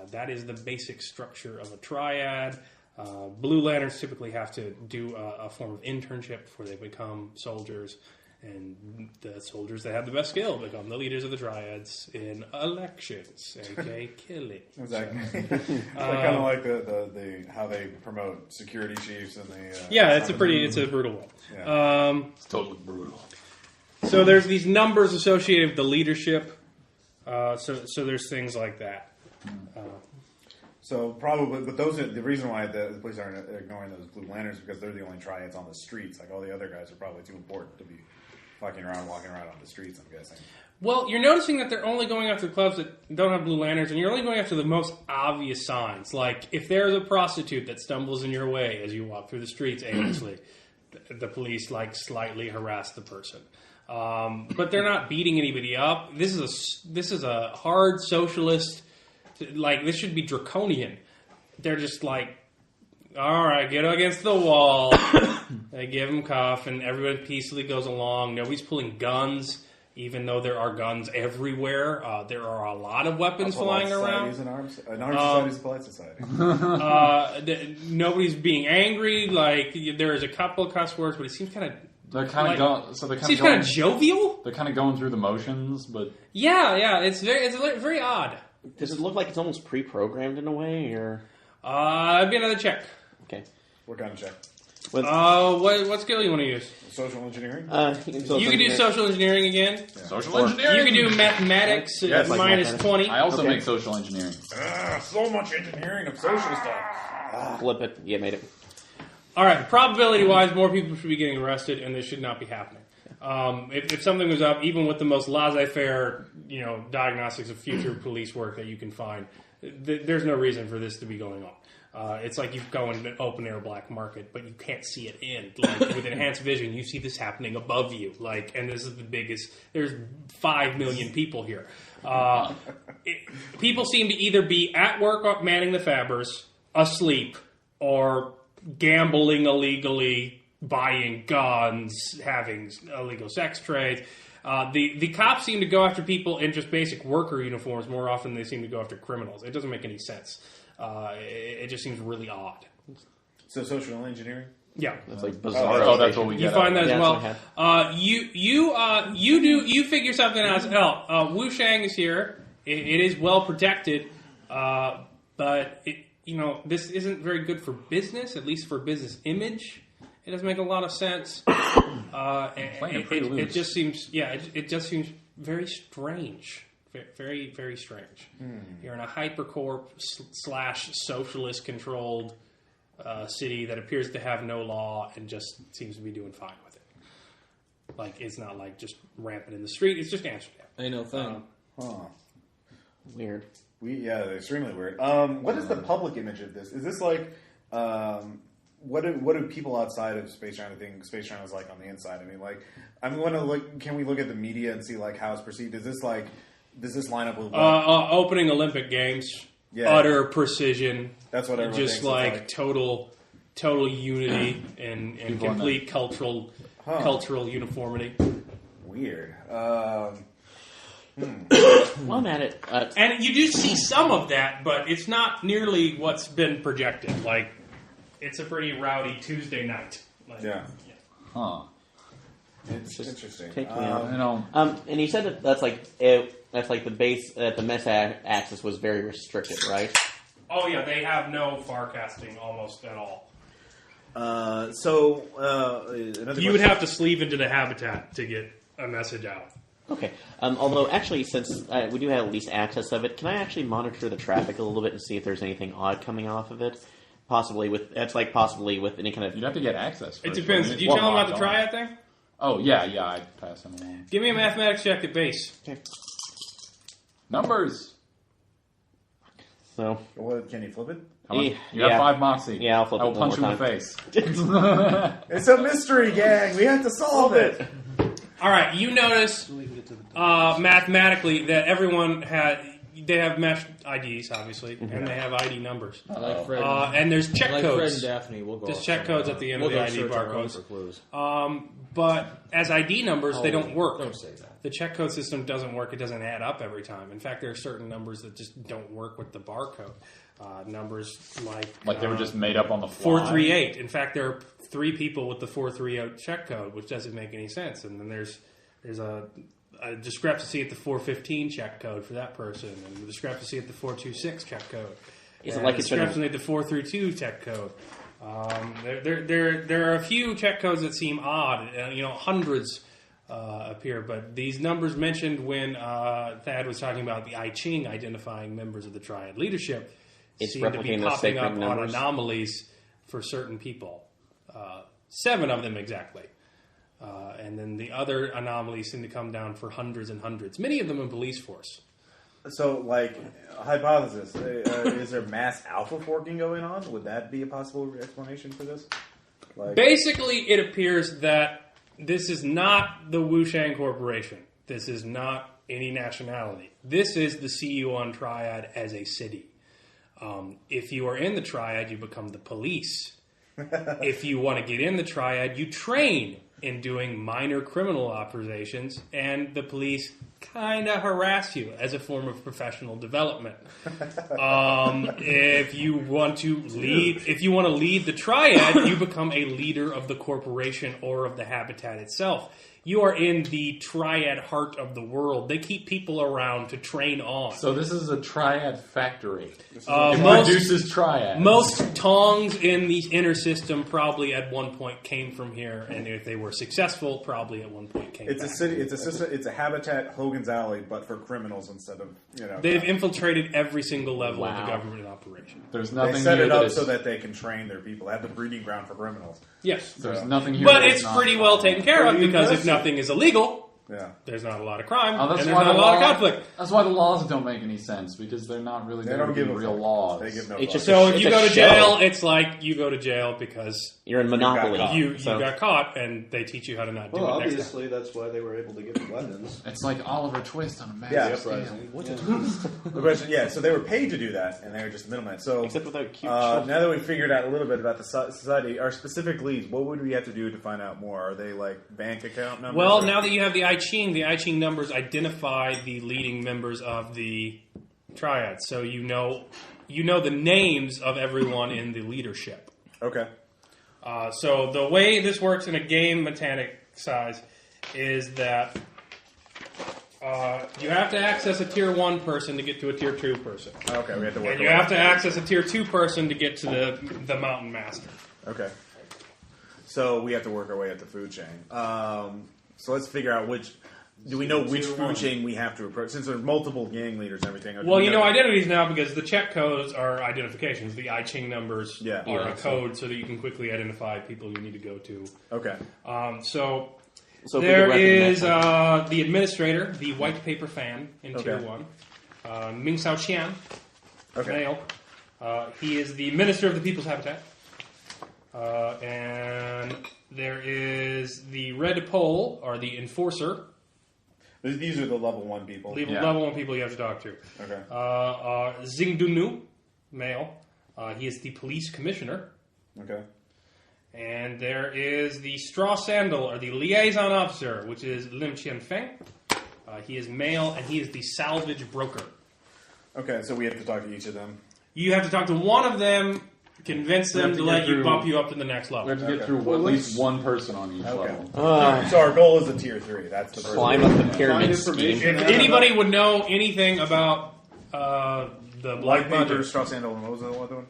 That is the basic structure of a triad. Blue Lanterns typically have to do a form of internship before they become soldiers, and the soldiers that have the best skill become the leaders of the Triads in elections, aka killing. Exactly. It's kind of like the how they promote security chiefs and the. It's a brutal one. Yeah. It's totally brutal. So there's these numbers associated with the leadership. So there's things like that. So probably, but those are the reason why the police aren't ignoring those Blue Lanterns, because they're the only Triads on the streets. Like all the other guys are probably too important to be walking around on the streets, I'm guessing. Well, you're noticing that they're only going after the clubs that don't have Blue Lanterns, and you're only going after the most obvious signs. Like, if there's a prostitute that stumbles in your way as you walk through the streets aimlessly, the police, slightly harass the person. But they're not beating anybody up. This is a hard socialist, this should be draconian. They're just all right, get against the wall. They give them cuff, and everybody peacefully goes along. Nobody's pulling guns, even though there are guns everywhere. There are a lot of weapons flying around. An armed society is a polite society. Nobody's being angry. There is a couple of cuss words, but it seems kind of. They're kind of seems kind of jovial. They're kind of going through the motions, but it's very odd. Does it look like it's almost pre-programmed in a way, or? It'd be another check. Okay. What kind of check? What skill you want to use? Social engineering? You can do social engineering again. Yeah. Social engineering. You can do mathematics at minus 20. I also make social engineering. So much engineering of social stuff. Flip it. Yeah, made it. All right. Probability-wise, more people should be getting arrested, and this should not be happening. If something was up, even with the most laissez-faire, diagnostics of future police work that you can find, there's no reason for this to be going on. It's like you go in an open-air black market, but you can't see it in. With enhanced vision, you see this happening above you. And this is the biggest. There's 5 million people here. People seem to either be at work manning the fabbers, asleep, or gambling illegally, buying guns, having illegal sex trades. The cops seem to go after people in just basic worker uniforms more often than they seem to go after criminals. It doesn't make any sense. It just seems really odd. So social engineering? Yeah, That's bizarre. That's what we get. You find that as Yeah, well. You figure something out as well. Wu Shang is here. It is well protected, but this isn't very good for business. At least for business image, it doesn't make a lot of sense. It just seems, it just seems very strange. Very, very strange. You're in a hypercorp / socialist controlled city that appears to have no law and just seems to be doing fine with it. It's not just rampant in the street. It's just Amsterdam. Ain't no thing. Weird. Extremely weird. What is the public image of this? Is this what do people outside of Space China think Space China is like on the inside? Can we look at the media and see how it's perceived? Is this does this line up with opening Olympic Games? Yeah. Utter precision. That's what everyone just thinks. Total unity and complete cultural uniformity. Weird. Well, I'm at it. And you do see some of that, but it's not nearly what's been projected. It's a pretty rowdy Tuesday night. Huh. It's interesting. Take me out. And you said that's the base that the MES axis was very restricted, right? Oh yeah, they have no farcasting almost at all. You would have to sleeve into the habitat to get a message out. Okay. Although, actually, since we do have at least access of it, can I actually monitor the traffic a little bit and see if there's anything odd coming off of it? Possibly with any kind of. You'd have to get access. It depends. Did you tell them about the Triad thing? Oh yeah, I'd pass them along. Give me a mathematics check at base. Okay. Numbers. So. Can you flip it? You have 5 moxie. Yeah, I'll flip it. I will punch you in the face. It's a mystery, gang. We have to solve it. All right. You notice mathematically that everyone they have mesh IDs, obviously, and they have ID numbers. I like Fred. And there's check like codes. Fred and Daphne. We'll go. There's check codes at the end of the ID barcodes. For clues. But as ID numbers, they don't work. Don't say that. The check code system doesn't work. It doesn't add up every time. In fact, there are certain numbers that just don't work with the barcode. Numbers Like they were just made up on the fly. 438. In fact, there are 3 people with the 438 check code, which doesn't make any sense. And then there's a discrepancy at the 415 check code for that person, and a discrepancy at the 426 check code. Is it like it's been discrepancy at the 432 check code? There are a few check codes that seem odd. Hundreds appear, but these numbers mentioned when Thad was talking about the I Ching identifying members of the Triad leadership seem to be replicating those popping sacred up on numbers? anomalies for certain people. 7 of them exactly. And then the other anomalies seem to come down for hundreds and hundreds, many of them in police force. So, hypothesis: is there mass alpha forking going on? Would that be a possible explanation for this? Basically, it appears that this is not the Wushang Corporation. This is not any nationality. This is the CU1 Triad as a city. If you are in the Triad, you become the police. If you want to get in the Triad, you train in doing minor criminal operations, and the police kind of harass you as a form of professional development. If you want to lead the Triad, you become a leader of the corporation or of the habitat itself. You are in the Triad heart of the world. They keep people around to train on. So this is a Triad factory. It Most- produces Triads. Most tongs in the inner system probably at one point came from here, and if they were successful, probably at one point came It's back. a city. It's a system. It's a habitat Hogan's Alley, but for criminals instead of They've infiltrated every single level of Wow. the government in operation. There's They nothing set here it that up is- so that they can train their people. They have the breeding ground for criminals. Yes. There's nothing here. But that is it's not- pretty well taken care of, Well, you because if invested. nothing is illegal, Yeah. there's not a lot of crime, Oh, and that's there's why not the a lot of law- conflict. That's why the laws don't make any sense, because they're not really They there don't to give be a real fuck. laws. They give no. It's fuck. just So It's if you a go to show. jail, it's like you go to jail because You're in Monopoly. got caught. you So- got caught, and they teach you how to not do Well, it next time. obviously, that's why they were able to get weapons. It's like Oliver Twist on a massive Yeah, scale. The question, so they were paid to do that, and they were just middlemen. So Except without cute now children. that we've figured out a little bit about the society, our specific leads, what would we have to do to find out more? Are they like bank account numbers? Well, or- now that you have the I Ching numbers identify the leading members of the Triad, so you know the names of everyone in the leadership. Okay. So the way this works in a game mechanic size is that you have to access a tier 1 person to get to a tier 2 person, Okay, we have to work. and you our way have to access a tier 2 person to get to the mountain master. Okay. So we have to work our way up the food chain. So let's figure out which. Do we know which food chain we have to approach? Since there's multiple gang leaders and everything. Well, you know identities now because the check codes are identifications. The I Ching numbers Yeah. are Yeah, a code so that you can quickly identify people you need to go to. Okay. So So if we there could recognize is them. the administrator, the white paper fan in Tier Okay. 1, Ming Sao Qian, Okay. male. He is the minister of the People's Habitat. And there is the red pole, or the enforcer. These are the level 1 people. Level 1 people you have to talk to. Okay. Xing Dunu, male. He is the police commissioner. Okay. And there is the straw sandal, or the liaison officer, which is Lim Qian Feng. He is male, and he is the salvage broker. Okay, so we have to talk to each of them. You have to talk to one of them, convince them have to to let get you through- bump you up to the next We have level. to get through at least one person on each level. So our goal is a tier 3. That's the first. Climb up the Find pyramid information. scheme. If anybody would know anything about the White Black paper, Budget, straw sandal, and what was the other one?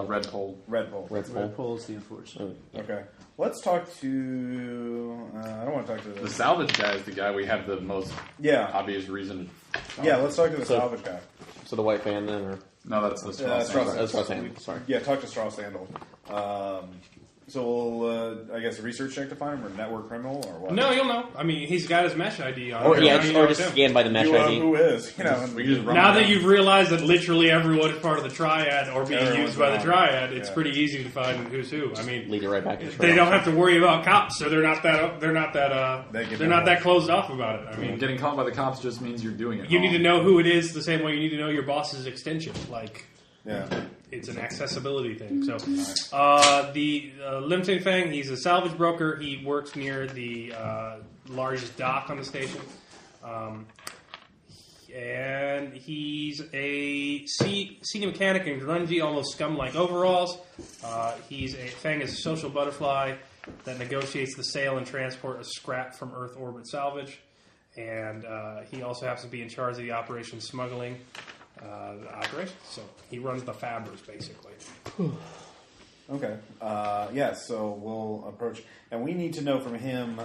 Red pole. Red pole. Red pole. Red Pole is the enforcer. Okay. Let's talk to. I don't want to talk to The salvage guy is the guy we have the most Yeah. obvious reason to. Yeah, let's talk to the So- salvage guy. So the white fan then, or No, that's the straw. Straw sandal. that's what I was saying. Sorry. Yeah, talk to Straw Sandal. So we'll, I guess, a research check to find him, or network criminal, or what? no, you'll know. I mean, he's got his mesh ID on. Or him. yeah, You or know just him. scan by the mesh ID. Who is? You know, and We can just run Now around. that you've realized that literally everyone is part of the Triad or being Everyone's used by the on. Triad, it's Yeah. pretty easy to find who's who. I mean, Lead it right back to they don't have to worry about cops, so they're not that They get they're not that closed off about it. I mean, Getting caught by the cops just means you're doing it. you wrong. need to know who it is the same way you need to know your boss's extension. Like, yeah. it's an accessibility thing. So, the Lim Ting Feng, he's a salvage broker. He works near the largest dock on the station. and he's a senior mechanic in grungy, almost scum-like overalls. Fang is a social butterfly that negotiates the sale and transport of scrap from Earth orbit salvage. And he also happens to be in charge of the operation smuggling operation. So he runs the fabbers, basically. Okay. So we'll approach, and we need to know from him.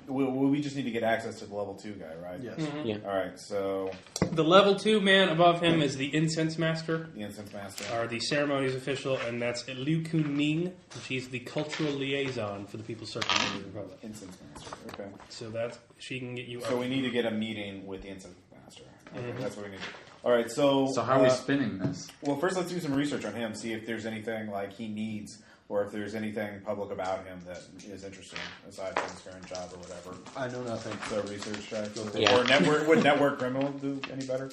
We just need to get access to the level 2 guy, right? Yes. Yeah. All right. So The level 2 man above him is the incense master, the incense master. or the ceremonies official, and that's Liu Kun-ning. She's the cultural liaison for the People's Circle of the Republic. Incense master. Okay. So she can get you So up. we need to get a meeting with the incense master. Okay, that's what we need. All right. So So how are we spinning this? Well, first let's do some research on him. See if there's anything like he needs, or if there's anything public about him that is interesting aside from his current job or whatever. I know nothing. So research check. Yeah. Or network. Would network criminal do any better?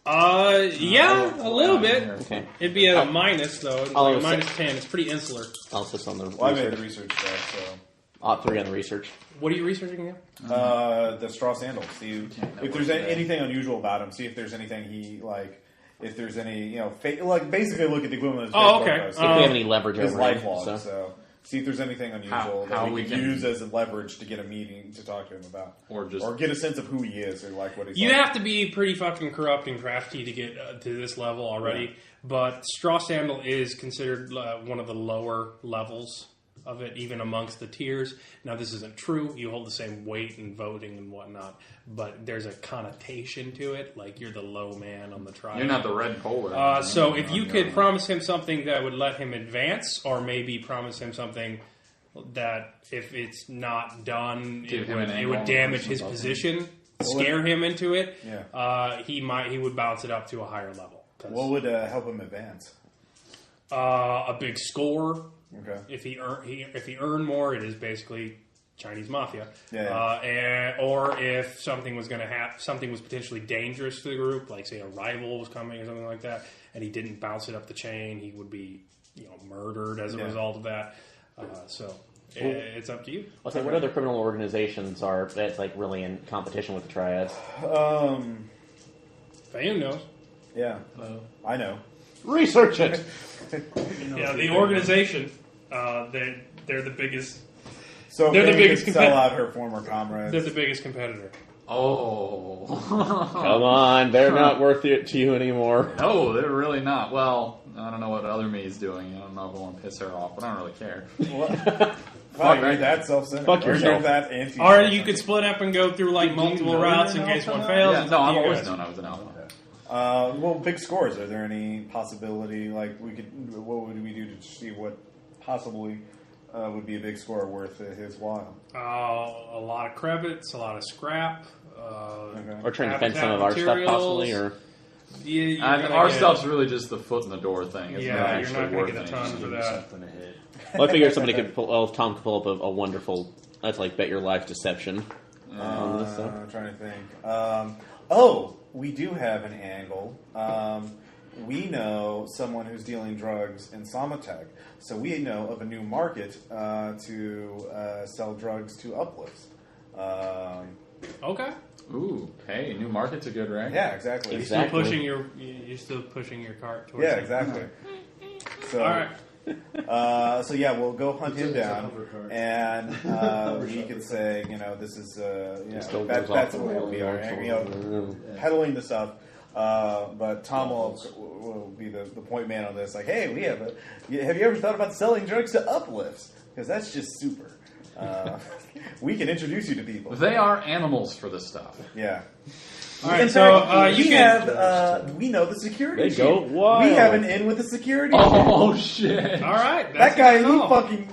Yeah, a little bit. Okay. It'd be at a minus, though. It's I'll like a say- minus 10. It's pretty insular. I'll assist on the Well, I made research. the research check. So. 3 on the research. What are you researching again? The straw sandals. See if there's network anything unusual about him. See if there's anything he like. If there's any, basically look at the equivalent of his Oh, Facebook okay. post. If we have any leverage His over life him. log. So. So see if there's anything unusual How that we we can can- use as a leverage to get a meeting to talk to him about, Or just or get a sense of who he is or like what he's. You like. have to be pretty fucking corrupt and crafty to get to this level already. But Straw Sandal is considered one of the lower levels of it, even amongst the tiers. Now, this isn't true. You hold the same weight and voting and whatnot, but there's a connotation to it, like you're the low man on the triad. You're not the red polar. So if you could promise him something that would let him advance, or maybe promise him something that if it's not done, Give him an it would angle damage or his something. position, scare him into it, Yeah. he would bounce it up to a higher level. What would help him advance? A big score. Okay. If he earned more, it is basically Chinese mafia. Yeah. Or if something was going to something was potentially dangerous to the group, like say a rival was coming or something like that, and he didn't bounce it up the chain, he would be murdered as a result of that. It's up to you. I'll say, what other criminal organizations are that's like really in competition with the Triads? Fayum knows. Yeah. I know. Research it. Yeah, the organization. They're the biggest. So They're the Faye biggest could sell compet- out her former comrades. They're the biggest competitor. Oh. Come on, they're not worth it to you anymore. No, they're really not. Well, I don't know what other me is doing. I don't know if I want to piss her off, but I don't really care. Wow, you're that self-centered. Fuck Or yourself. You're that anti. Or you could split up and go through like multiple know routes you're in an case one alpha fails. Yeah, It's no, up to I've you always guys. known I was an alpha. Well, big scores. Are there any possibility, like, what would we do to see what possibly would be a big score worth his while? A lot of credits, a lot of scrap. Or trying to defend some of habitat our stuff, materials. possibly, or You're And gonna our get- stuff's really just the foot in the door thing. It's Yeah, not you're actually not going worth to get a ton anything. for that. Something to hit. well, I figure somebody could pull. Well, Tom could pull up a wonderful. That's like bet your life deception. On this stuff. I'm trying to think. We do have an angle. We know someone who's dealing drugs in Samatech, so we know of a new market to sell drugs to uplifts. Okay. Ooh, hey, new market's a good rank. Yeah, exactly. You're Exactly. still pushing your cart towards Yeah, it. exactly. So, All right. So yeah, we'll go hunt him It's a down, hover cart. and we could say, this is, Still that's goes off what will be our, the peddling the stuff. But Tom will be the point man on this. Like, hey, have you ever thought about selling drugs to uplifts? Because that's just super. We can introduce you to people. They are animals for this stuff. Yeah. All right. In So fact, you we can. have we know the security. They chief. go wild. We have an in with the security. Oh, shit. All right. That guy, he he fucking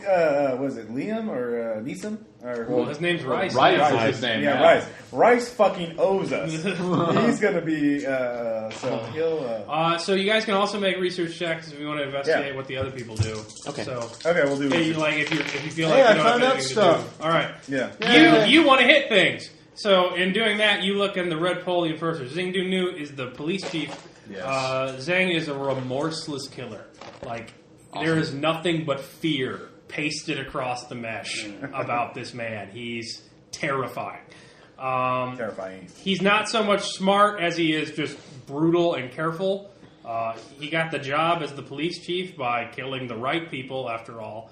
was it Liam or Neeson? Or Well, his name's Rice. Rice Yeah. is his name. Yeah, Rice. Rice fucking owes us. He's gonna be so he'll. So you guys can also make research checks if you want to investigate Yeah. what the other people do. Okay. So Okay, we'll do. hey, like if you feel like Hey, I you don't have found out anything to stuff. do. All right. Yeah. You want to hit things. So in doing that, you look in the red Polian first. Zhang Dunu is the police chief. Yes. Zhang is a remorseless killer. Like there is nothing but fear pasted across the mesh about this man. He's terrifying. Terrifying. He's not so much smart as he is just brutal and careful. He got the job as the police chief by killing the right people. After all,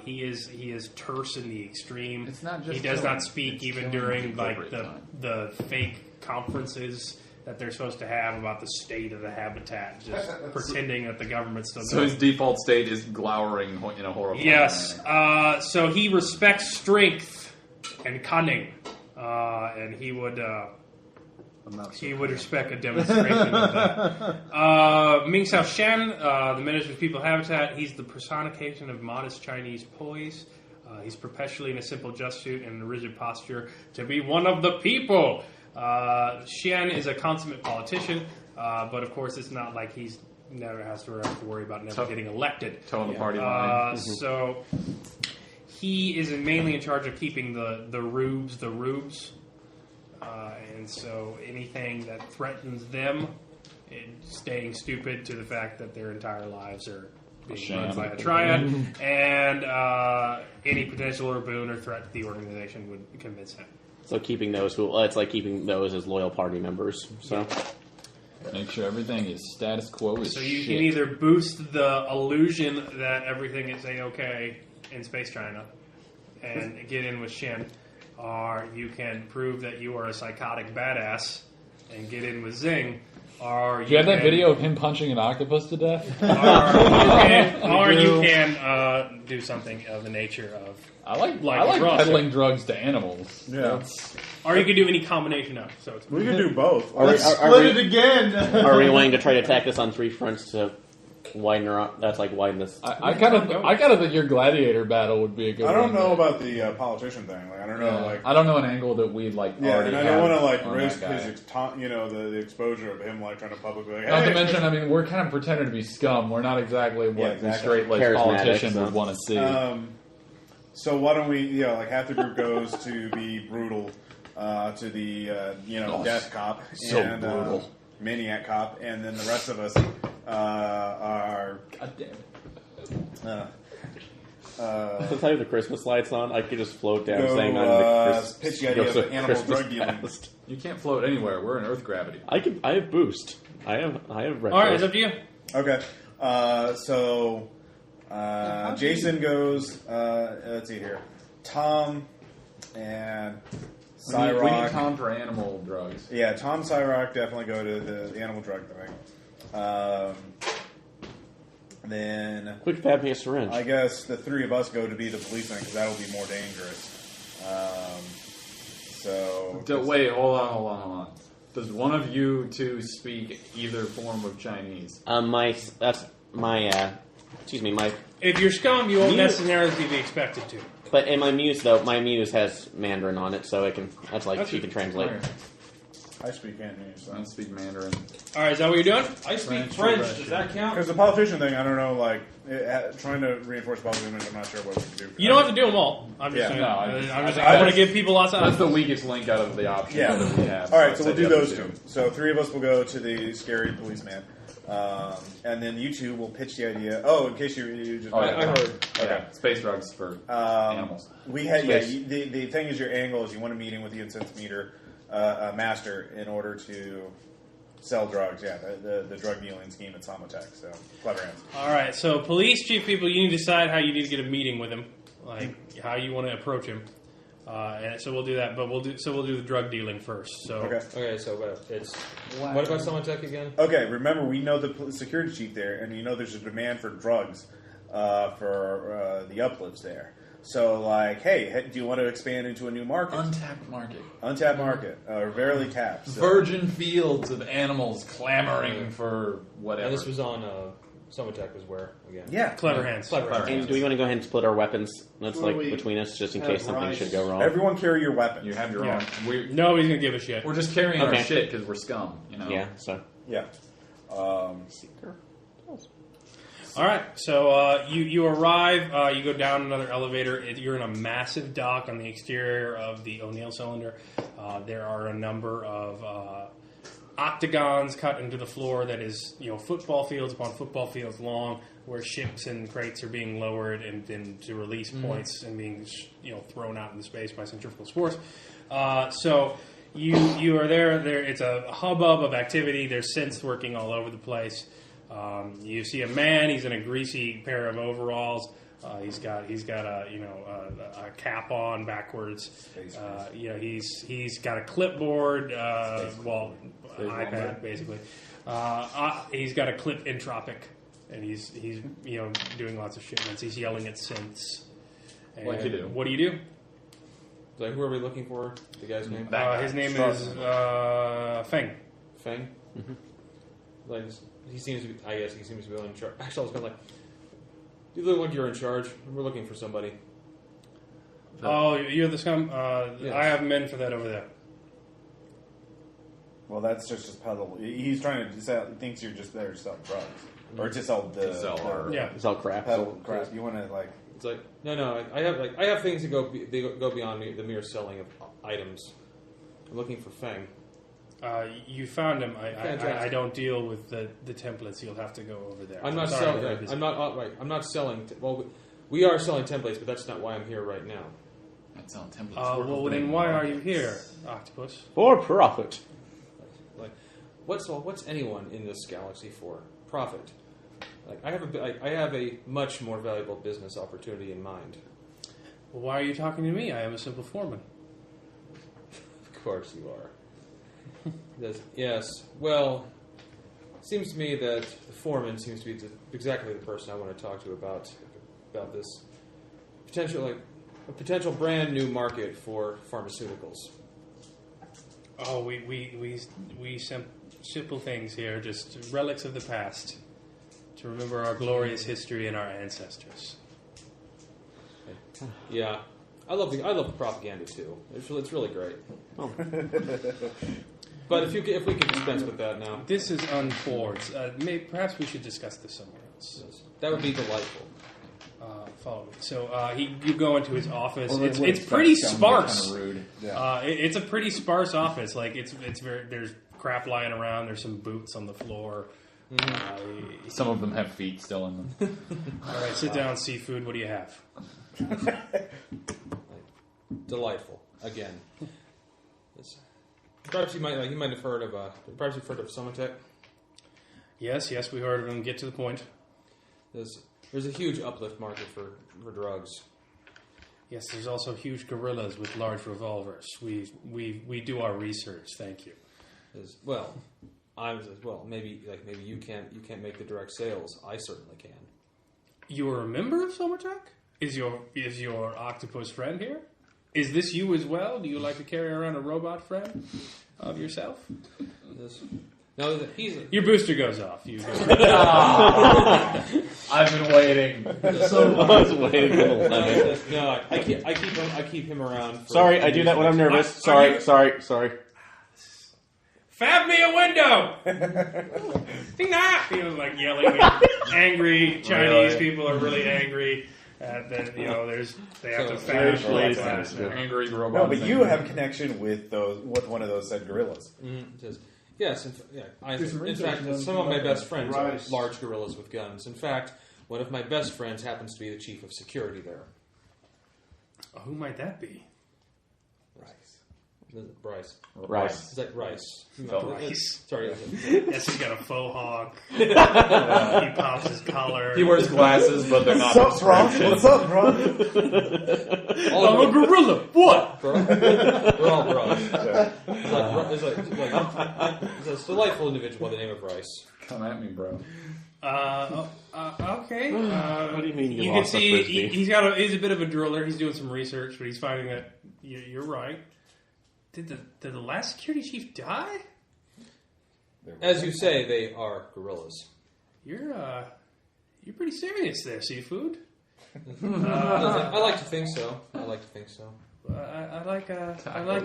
he is terse in the extreme. It's not just he does killing, not speak it's even killing during at like appropriate time. the fake conferences that they're supposed to have about the state of the habitat, just pretending that the government's still So going. his default state is glowering in a horrible Yes. manner. So he respects strength and cunning, and he would respect a demonstration of that. Ming Xiao Shen, the Minister of People Habitat, he's the personification of modest Chinese poise. He's perpetually in a simple just suit and a rigid posture to be one of the people. Xian is a consummate politician, but of course it's not like he's never has to worry about never getting elected. Towing the party line. So he is mainly in charge of keeping the rubes. And so anything that threatens them, staying stupid to the fact that their entire lives are being run by a triad, and any potential or boon or threat to the organization would convince him. So keeping those it's like keeping those as loyal party members. So Make sure everything is status quo as So you shit. can either boost the illusion that everything is A-OK in Space China and get in with Shin, or you can prove that you are a psychotic badass and get in with Zing, or Do you have that video of him punching an octopus to death? or you can do something of the nature of, I like Ross. peddling drugs to animals. Yeah. or you can do any combination of. So it's We can do both. Let's split it again. Are we wanting to try to attack this on three fronts to widen widen this? I kind of think your gladiator battle would be a good. I don't one. know about the politician thing. Like, I don't know. Like, I don't know an angle that we'd like. yeah, already and I have don't want to like on risk that guy. his, the exposure of him like trying to publicly. Like, Not hey, to mention, I mean, we're kind of pretending to be scum. We're not exactly what Yeah, exactly. the straight-laced Charismatic, politician so. would want to see. So why don't we? Like half the group goes to be brutal to the death cop so and brutal. maniac cop, and then the rest of us are. God damn it. Since I have the Christmas lights on, I could just float down Go, saying I'm the pitch the idea of animal Christmas drug dealing. past. You can't float anywhere. We're in Earth gravity. I have boost. I have red. all right. It's up to you. Okay, so Jason goes. Let's see here. Tom and We need Cyrock. Tom for animal drugs. Yeah, Tom, Cyrock definitely go to the animal drug thing. Then Quick, fab me a syringe. I guess the three of us go to be the policeman because that will be more dangerous. Wait, hold on. Does one of you two speak either form of Chinese? my If you're scum, you won't You- necessarily be expected to. but in my muse my muse has Mandarin on it, so it can she can translate. I speak Cantonese. I don't speak Mandarin. All right, is that what you're doing? I speak French. Does that count? Because the politician thing, I don't know. Like trying to reinforce public image, I'm not sure what we can do. You don't have to do them all. I'm just Yeah. saying. No, I want to give people lots of That's the weakest link out of the options Yeah. that we have. All right, so I'd we'll say do the other those two. two. So three of us will go to the scary policeman, and then you two will pitch the idea. Oh, in case you just. Oh, yeah, I heard. Okay. Space drugs for animals. We had Space. the thing is your angle is you want a meeting with the incense meter master in order to sell drugs. Yeah, the drug dealing scheme at Samotech. So clever hands. All right, so police chief people, you need to decide how you need to get a meeting with him, like how you want to approach him. And so we'll do that, but we'll do the drug dealing first. So Okay. Okay, so what about someone tech again? Okay. Remember, we know the security chief there, and you know there's a demand for drugs for the uplifts there. So, like, hey, do you want to expand into a new market? Untapped market. Untapped market, or barely tapped. So. Virgin fields of animals clamoring for whatever. And this was on someone tech was where again? Yeah. clever hands. And do we want to go ahead and split our weapons? That's Well, we between us, just in have case something rice. should go wrong. Everyone carry your weapons. You have your Yeah. own. Nobody's gonna give a shit. We're just carrying our Okay. shit because we're scum. You know. Yeah. So. Yeah. All right, so you arrive. You go down another elevator. You're in a massive dock on the exterior of the O'Neill cylinder. There are a number of octagons cut into the floor that is, football fields upon football fields long, where ships and crates are being lowered and then to release points and being, thrown out into space by centrifugal force. So you are there. It's a hubbub of activity. There's synths working all over the place. You see a man. He's in a greasy pair of overalls. He's got a cap on backwards. He's got a clipboard. iPad basically. He's got a clip entropic, and he's doing lots of shipments. He's yelling at synths. Like you do. What do you do? Like, who are we looking for? The guy's name? His name is Feng. Feng? Mm-hmm. Like, he seems to be, I guess he seems to be in charge. Actually, I was kind of like, you look like you're in charge. We're looking for somebody. Oh, you're the scum? Yes. I have men for that over there. Well, that's just his puzzle. He's trying to sell. He thinks you're just there to sell drugs or to sell It's all crap. peddle crap. You want to like. It's like, no. I have things that go beyond the mere selling of items. I'm looking for Feng. You found him. Fantastic. I don't deal with the templates. You'll have to go over there. I'm not sorry, selling. very busy. I'm not right. I'm not selling. We are selling templates, but that's not why I'm here right now. Not selling templates. Well, then why are you here, Octopus? For profit. Like, what's anyone in this galaxy for? Profit. Like, I have a much more valuable business opportunity in mind. Well, why are you talking to me? I am a simple foreman. Of course you are. Yes. Well, it seems to me that the foreman seems to be exactly the person I want to talk to about this potential brand new market for pharmaceuticals. Oh, we simple things here, just relics of the past, to remember our glorious history and our ancestors. Yeah, I love the propaganda too. It's really great. Oh. But if we could dispense with that now, This is untoward. Perhaps we should discuss this somewhere else. that would be delightful. Follow me. So you go into his office. Or It's would pretty scum get sparse. Kind of rude. Yeah. It's a pretty sparse office. Like it's very. There's crap lying around. There's some boots on the floor. Some of them have feet still in them. All right, sit down. Seafood. What do you have? Delightful again. Perhaps you might have heard of Summertech. Yes, we heard of him. Get to the point. There's a huge uplift market for drugs. Yes, there's also huge gorillas with large revolvers. We do our research. Thank you. Maybe you can't make the direct sales. I certainly can. You're a member of Summertech? Is your octopus friend here? Is this you as well? Do you like to carry around a robot friend of yourself? No, Your booster goes off. You go. I've been waiting. I was waiting for the lemon. No, I keep him around. Sorry, I do that when I'm nervous. Sorry. Fab me a window! Ding ah! People like yelling. Angry Chinese people are really angry. They have to fab. Angry robot. No, but you have connection with one of those said gorillas. Yes, in fact, some of my best friends are large gorillas with guns. In fact, one of my best friends happens to be the chief of security there. Oh, who might that be? Bryce. Rice. Is that Rice? Rice. Sorry. Yes, he's got a faux hawk. He pops his collar. He wears glasses, but they're not. What's up, bro? I'm a gorilla. What? We're all bros. It's a delightful individual by the name of Rice. Come at me, bro. Okay. What do you mean you can see he's a bit of a driller. He's doing some research, but he's finding that you're right. Did the last security chief die? As you say, they are gorillas. You're pretty serious there, Seafood. I like to think so. I like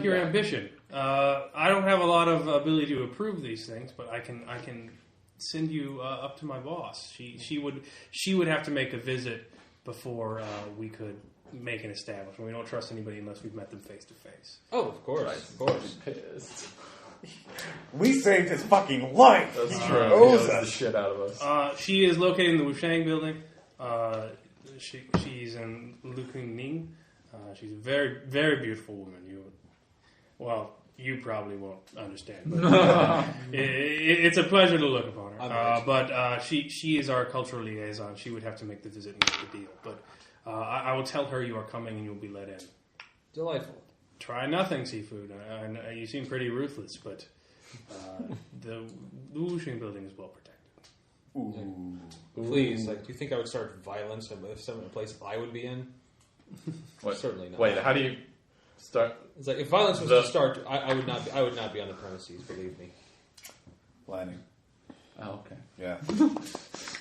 your ambition. I don't have a lot of ability to approve these things, but I can send you up to my boss. She would have to make a visit before we could make an establishment. We don't trust anybody unless we've met them face to face. Oh, of course, of course. Pissed. We saved his fucking life. That's He true. owes He knows the us. shit out of us. She is located in the Wushang building. She's in Luqing. She's a very, very beautiful woman. You probably won't understand. But, it's a pleasure to look upon her. But she is our cultural liaison. She would have to make the visit and make the deal. But I will tell her you are coming and you'll be let in. Delightful. Try nothing, seafood. You seem pretty ruthless, but the Wushing building is well protected. Ooh. Please, do you think I would start violence if some place I would be in? What? Certainly not. Wait, how do you start? It's like if violence was to start, I would not. I would not be on the premises. Believe me. Planning. Oh, okay. Yeah.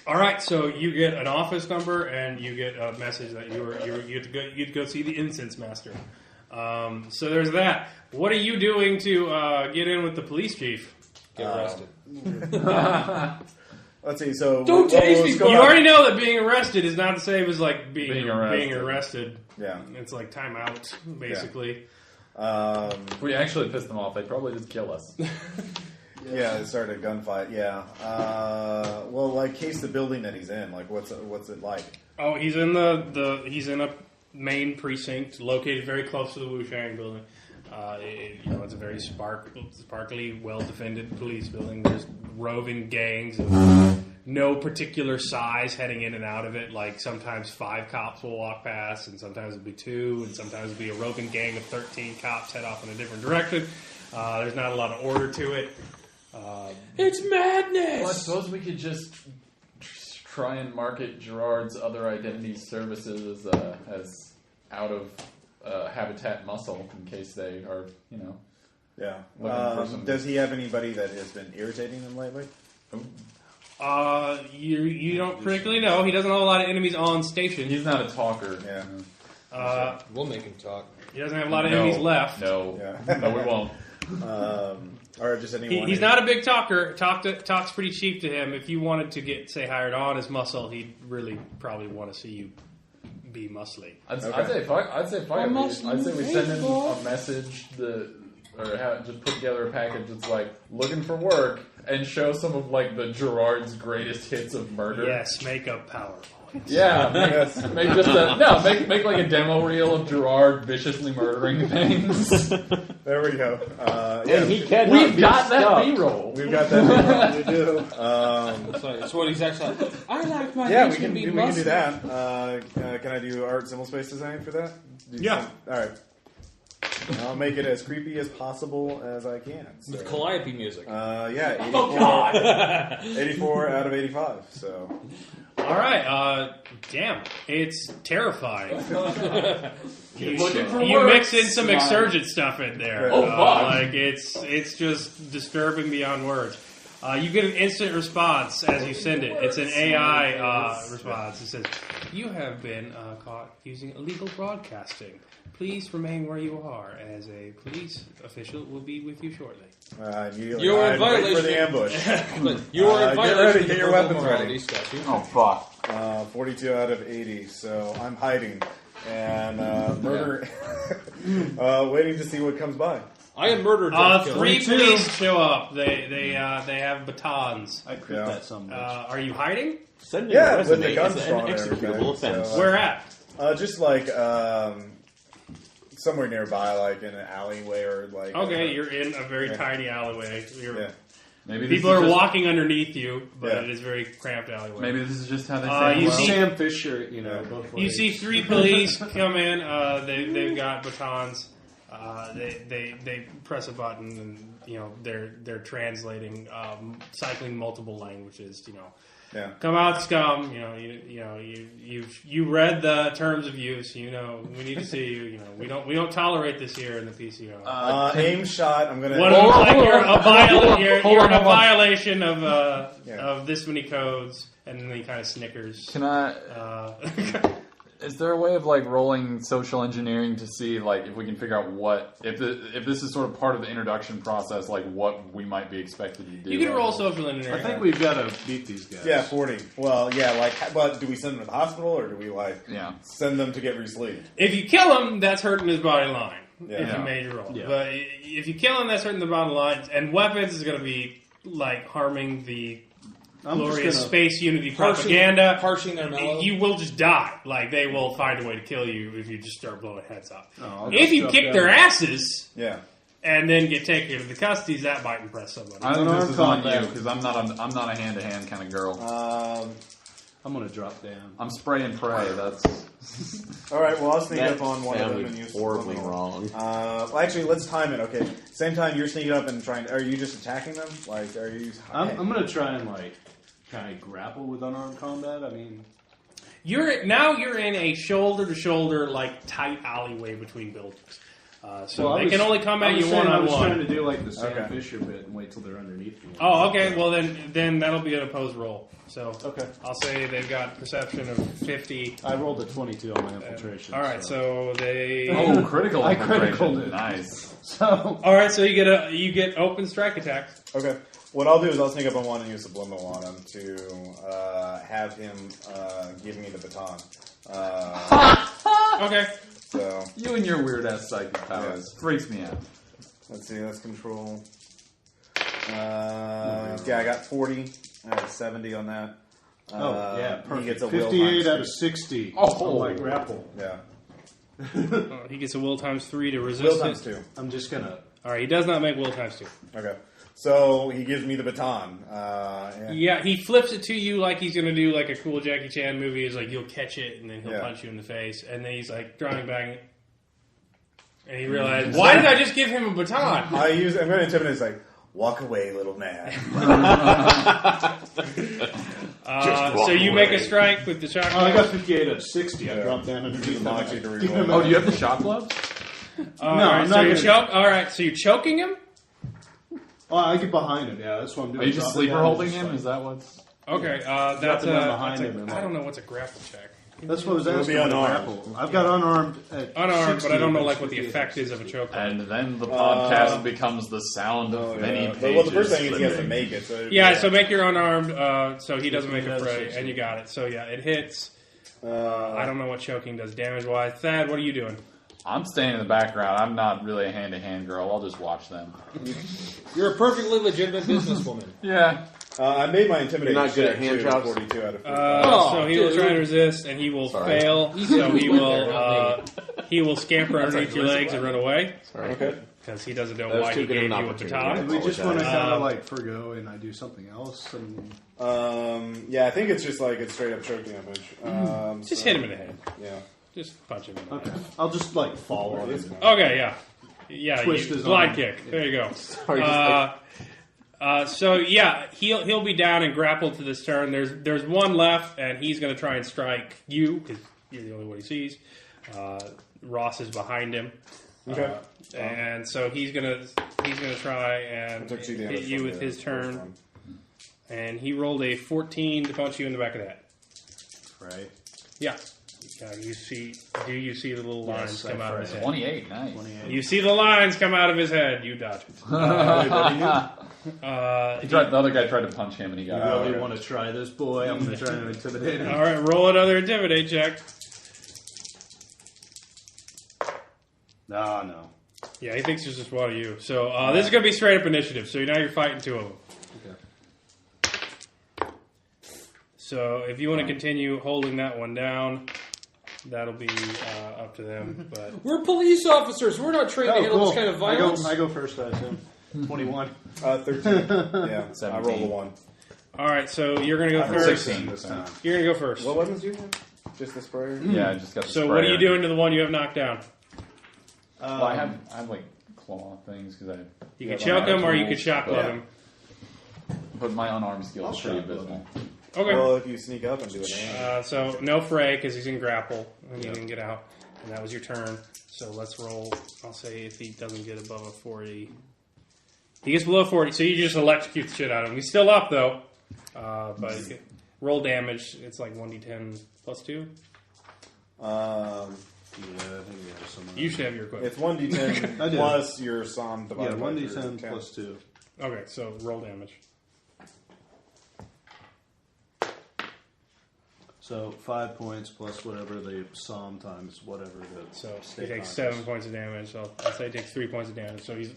All right, so you get an office number and you get a message that you'd go see the incense master. So there's that. What are you doing to get in with the police chief? Get arrested. Let's see. So Don't tase me, You already know that being arrested is not the same as like being arrested. arrested. Yeah. It's like time out, basically. If we actually pissed them off, they'd probably just kill us. Yeah, it started a gunfight. Yeah. Case the building that he's in. Like, what's it like? Oh, he's in he's in a main precinct located very close to the Wushang building. It's a very sparkly, well-defended police building. There's roving gangs of no particular size heading in and out of it. Like sometimes 5 cops will walk past, and sometimes it'll be 2, and sometimes it'll be a roving gang of 13 cops head off in a different direction. There's not a lot of order to it. It's madness. Well, I suppose we could just try and market Gerard's other identity services as out of habitat muscle in case they are, Yeah. looking for some. Does he have anybody that has been irritating him lately? You don't particularly know. He doesn't have a lot of enemies on station. He's not a talker. Yeah. We'll make him talk. He doesn't have a lot of enemies left. No, Yeah. no, we won't. Or just anyone. He's not a big talker. Talks pretty cheap to him. If you wanted to get, say, hired on as muscle, he'd really probably want to see you be muscly. I'd say we send him a message just put together a package that's like looking for work and show some of like the Gerard's greatest hits of murder. Yes, make up power. Yeah, make like a demo reel of Gerard viciously murdering things. There we go. We've got that B-roll. We've got that. We do. That's what he's actually. I like my. Yeah, we can do that. Can I do art symbol space design for that? Yeah. All right. I'll make it as creepy as possible as I can. So, With Calliope music. 84 out of 85. So. All right. Damn, it's terrifying. You mix in some exurgent stuff in there. Oh, fuck. It's just disturbing beyond words. You get an instant response as you send it. It's an AI response. It says, "You have been caught using illegal broadcasting. Please remain where you are, as a police official will be with you shortly." You're in violation for the ambush. You're in violation ready, of get the your verbal weapons morality ready. statute. Oh fuck! 42 out of 80. So I'm hiding and murder, waiting to see what comes by. I am murdered. 3 police show up. They have batons. I crit that some bitch. Are you hiding? Send me Yeah, a with resume. the gun It's strong an and executable everything, offense. so, Where at? Just like somewhere nearby, like in an alleyway or like. Okay, you're in a very tiny alleyway. Yeah. Maybe People this are is just, walking underneath you, but Yeah. it is a very cramped alleyway. Maybe this is just how they you say see- Sam Fisher, both You ways. see 3 police come in. They've got batons. They press a button, and they're translating, cycling multiple languages. Yeah. Come out, scum. You read the terms of use. We need to see you. We don't tolerate this here in the PCO. Aim shot. I'm gonna. You're in a violation of this many codes, and then he kind of snickers. Can I? Is there a way of like rolling social engineering to see like if we can figure out what if this is sort of part of the introduction process, like what we might be expected to do? You can roll social engineering. I think we've got to beat these guys. Yeah, 40. Well, yeah, but do we send them to the hospital or do we Yeah. send them to get re-sleeved? If you kill him, that's hurting his body line. if you made your roll. Yeah. But if you kill him, that's hurting the bottom line. And weapons is going to be like harming the glorious space unity propaganda. Harshing their mellow. You will just die. Like, they will find a way to kill you if you just start blowing heads off. Oh, If you kick their asses Yeah. and then get taken to the custodies, that might impress somebody. I think this is on you combat. because I'm not a hand to hand kind of girl. I'm going to drop down. I'm spray and pray. That's All right. Well, I'll sneak That up on one of them and sounded use horribly one. wrong. Well, actually, let's time it. Okay. Same time you're sneaking up and trying. Are you just attacking them? Like, are you? I'm going to try and kind of grapple with unarmed combat. I mean, You're in a shoulder-to-shoulder, like, tight alleyway between buildings. So they can only come at you I was trying one-on-one. to do like the Sam Fisher bit and wait till they're underneath me. Oh, okay. Well, then that'll be an opposed roll. So Okay. I'll say they've got perception of 50. I rolled a 22 on my infiltration. All right, so they. oh, critical. I infiltration. criticaled it. Nice. So All right, so you get open strike attacks. Okay. What I'll do is I'll sneak up on one and use subliminal on him to have him give me the baton. Okay. So You and your weird ass psychic powers freaks me out. let's see. Let's control. Yeah, I got 40. I have 70 on that. perfect. He gets a will 58 times out of 2. 60. Oh. on my grapple. Yeah. He gets a will times 3 to resist Will it. times 2. I'm just gonna. All right, he does not make will times 2. Okay. So he gives me the baton. And Yeah, he flips it to you like he's going to do like a cool Jackie Chan movie. Is like you'll catch it and then he'll punch you in the face, and then he's like drawing back, and he realizes, why did I just give him a baton? I'm going to intimidate. It's like, walk away, little man. So you make a strike with the shotgun. Oh, I got 58 out of 60. I dropped down underneath them. Moxie to Give reroll. him Oh, do you have the shock gloves? All No, right, I'm so not you're gonna- All right, so you're choking him. Oh, I get behind him. Yeah, that's what I'm doing. Are you just Drop it sleeper down, holding just him? like- Is that what's... Okay, that's Dropping down a. behind That's him and I like- don't know what's a grapple check. That's what I was It'll asking. be with the unarmed. grapple. I've got unarmed. At Unarmed, 60 but I don't know against like what the 58. effect is of a choke. And then the podcast becomes the sound of many pages. Well, the first thing is he has to slipping. make it. So Yeah, so make your unarmed, so he doesn't make a Another fray, 60. and you got it. So yeah, it hits. I don't know what choking does damage-wise. Thad, what are you doing? I'm staying in the background. I'm not really a hand-to-hand girl. I'll just watch them. You're a perfectly legitimate businesswoman. Yeah. I made my intimidation. You're not good at check, hand too, jobs? 42 out of 50. So he will dude. try and resist, and he will Sorry. fail. So he will scamper underneath your legs and run away Okay. because he doesn't know That was why too he good gave an you a opportunity. baton. We just want to kind of Um, like forgo and I do something else. And Yeah, I think it's just like it's straight up choke damage. Just hit him in the head. Yeah. Just punch him in the okay, head. I'll just like fall on him. Okay, yeah. Yeah, Twist you, his glide arm. kick. There you go. Sorry, So yeah, he'll be down and grappled to this turn. There's one left, and he's going to try and strike you because you're the only one he sees. Ross is behind him, Okay. and so he's gonna try and Took 2 damage hit you from with the his first turn. one. And he rolled a 14 to punch you in the back of the head. Right. Yeah. You see? Do you see the little lines Yes, come out of his head? 28, nice. 28. You see the lines come out of his head. You dodge it. The other guy tried to punch him and he You got really want to try this, boy? I'm going to try to intimidate him. All right, roll another intimidate check. No. Yeah, he thinks there's just one of you. So this is going to be straight up initiative. So now you're fighting 2 of them. Okay. So if you want to continue holding that one down, that'll be up to them. But We're police officers. We're not trained to handle this kind of violence. I go first, I assume. 21. 13. Yeah, I 17. rolled a 1. all right, so you're going to go first. 16 this time. You're going to go first. What weapons do you have? Just the sprayer? Yeah, I just got the So what are you sprayer. doing to the one you have knocked down? Well, I have like claw things because You can choke him or you can shock Yeah. love him. But my unarmed skills are pretty shock glove abysmal. Okay. Well, if you sneak up and do it. So no fray because he's in grapple and he didn't get out. And that was your turn. So let's roll. I'll say if he doesn't get above a 40. He gets below 40, so you just electrocute the shit out of him. He's still up, though. But roll damage. It's like 1d10 plus 2. Yeah, I think we have some. You should have your equipment. It's 1d10 I do. plus your SOM Yeah, divided by 1d10 your plus 2. Okay, so roll damage. So 5 points plus whatever the psalm times whatever the So he state takes contest. 7 points of damage. So I'll say he takes 3 points of damage. So he's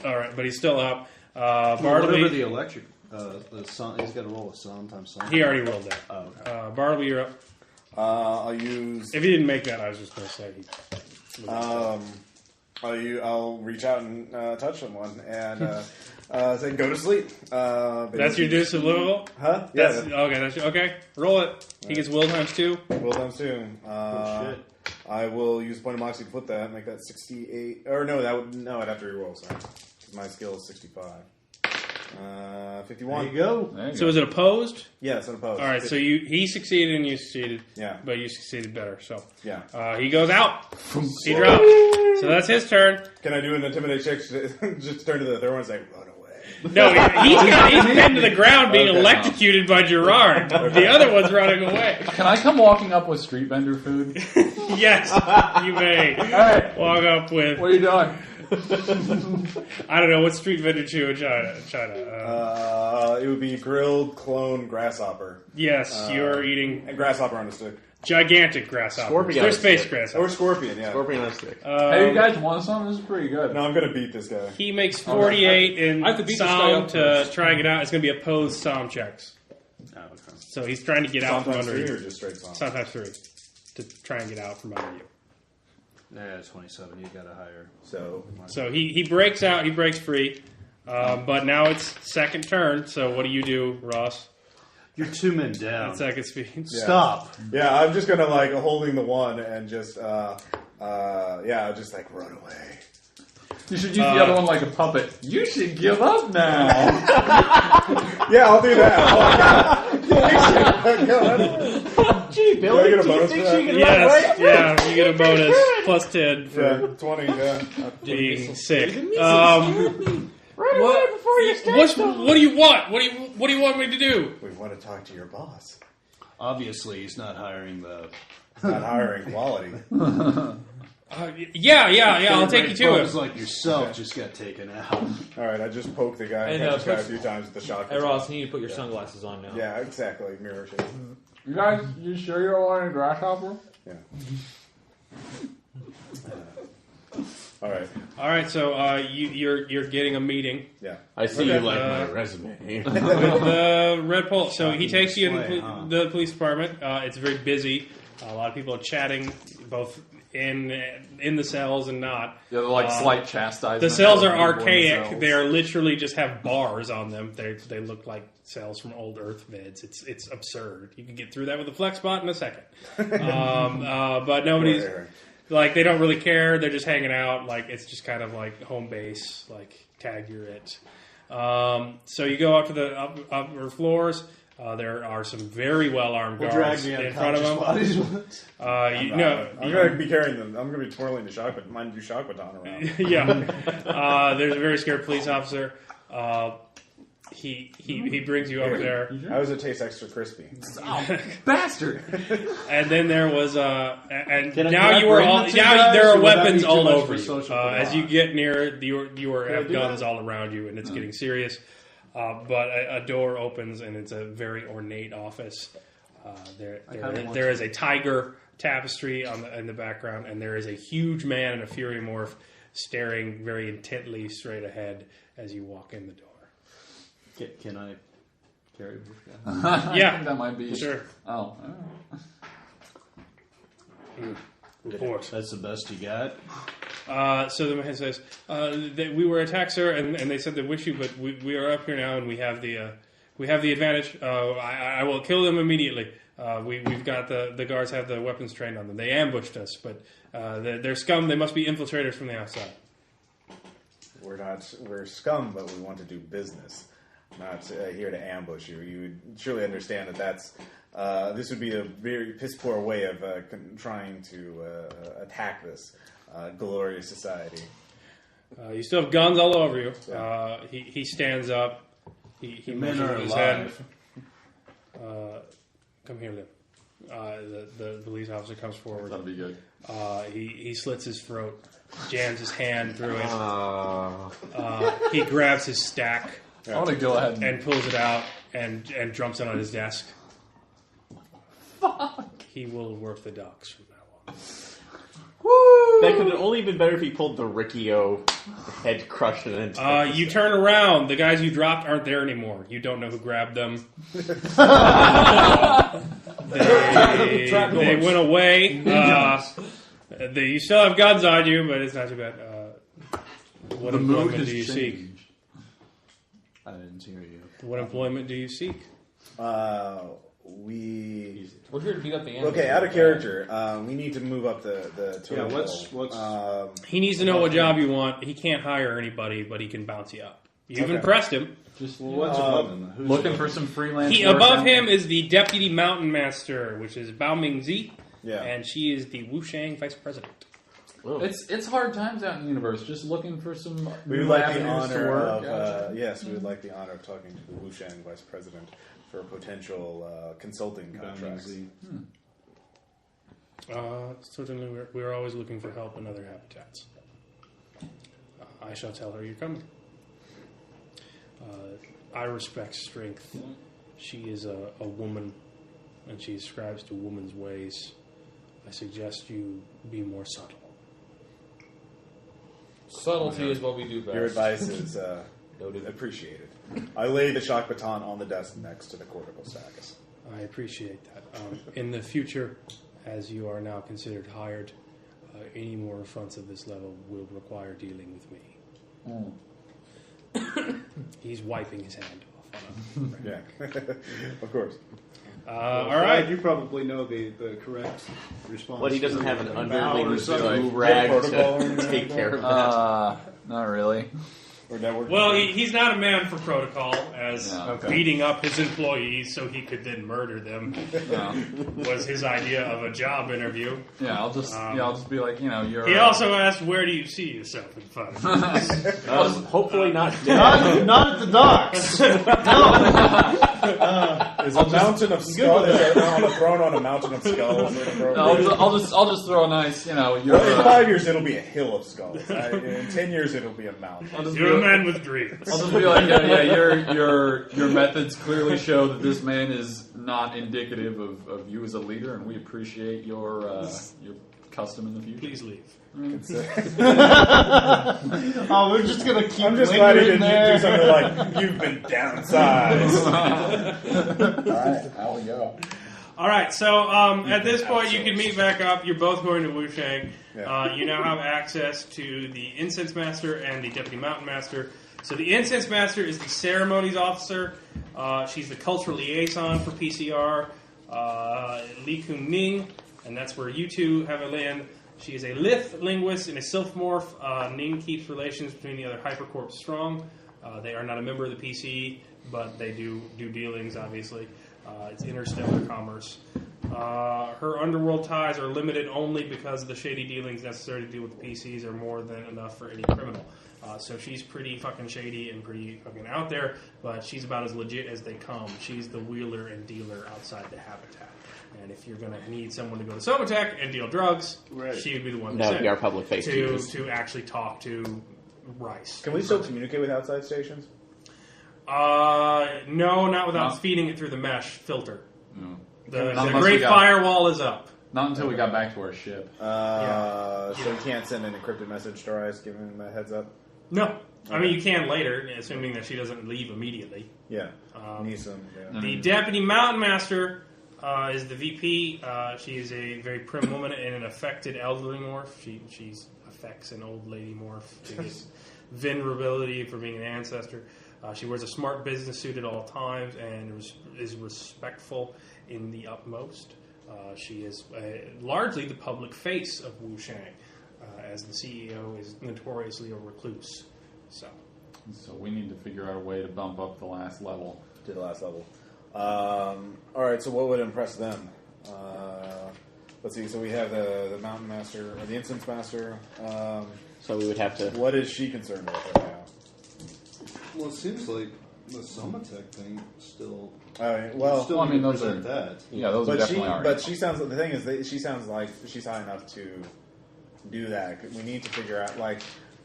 all right, but he's still up. Whatever Bartleby, the electric, the psalm, he's got to roll a psalm times psalm. he already rolled that. Oh, okay. Bartleby, you're up. I'll use. If he didn't make that, I was just going to say he. I'll reach out and touch someone and say, "Go to sleep." That's your deuce of Louisville? Huh? That's, Yeah. okay. Roll it. He gets will times 2. Well done soon. Shit. I will use point of moxie to flip that, make that 68. Or no, I'd have to reroll. Sorry, 'cause my skill is 65. 51. There you go. There you So go. is it opposed? Yeah, it's unopposed. All right, so he succeeded and you succeeded. Yeah. But you succeeded better. So Yeah. he goes out. He dropped. So that's his turn. Can I do an intimidate check? Just turn to the third one and say, "Run away." No, he's pinned to the ground being Okay. electrocuted by Gerard. The other one's running away. Can I come walking up with street vendor food? Yes, you may. All right. Walk up with, What are you doing? I don't know, what street vendor chew in China? It would be grilled clone grasshopper. Yes, you're eating And grasshopper on a stick. gigantic grasshoppers. Scorpion. They're space grasshoppers. Or scorpion, yeah. Scorpion on a stick. Hey, you guys want some? This is pretty good. No, I'm going to beat this guy. He makes 48 in I have to beat this guy Psalm up to first. try and get out. It's going to be opposed Psalm checks. Oh, okay. So he's trying to get out from Sometimes under 3 you. or just straight song? Sometimes 3. To try and get out from under you. Yeah, 27. You got a higher. So he breaks out. He breaks free. But now it's second turn. So what do you do, Ross? You're 2 men down. At second speed. Yeah. Stop. yeah, I'm just going to like holding the one and just just like run away. You should use the other one like a puppet. You should give up now. Yeah, I'll do that. Gee, Do I Billy, get a do you bonus think for that? she can run away? Yes, yeah, you get a bonus plus 10 for Yeah, 20. Yeah. being sick. Run away before you start. What do you want? What do you want me to do? We want to talk to your boss. Obviously, he's not hiring the. Not hiring quality. Yeah. I'll take you to Folks him. like yourself just got taken out. All right, I just poked the guy And, and this guy a put- few times with the shotgun. Hey, Ross, you need to put your sunglasses on now. Yeah, exactly. Mirror shit. You guys, you sure you don't want a grasshopper? Yeah. All right. All right, so you're getting a meeting Yeah. I see you like my resume. with the Red Pulse. So he takes you to Display, huh? the police department. It's very busy. A lot of people are chatting, both in the cells and not. Yeah, like slight chastisement. The cells are of people in the archaic. cells. They are literally just have bars on them. They look like cells from old Earth vids. It's absurd. You can get through that with a flex bot in a second. But nobody's like, they don't really care. They're just hanging out. Like, it's just kind of like home base. Like, tag you're it. So you go up to the upper floors. There are some very well armed guards in front of them. I'm going to be carrying them. I'm going to be twirling the shock baton around. Yeah. There's a very scared police officer. He brings you over there. How does it taste extra crispy? Bastard! And then there was and Can I- now can I you were bring all them to now you guys, there or are would that weapons be too all much over for you. social As you get near, you have do guns that? all around you, and it's getting serious. But a door opens, and it's a very ornate office. There is a tiger tapestry in the background, and there is a huge man in a fury morph staring very intently straight ahead as you walk in the door. Can I carry this guy? I Yeah. think that might be. Sure. Oh. Report. That's the best you got. So the man says, that we were attacked, sir, and they said they wish you, but we are up here now, and we have the advantage. I will kill them immediately. We've got the guards have the weapons trained on them. They ambushed us, but they're scum. They must be infiltrators from the outside. We're scum, but we want to do business. Not here to ambush you. You would surely understand that's this would be a very piss poor way of trying to attack this glorious society. You still have guns all over you. He stands up. He Men are motions with his hand. alive. Come here, then. The police officer comes forward. That'll be good. He slits his throat, jams his hand through it. He grabs his stack I want to go ahead and and pulls it out and dumps it on his desk. He will work the docks from now on. That could have only been better if he pulled the Riccio head crushed and then. You turn around. The guys you dropped aren't there anymore. You don't know who grabbed them. They went away. You still have guns on you, but it's not too bad. What employment do you seek? I didn't hear you. What employment do you seek? We're here to beat up the animals. Okay, out of character. We need to move up the totem what's He needs to know what job you want. He can't hire anybody, but he can bounce you up. You've impressed him. what's above him? Who's Looking for some freelance. Above him is the Deputy Mountain Master, which is Bao Mingzi, Yeah. and she is the Wushang Vice President. It's hard times out in the universe. Just looking for some. We would new like the avenues to honor work. of yes, we would like the honor of talking to the Wushang Vice President for potential consulting contracts. Certainly, we're always looking for help in other habitats. I shall tell her you're coming. I respect strength. She is a woman, and she ascribes to woman's ways. I suggest you be more subtle. Subtlety is what we do best. Your advice is appreciated. I lay the shock baton on the desk next to the cortical stacks. I appreciate that. In the future, as you are now considered hired, any more affronts of this level will require dealing with me. He's wiping his hand off on a... Yeah, of course. all right. You probably know the correct response. But he doesn't have an underling or something. blue rag protocol or to anything take like care of that. Not really. Or network. Well, he's not a man for protocol, as beating up his employees so he could then murder them was his idea of a job interview. Yeah, I'll just be like, you're. He also asked, "Where do you see yourself in 5 years?" Hopefully not dead. Not at the docks. Is a mountain of skulls on a throne on a mountain of skulls? I'll just throw a nice, you're. In 5 years, it'll be a hill of skulls. In 10 years, it'll be a mountain. You're a man with dreams. I'll just be like, your methods clearly show that this man is not indicative of you as a leader, and we appreciate your custom in the future. Please leave. We're just gonna keep. I'm just glad he didn't do something like, "You've been downsized." Alright, out we go. Alright, so at this point you can meet back up. You're both going to Wushang. Yeah. You now have access to the Incense Master and the Deputy Mountain Master. So the Incense Master is the Ceremonies Officer. She's the Cultural Liaison for PCR. Li Kun Ning, and that's where you two have a land. She is a Lith linguist and a Sylphmorph. Ning keeps relations between the other Hypercorp strong. They are not a member of the PC, but they do dealings, obviously. It's interstellar commerce. Her underworld ties are limited only because the shady dealings necessary to deal with the PCs are more than enough for any criminal. So she's pretty fucking shady and pretty fucking out there, but she's about as legit as they come. She's the wheeler and dealer outside the habitat. And if you're going to need someone to go to Somatech and deal drugs, she would be the one That would be our public face to actually talk to Rice. Can we still communicate with outside stations? No, not without feeding it through the mesh filter. No. The Unless great we got- firewall is up. Not until we got back to our ship. So you can't send an encrypted message to Rice, giving him a heads up? No. I mean, you can later, assuming that she doesn't leave immediately. Yeah. Need some, yeah. The Deputy Mountain Master is the VP. She is a very prim woman and an affected elderly morph. She affects an old lady morph to get venerability for being an ancestor. She wears a smart business suit at all times and is respectful in the utmost. She is largely the public face of Wushang, as the CEO is notoriously a recluse. So we need to figure out a way to bump up the last level. To the last level. All right, so what would impress them? Let's see. So we have the Mountain Master, or the Incense Master. So we would have to... What is she concerned with right now? Well, it seems like the Somatech thing still. those are that. Yeah, those are definitely are. But she sounds. The thing is, she sounds like she's high enough to do that. We need to figure out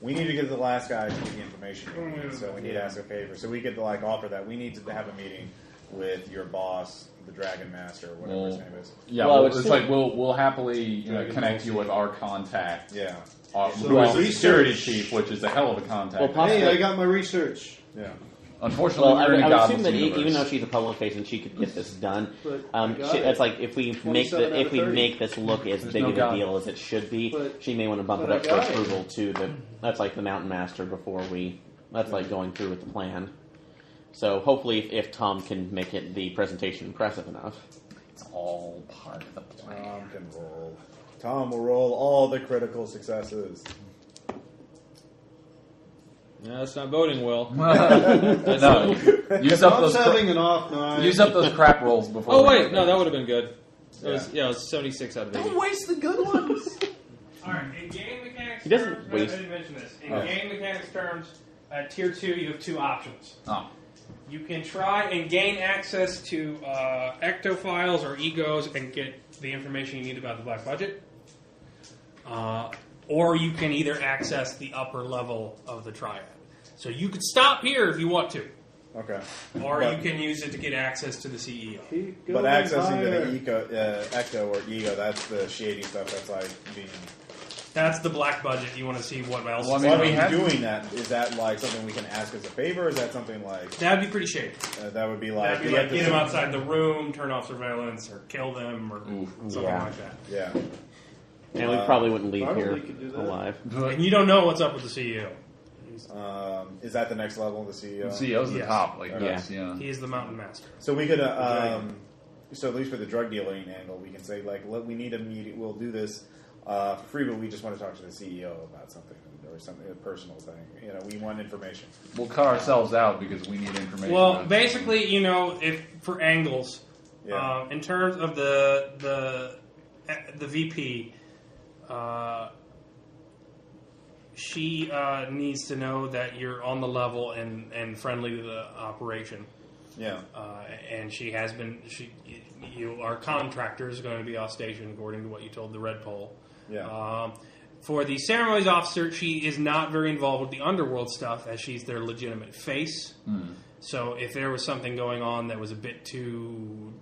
we need to get the last guy to get the information we need, so we need to ask a favor. So we could offer that. We need to have a meeting with your boss, the Dragon Master, or whatever his name is. Yeah, Well, it's like we'll happily connect you with our contact. Yeah. Who is the security chief, which is a hell of a contact. Well, Hey, I got my research. Yeah. Unfortunately, Well, I we're in a would assume godless that universe. even though she's a public face and she could get this done, But I got it's it. like if we make 27 out of 30. make this look as There's big no of a God. deal as it should be, But- she may want to bump it but I up for got it. approval to the. That's like the Mountain Master before we. That's like going through with the plan. So hopefully, if Tom can make it the presentation impressive enough. It's all part of the plan. Tom can roll. Tom will roll all the critical successes. No, that's not boding well. No, use up Tom's those having an off night. use up those crap rolls before. Oh we wait, get no, there. that would have been good. It was 76 out of 80. Don't waste the good ones. Alright, in game mechanics He doesn't terms, waste- I didn't mention this. In Oh. game mechanics terms, at Tier 2, you have two options. Oh, You can try and gain access to ectofiles or egos and get the information you need about the Black Budget. Or you can either access the upper level of the Triad. So you could stop here if you want to. Okay. Or But- you can use it to get access to the CEO. Keep But going accessing to higher. the Ecto or Ego, that's the shady stuff that's like being... That's the Black Budget. You want to see what else Well, I is mean, Why we are have- doing that? Is that like something we can ask as a favor? Or is that something like... That'd be pretty shady. that would be like... That'd be we like have to get them send- outside the room, turn off surveillance, or kill them, or something Yeah. like that. Yeah. And we probably wouldn't leave probably here could do that. alive. And you don't know what's up with the CEO. Is that the next level, the CEO? the CEO's the Yes. top. Like Yeah. that's He is the Mountain Master. So we could, so at least for the drug dealing angle, we can say like, we need a meeting. We'll do this for free, but we just want to talk to the CEO about something or something a personal thing. You know, we want information. We'll cut ourselves out because we need information. Well, about it. basically, you know, if for angles, Yeah. in terms of the VP, she needs to know that you're on the level and friendly to the operation. Yeah. And she has been. You are contractors going to be off station according to what you told the Red Pole. Yeah. For the ceremonies officer, she is not very involved with the underworld stuff as she's their legitimate face. So if there was something going on that was a bit too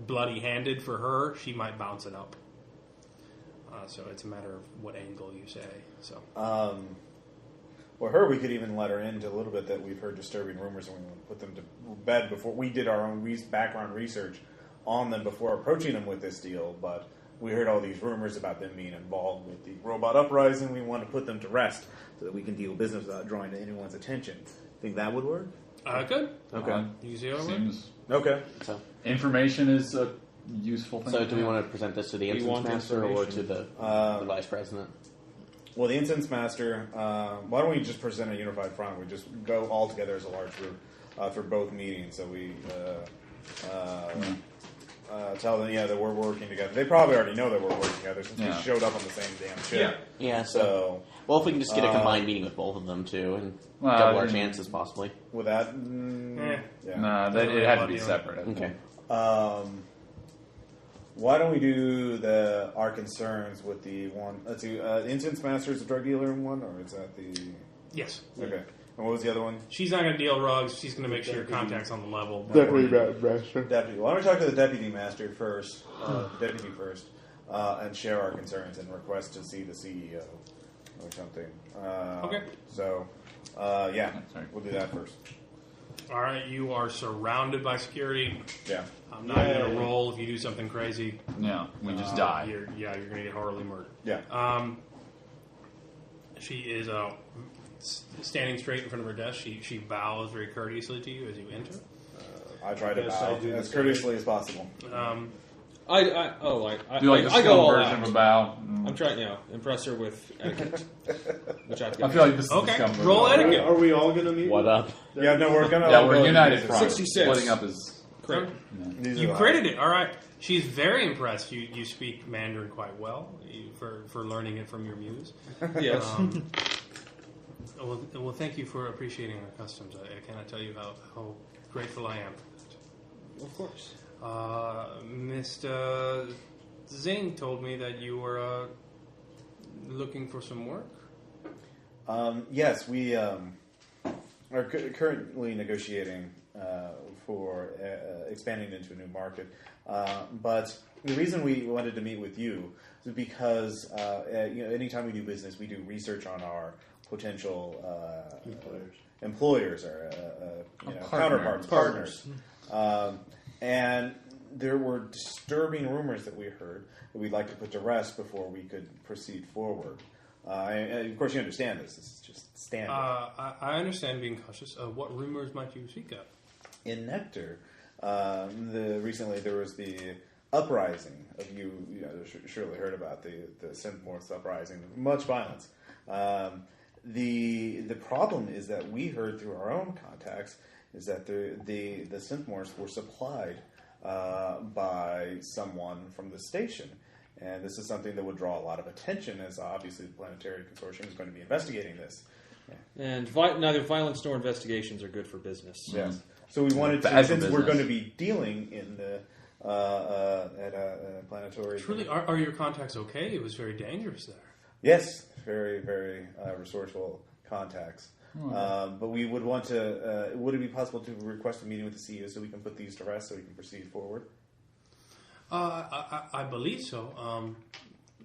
bloody-handed for her, she might bounce it up. So it's a matter of what angle you say. So Well, her, we could even let her into a little bit that we've heard disturbing rumors and we want to put them to bed before we did our own background research on them before approaching them with this deal. But we heard all these rumors about them being involved with the robot uprising. We want to put them to rest so that we can deal business without drawing anyone's attention. Think that would work? good. Okay. You see how it works? Seems Okay. So, information is a useful thing. so do we want to present this to the We instance want master or to information. the vice president? Well, the incense master, why don't we just present a unified front? We just go all together as a large group for both meetings. So we tell them, that we're working together. They probably already know that we're working together since we Yeah. showed up on the same damn ship. Yeah. So, Well, if we can just get a combined meeting with both of them too, and Well, double our I mean- chances possibly. with that, yeah. Nah, it had to be separate. I think. Okay. Why don't we do our concerns with the one? Let's see. Incense master is a drug dealer in one, or is that the? Yes. Okay. And what was the other one? She's not going to deal drugs. She's going to make sure your contact's on the level. Deputy. Why don't we talk to the deputy master first, deputy first, and share our concerns and request to see the CEO or something. Okay. So, Sorry. we'll do that first. All right, you are surrounded by security. Yeah. I'm not going to roll if you do something crazy. Yeah, we just die. You're going to get horribly murdered. Yeah. She is Standing straight in front of her desk, she bows very courteously to you as you enter. I try to Yes, bow I do as the courteously as possible. I Do like the I go slow all version out. of a bow. I'm trying, impress her with etiquette, which I've I got. feel like this is Okay, the scum roll of it. etiquette. Are we all going to meet? What up? Yeah, no, we're gonna. Yeah, we're united front. 66. Splitting up is Great. These You are critted it. All right. She's very impressed. You speak Mandarin quite well for learning it from your muse. Yes. Well, thank you for appreciating our customs. I cannot tell you how grateful I am for that. Of course. Mr. Zing told me that you were looking for some work. Yes, we are currently negotiating expanding into a new market. But the reason we wanted to meet with you is because anytime we do business, we do research on our potential employers or counterparts, partners. And there were disturbing rumors that we heard that we'd like to put to rest before we could proceed forward. And of course, you understand this. This is just standard. I understand being cautious. What rumors might you speak of? In Nectar, recently there was the uprising of you surely heard about the Synthmorphs uprising. Much violence. The problem is that we heard through our own contacts is that the Synthmorphs were supplied by someone from the station. And this is something that would draw a lot of attention, as obviously the Planetary Consortium is going to be investigating this. Yeah. And neither violence nor investigations are good for business. Yes. So we wanted to, since we're going to be dealing in the at a planetary. Truly, are your contacts okay? It was very dangerous there. Yes, very, very resourceful contacts. But we would want to. Would it be possible to request a meeting with the CEO so we can put these to rest, so we can proceed forward? I believe so.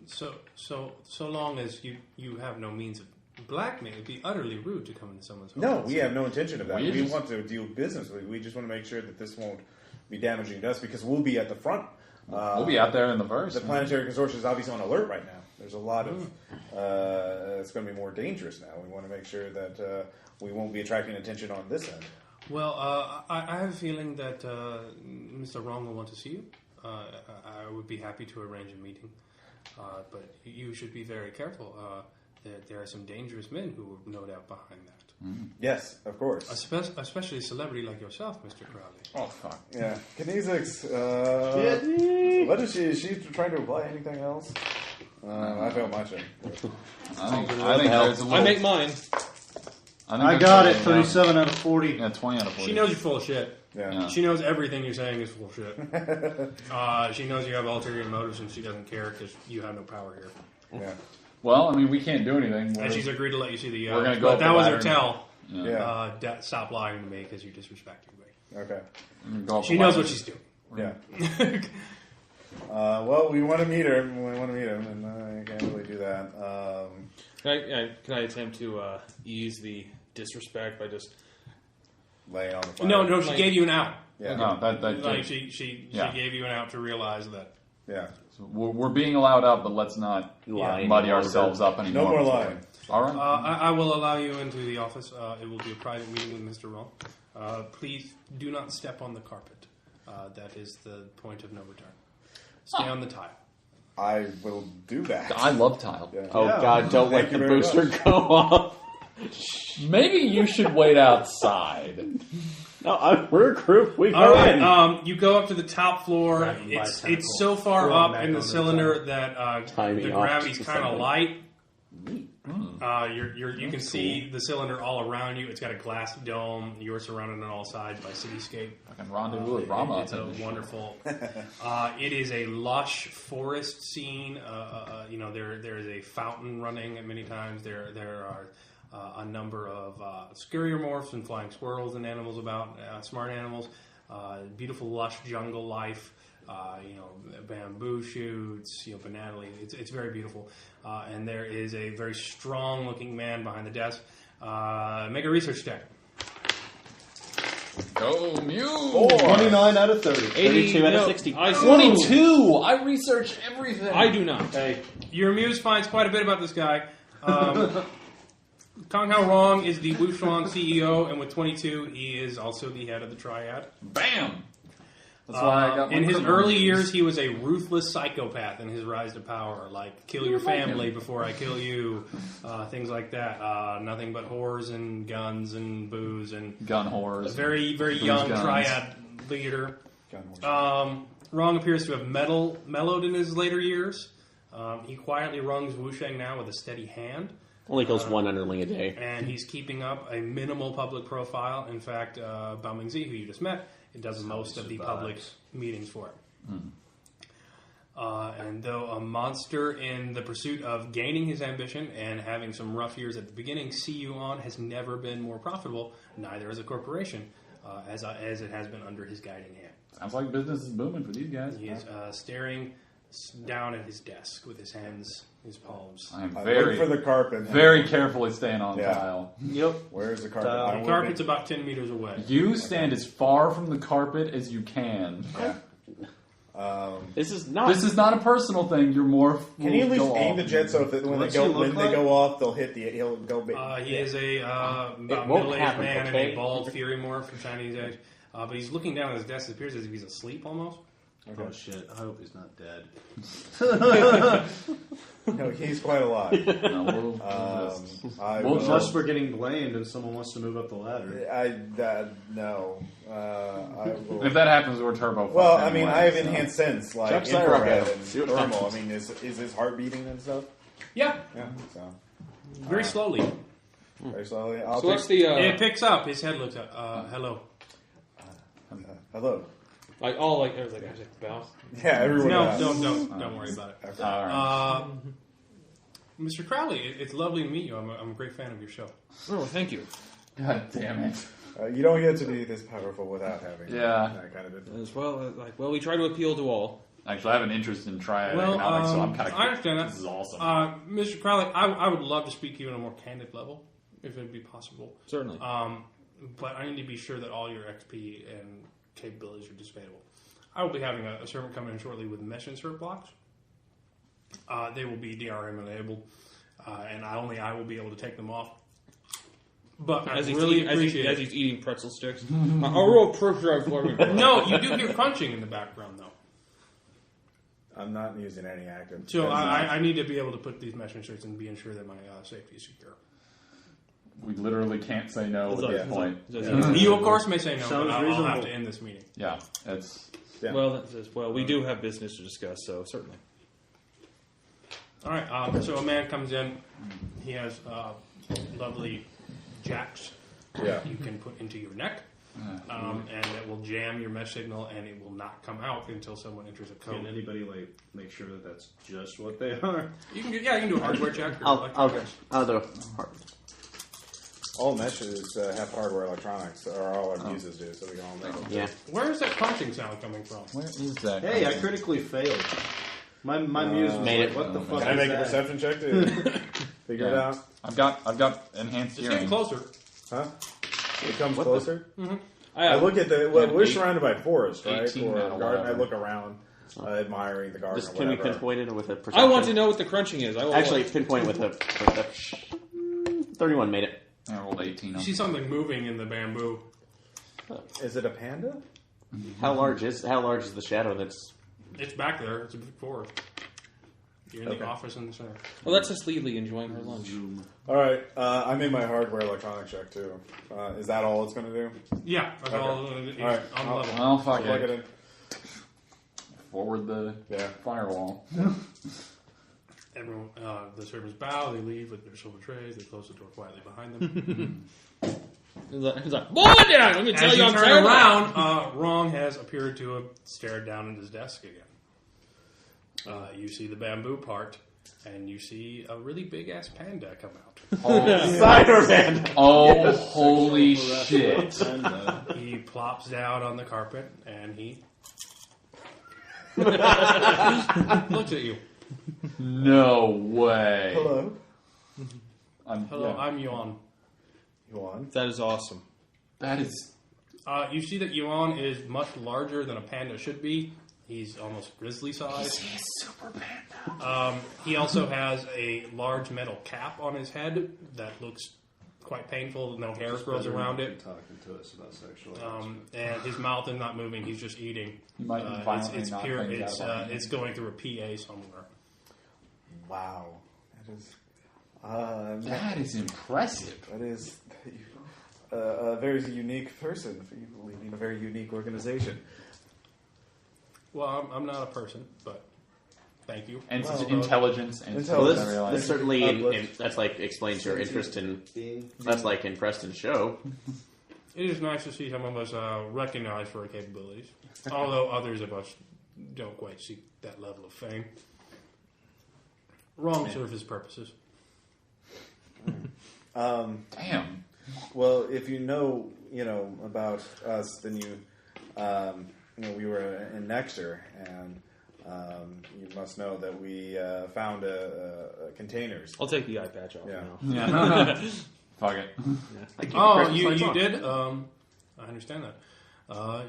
So long as you have no means of blackmail, it'd be utterly rude to come into someone's home. No, we have no intention of that. We want to deal business. We just want to make sure that this won't be damaging to us because we'll be at the front. We'll be out there in the verse. The Planetary Consortium is obviously on alert right now. There's a lot of... it's going to be more dangerous now. We want to make sure that we won't be attracting attention on this end. Well, I have a feeling that Mr. Wrong will want to see you. I would be happy to arrange a meeting. But you should be very careful. There are some dangerous men who are no doubt behind that. Yes, of course. Especially a celebrity like yourself, Mr. Crowley. Oh, fuck. Yeah. Kinesics, what is she? Is she trying to apply anything else? I failed my shit. I think there's a little... I make mine. I got it, 37 out of 40. Yeah, 20 out of 40. She knows you're full of shit. Yeah. She knows everything you're saying is full of shit. She knows you have ulterior motives and she doesn't care because you have no power here. Yeah. Well, I mean, we can't do anything. And she's agreed to let you see the... we're going to go but that was her tell. Yeah. Stop lying to me because you're disrespecting me. Okay. She knows what she's doing. Yeah. Well, we want to meet her. We want to meet him, and I can't really do that. Can I attempt to ease the disrespect by just laying on the fire? No, she gave you an out. Yeah. No, she gave you an out to realize that. Yeah. So we're being allowed out, but let's not muddy ourselves up anymore. No more lying. All right. I will allow you into the office. It will be a private meeting with Mr. Wrong. Please do not step on the carpet. That is the point of no return. Stay on the tile. I will do that. I love tile. Yeah. Oh, God, don't let Thank you the very booster much. go off. Maybe you should wait outside. No, we're a group. We All go right, in. you go up to the top floor. Grab him by It's tentacles. so far Throw him up back in the onto the cylinder that Tiny the off gravity's to kind of something. light. You can see the cylinder all around you. It's got a glass dome. You're surrounded on all sides by cityscape. Fucking rendezvous with Rama. It's a wonderful. It is a lush forest scene. There is a fountain running at many times. There are a number of scurrier and flying squirrels and animals about, smart animals. Beautiful lush jungle life. Bamboo shoots, banana leaves. It's very beautiful. And there is a very strong-looking man behind the desk. Make a research check. Go Mew! 29 out of 30. 32 out of 60. 22! I research everything. I do not. Hey, Your muse finds quite a bit about this guy. Kong Hao Rong is the Wu Shuang CEO, and with 22, he is also the head of the Triad. Bam! That's why I got my in his criminal early juice. years, he was a ruthless psychopath in his rise to power, like kill your family before I kill you, things like that. Nothing but whores and guns and booze and Gun whores. a very, very Booze young guns. Triad leader. Gun horse. Rong appears to have mellowed in his later years. He quietly runs Wusheng now with a steady hand. Only kills one underling a day. And he's keeping up a minimal public profile. In fact, Bao Mingzi, who you just met, does most of the public meetings for it. And though a monster in the pursuit of gaining his ambition and having some rough years at the beginning, CU On has never been more profitable, neither as a corporation. as it has been under his guiding hand. Sounds like business is booming for these guys. He is staring down at his desk with his hands, his palms. I am Look very, for the carpet. very carefully staying on tile. Yep. Where's the carpet? The carpet's about 10 meters away. You stand as far from the carpet as you can. Yeah. This is not. This is not a personal thing. You're more. Can you at least go aim off. the jet so if when they go off, they'll hit the. He'll go. He is a about won't middle-aged happen, man okay? in a bald fury morph from Chinese age. But he's looking down at his desk. It appears as if he's asleep almost. Oh shit! I hope he's not dead. No, he's quite alive. No, Unless we're getting blamed and someone wants to move up the ladder. No. I will. if that happens, we're turbo. Well, fucked I mean, anyway, I have so. enhanced sense, like Chuck's infrared Cyrock. and See what thermal. I happens. mean, is his heart beating and stuff? Yeah, Yeah. So very slowly. very slowly. I'll So what's take, the It picks up. His head looks up. Hello. hello. like all like everything? I was like bow. Yeah, everyone. No, does. don't worry about it. Okay. All right. Mr. Crowley, it's lovely to meet you. I'm a great fan of your show. Oh, thank you. God damn it. You don't get to be this powerful without having Yeah. that kind of influence. As well, we try to appeal to all. Actually, I have an interest in Triad Well, economics, so I'm kind of. I understand that. This is awesome. Mr. Crowley, I would love to speak to you on a more candid level, if it would be possible. Certainly. But I need to be sure that all your XP and capabilities are dispatchable. I will be having a servant come in shortly with mesh insert blocks. They will be DRM enabled, and I will be able to take them off. But I really appreciate as he's eating pretzel sticks. I'll roll proof drive for me. No, you do hear crunching in the background, though. I'm not using any active. So I need to be able to put these mesh inserts and be ensured that my safety is secure. we literally can't say no at this point. You, of course, may say no, Sounds but I'll reasonable. have to end this meeting. Yeah, it's. Yeah. Well, we do have business to discuss, so certainly. All right, so a man comes in. He has lovely jacks Yeah. you can put into your neck, and it will jam your mesh signal, and it will not come out until someone enters a Can code. anybody make sure that that's just what they are? You can do a hardware check. Or I'll do it. All meshes have hardware electronics, or all our muses do, so we can all make them. Yeah. Where is that crunching sound coming from? Where is that? Hey, I critically failed. My muse was Made like, it. what the fuck Can I is make a that? perception check to figure it out? I've got enhanced It's hearing. getting closer. Huh? It comes closer? I I look at the. Well, we're surrounded by forest, right? 18 Or out of garden. I whatever. look around, admiring the garden. Just or can we whatever. pinpoint it with a perception? I want to know what the crunching is. I will Actually, pinpoint with a 31 made it. I rolled 18. You see something moving in the bamboo. Is it a panda? How large is the shadow that's? It's back there. It's a big forest. You're in the office in the center. Well, that's just Lily enjoying her lunch. All right, I made my hardware electronic check too. Is that all it's going to do? Yeah, that's Okay. all. All right. On the level. Well, fuck Plug it it. in. Forward the firewall. Everyone, the servants bow. They leave with their silver trays. They close the door quietly behind them. He's like, boy, down! Let me tell As you, you I'm turn terrible. around, Wrong has appeared to have stared down at his desk again. You see the bamboo part, and you see a really big ass panda come out. Cyberman. Oh, holy shit. He plops down on the carpet, and he looks at you. No way. Hello. Hello, I'm Yuan. Yuan. That is awesome. That is. You see that Yuan is much larger than a panda should be. He's almost grizzly sized. He's super panda. He also has a large metal cap on his head that looks quite painful. No hair grows around it. Talking to us about sexual. And his mouth is not moving. He's just eating. You might violently It's knock pure. things It's out of my it's going through a PA somewhere. Wow. That is. That is impressive. That is a very unique person leading a very unique organization. Well, I'm not a person, but thank you. And Well, intelligence and intelligence. Well, skills, I realize. this certainly Uplift. that's like explains your interest in. That's like in Preston's show. It is nice to see some of us recognized for our capabilities, although others of us don't quite seek that level of fame. Wrong serve his purposes. Damn. Well, if you know about us, then we were in Nectar, and you must know that we found containers. I'll take the eye patch off Yeah. now. Yeah. Fuck it. Oh, you did? I understand that.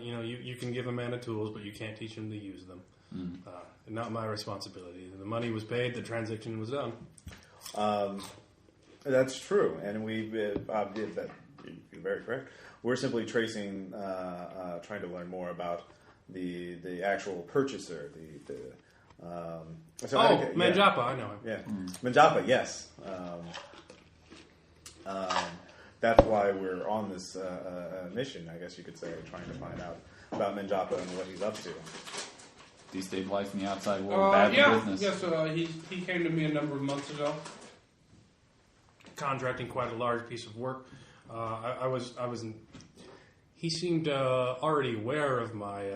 You can give a man the tools, but you can't teach him to use them. Not my responsibility. The money was paid, the transaction was done. That's true, and we did that. You're very correct. We're simply tracing, trying to learn more about the actual purchaser. Manjapa, I know him. Yeah, Manjapa. Yes. That's why we're on this mission, I guess you could say, trying to find out about Manjapa and what he's up to. Destabilizing the outside world, bad business. Yes, he came to me a number of months ago, contracting quite a large piece of work. He seemed already aware of my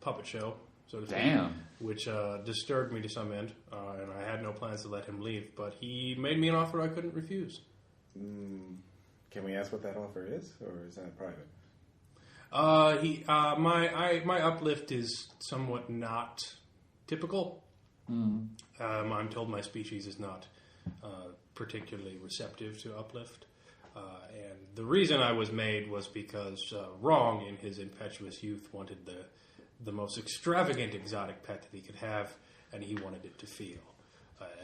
puppet show, so to speak. Damn. Which disturbed me to some end, and I had no plans to let him leave. But he made me an offer I couldn't refuse. Can we ask what that offer is, or is that private? My uplift is somewhat not typical. I'm told my species is not particularly receptive to uplift. And the reason I was made was because Wrong, in his impetuous youth, wanted the most extravagant exotic pet that he could have, and he wanted it to feel.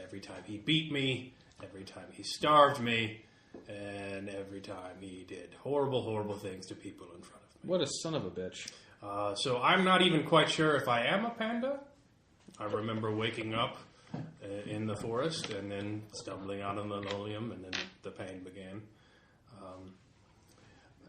Every time he beat me, every time he starved me, and every time he did horrible, horrible things to people in front of me. What a son of a bitch. So I'm not even quite sure if I am a panda. I remember waking up in the forest and then stumbling out on the linoleum, and then the pain began.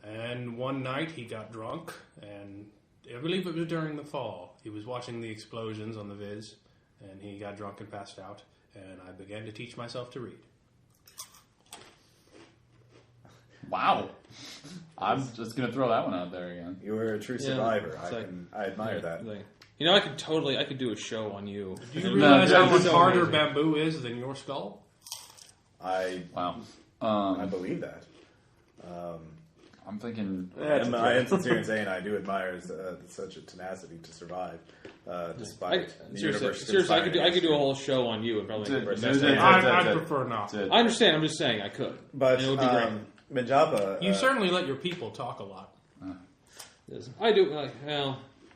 And one night he got drunk, and I believe it was during the fall. He was watching the explosions on the viz, and he got drunk and passed out, and I began to teach myself to read. Wow. I'm just going to throw that one out there again. You were a true survivor. I admire that. I could do a show on you. Do you realize how much harder bamboo is than your skull? I believe that. I'm thinking... I am sincere in saying I do admire such a tenacity to survive, despite the universe. Seriously, I could do a whole show on you and probably... I'd prefer not. I understand, I'm just saying I could. But it would be great. Manjapa... You certainly let your people talk a lot. I do,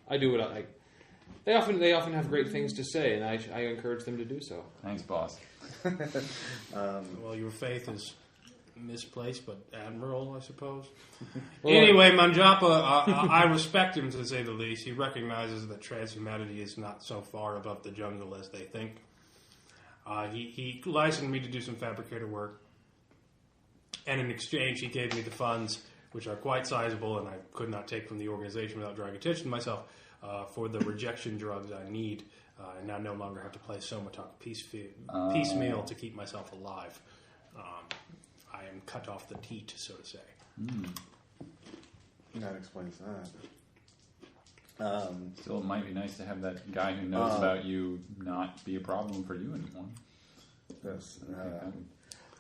I do what I... They often have great things to say, and I encourage them to do so. Thanks, boss. Well, your faith is misplaced, but admirable, I suppose. Anyway, Manjapa, I respect him, to say the least. He recognizes that transhumanity is not so far above the jungle as they think. He licensed me to do some fabricator work, and in exchange he gave me the funds, which are quite sizable, and I could not take from the organization without drawing attention to myself, for the rejection drugs I need. And I no longer have to play Somatok piecemeal to keep myself alive. I am cut off the teat, so to say. That explains that. Still, it might be nice to have that guy who knows about you not be a problem for you anymore. Yes.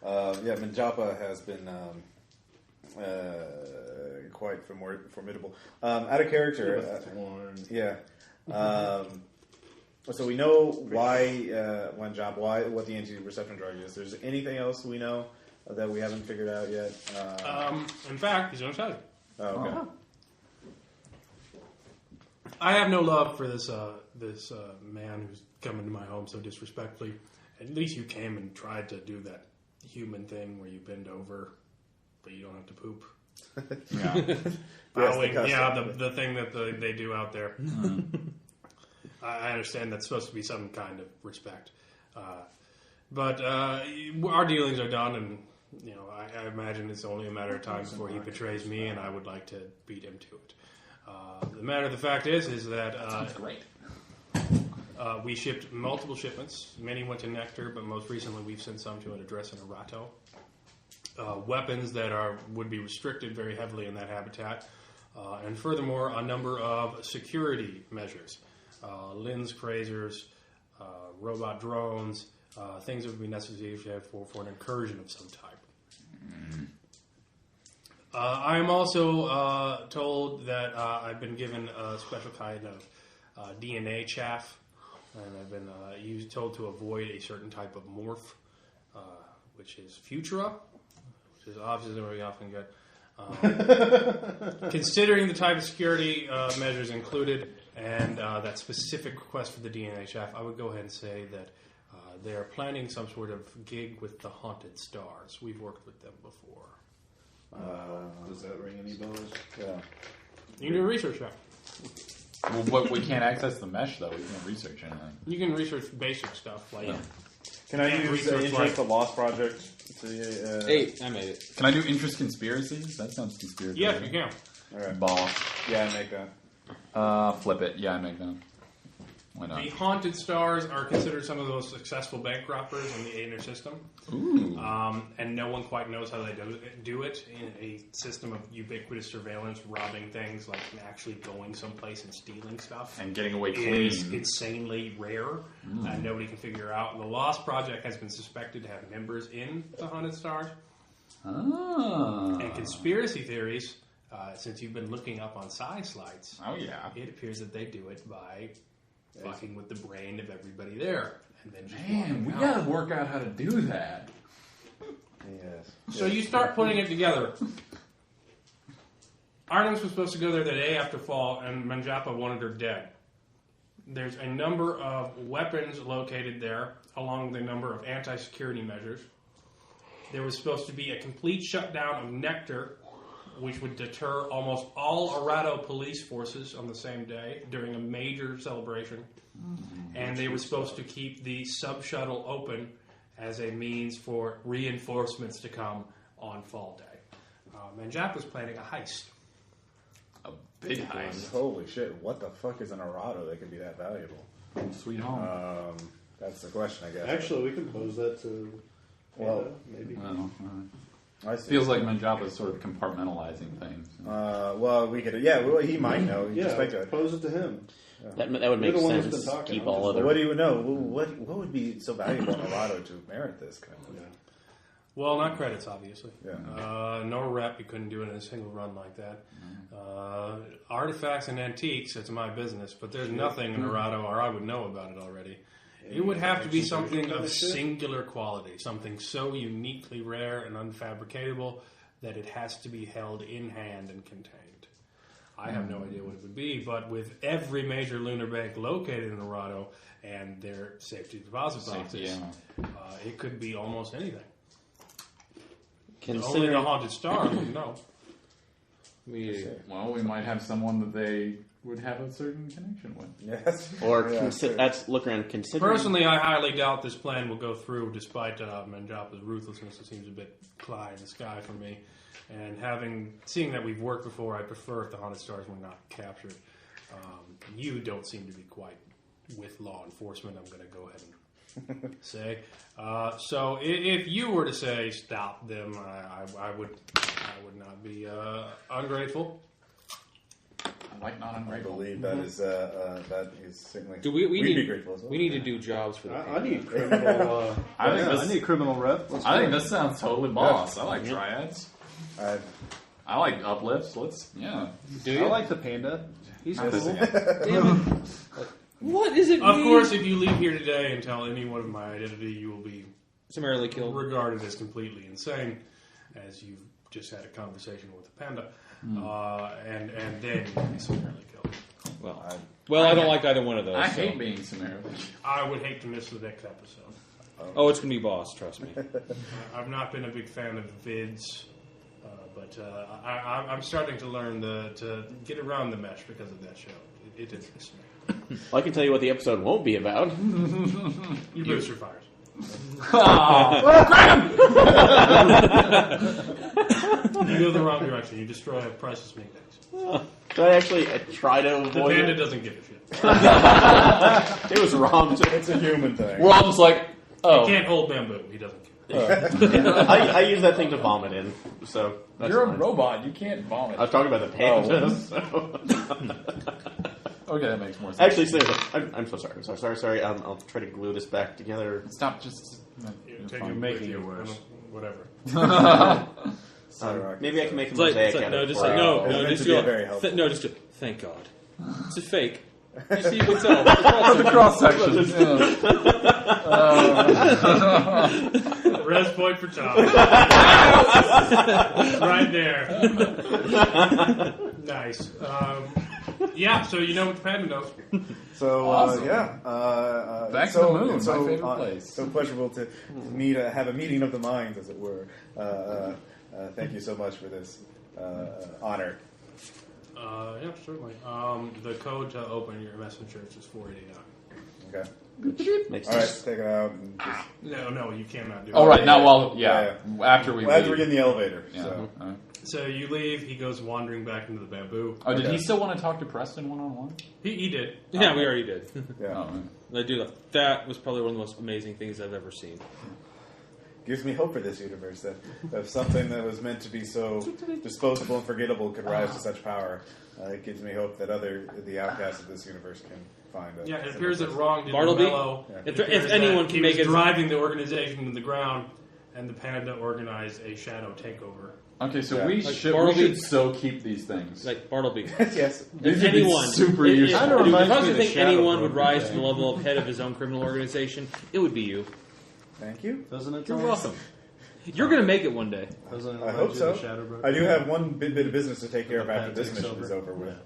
Manjapa has been quite formidable. Out of character. So we know why what the anti-reception drug is. There's anything else we know that we haven't figured out yet? In fact, he's going to tell you. Oh, okay. I have no love for this man who's come into my home so disrespectfully. At least you came and tried to do that human thing where you bend over, but you don't have to poop. The thing that they do out there. I understand that's supposed to be some kind of respect, but our dealings are done, and I imagine it's only a matter of time before he betrays me, and I would like to beat him to it. The matter of the fact is that Sounds great. We shipped multiple shipments. Many went to Nectar, but most recently we've sent some to an address in Arato. Weapons that would be restricted very heavily in that habitat, and furthermore, a number of security measures. Lens crazers, robot drones, things that would be necessary for an incursion of some type. I am also told that I've been given a special kind of DNA chaff, and I've been told to avoid a certain type of morph, which is Futura, which is obviously where we often get. Considering the type of security measures included and that specific request for the DNA chaff, I would go ahead and say that they are planning some sort of gig with the Haunted Stars. We've worked with them before. Does that ring any bells? Yeah. You can do a research check. Well, but we can't access the mesh, though. We can't research anything. You can research basic stuff like. Yeah. Can I Yeah, use research interest like- the Lost Project? To, 8. I made it. Can I do interest conspiracies? That sounds conspiracy. Yeah, you can. All right. Boss. Yeah, I make that. Flip it. Yeah, I make that. Why not? The Haunted Stars are considered some of the most successful bank robbers in the inner system. Ooh. And no one quite knows how they do it in a system of ubiquitous surveillance, robbing things, like actually going someplace and stealing stuff. And getting away Is clean. insanely rare, and nobody can figure out. The Lost Project has been suspected to have members in the Haunted Stars. Ah. And conspiracy theories, since you've been looking up on slides, Oh, yeah. it appears that they do it by fucking with the brain of everybody there. And then just Man, we walking out. gotta work out how to do that. Yes. So you start putting it together. Artemis was supposed to go there the day after fall, and Manjapa wanted her dead. There's a number of weapons located there, along with a number of anti-security measures. There was supposed to be a complete shutdown of Nectar, which would deter almost all Arado police forces on the same day during a major celebration. And they were supposed to keep the sub-shuttle open as a means for reinforcements to come on fall day. Manjap was planning a heist. A big heist. Holy shit! What the fuck is an Arado that could be that valuable? Sweet home. That's the question, I guess. Actually, we can pose that to. Well, maybe. Well, I see. feels like Manjapa is sort of compartmentalizing things. Well, we could. Yeah, well, he might know. You just make a. Pose it to him. That would make You're the one who's sense. been talking. Keep I'm all just- other. What do you know? What would be so valuable in Arado to merit this kind of? Yeah. Well, not credits, obviously. Yeah. No rep. You couldn't do it in a single run like that. Artifacts and antiques, it's my business, but there's nothing in Arado, or I would know about it already. It would have to be something of singular quality, something so uniquely rare and unfabricatable that it has to be held in hand and contained. I have no idea what it would be, but with every major lunar bank located in Arado and their safety deposit boxes, it could be almost anything. Only the Haunted Stars would know. Well, we might have someone that they would have a certain connection with. Yes. Or Yeah, that's look around. Considering Personally, I highly doubt this plan will go through, despite Manjapa's ruthlessness. It seems a bit pie in the sky for me. And seeing that we've worked before, I prefer if the Haunted Stars were not captured. You don't seem to be quite with law enforcement, I'm going to go ahead and say. So if you were to say stop them, I would not be ungrateful. I like not I ungrateful. believe that is certainly. Do we we'd need be grateful as well. we need to do jobs for the I need criminal. I need criminal rep. Let's I go. think this sounds totally boss. I like triads. I I like uplifts. Do I you? like the panda. He's I'm cool. busy. Damn it. What is it? Of mean? course, if you leave here today and tell anyone of my identity, you will be Summarily killed. regarded as completely insane, as you've just had a conversation with a panda, and then you will be summarily killed. Well, I don't like either one of those. I so. hate being summarily. I would hate to miss the next episode. Oh, it's gonna be boss. Trust me. I've not been a big fan of vids, but I'm starting to learn to get around the mesh because of that show. It interests me. I can tell you what the episode won't be about. You booster fires. You go the wrong direction. You destroy priceless meatbags. So I actually try to The avoid panda it. doesn't give a shit. It was wrong. it's a human thing. We're all just like, He oh, can't hold bamboo. He doesn't care. I use that thing to vomit in. So that's You're fine. a robot. You can't vomit. I was talking about the pandas. So. Okay, that makes more sense. Actually, seriously, I'm so sorry. I'm sorry. I'll try to glue this back together. Stop. Just. Take fine. it making with you. it worse. Whatever. Maybe I can make a It's like, mosaic it's like, out no, of just it. like, no, It's no, meant just to be go. very helpful. No, just go. Thank God. It's a fake. You see, you can tell. The cross section. Res point for Tom. Right there. Nice. Yeah, so you know what the panda knows. So Awesome. Back to the moon, my favorite place. So pleasurable to meet, have a meeting of the minds, as it were. Thank you so much for this honor. Yeah, certainly. The code to open your messenger is 489. Okay. Makes All right, sense. take it out. And just, No, you cannot do All that. right, now while Yeah. after we after we leave. get in the elevator. Yeah. So. All right. So you leave, he goes wandering back into the bamboo. Oh, did Okay. he still want to talk to Preston one-on-one? He did. Yeah, we already did. Yeah. Oh, I do. That was probably one of the most amazing things I've ever seen. Gives me hope for this universe that if something that was meant to be so disposable and forgettable could rise to such power. It gives me hope that the outcasts of this universe can find a... Yeah, it appears that Wrong did Bartleby? mellow. Yeah. It If appears anyone that can he make was it- driving the organization to the ground, and the panda organized a shadow takeover. Okay, so Yeah. we Like should Bartleby- still keep these things. Like Bartleby. Yes. These If would be anyone, super if, useful. Kinda if, reminds if I was me to of the think Shadow anyone would Broker rise to thing. the level of head of his own criminal organization, it would be you. Thank you. Doesn't it? You're Tom? welcome. You're going to make it one day. Doesn't it I remind hope you so. of the Shadow Broker? I do have one bit of business to take care of The after pen this takes mission over. is over with.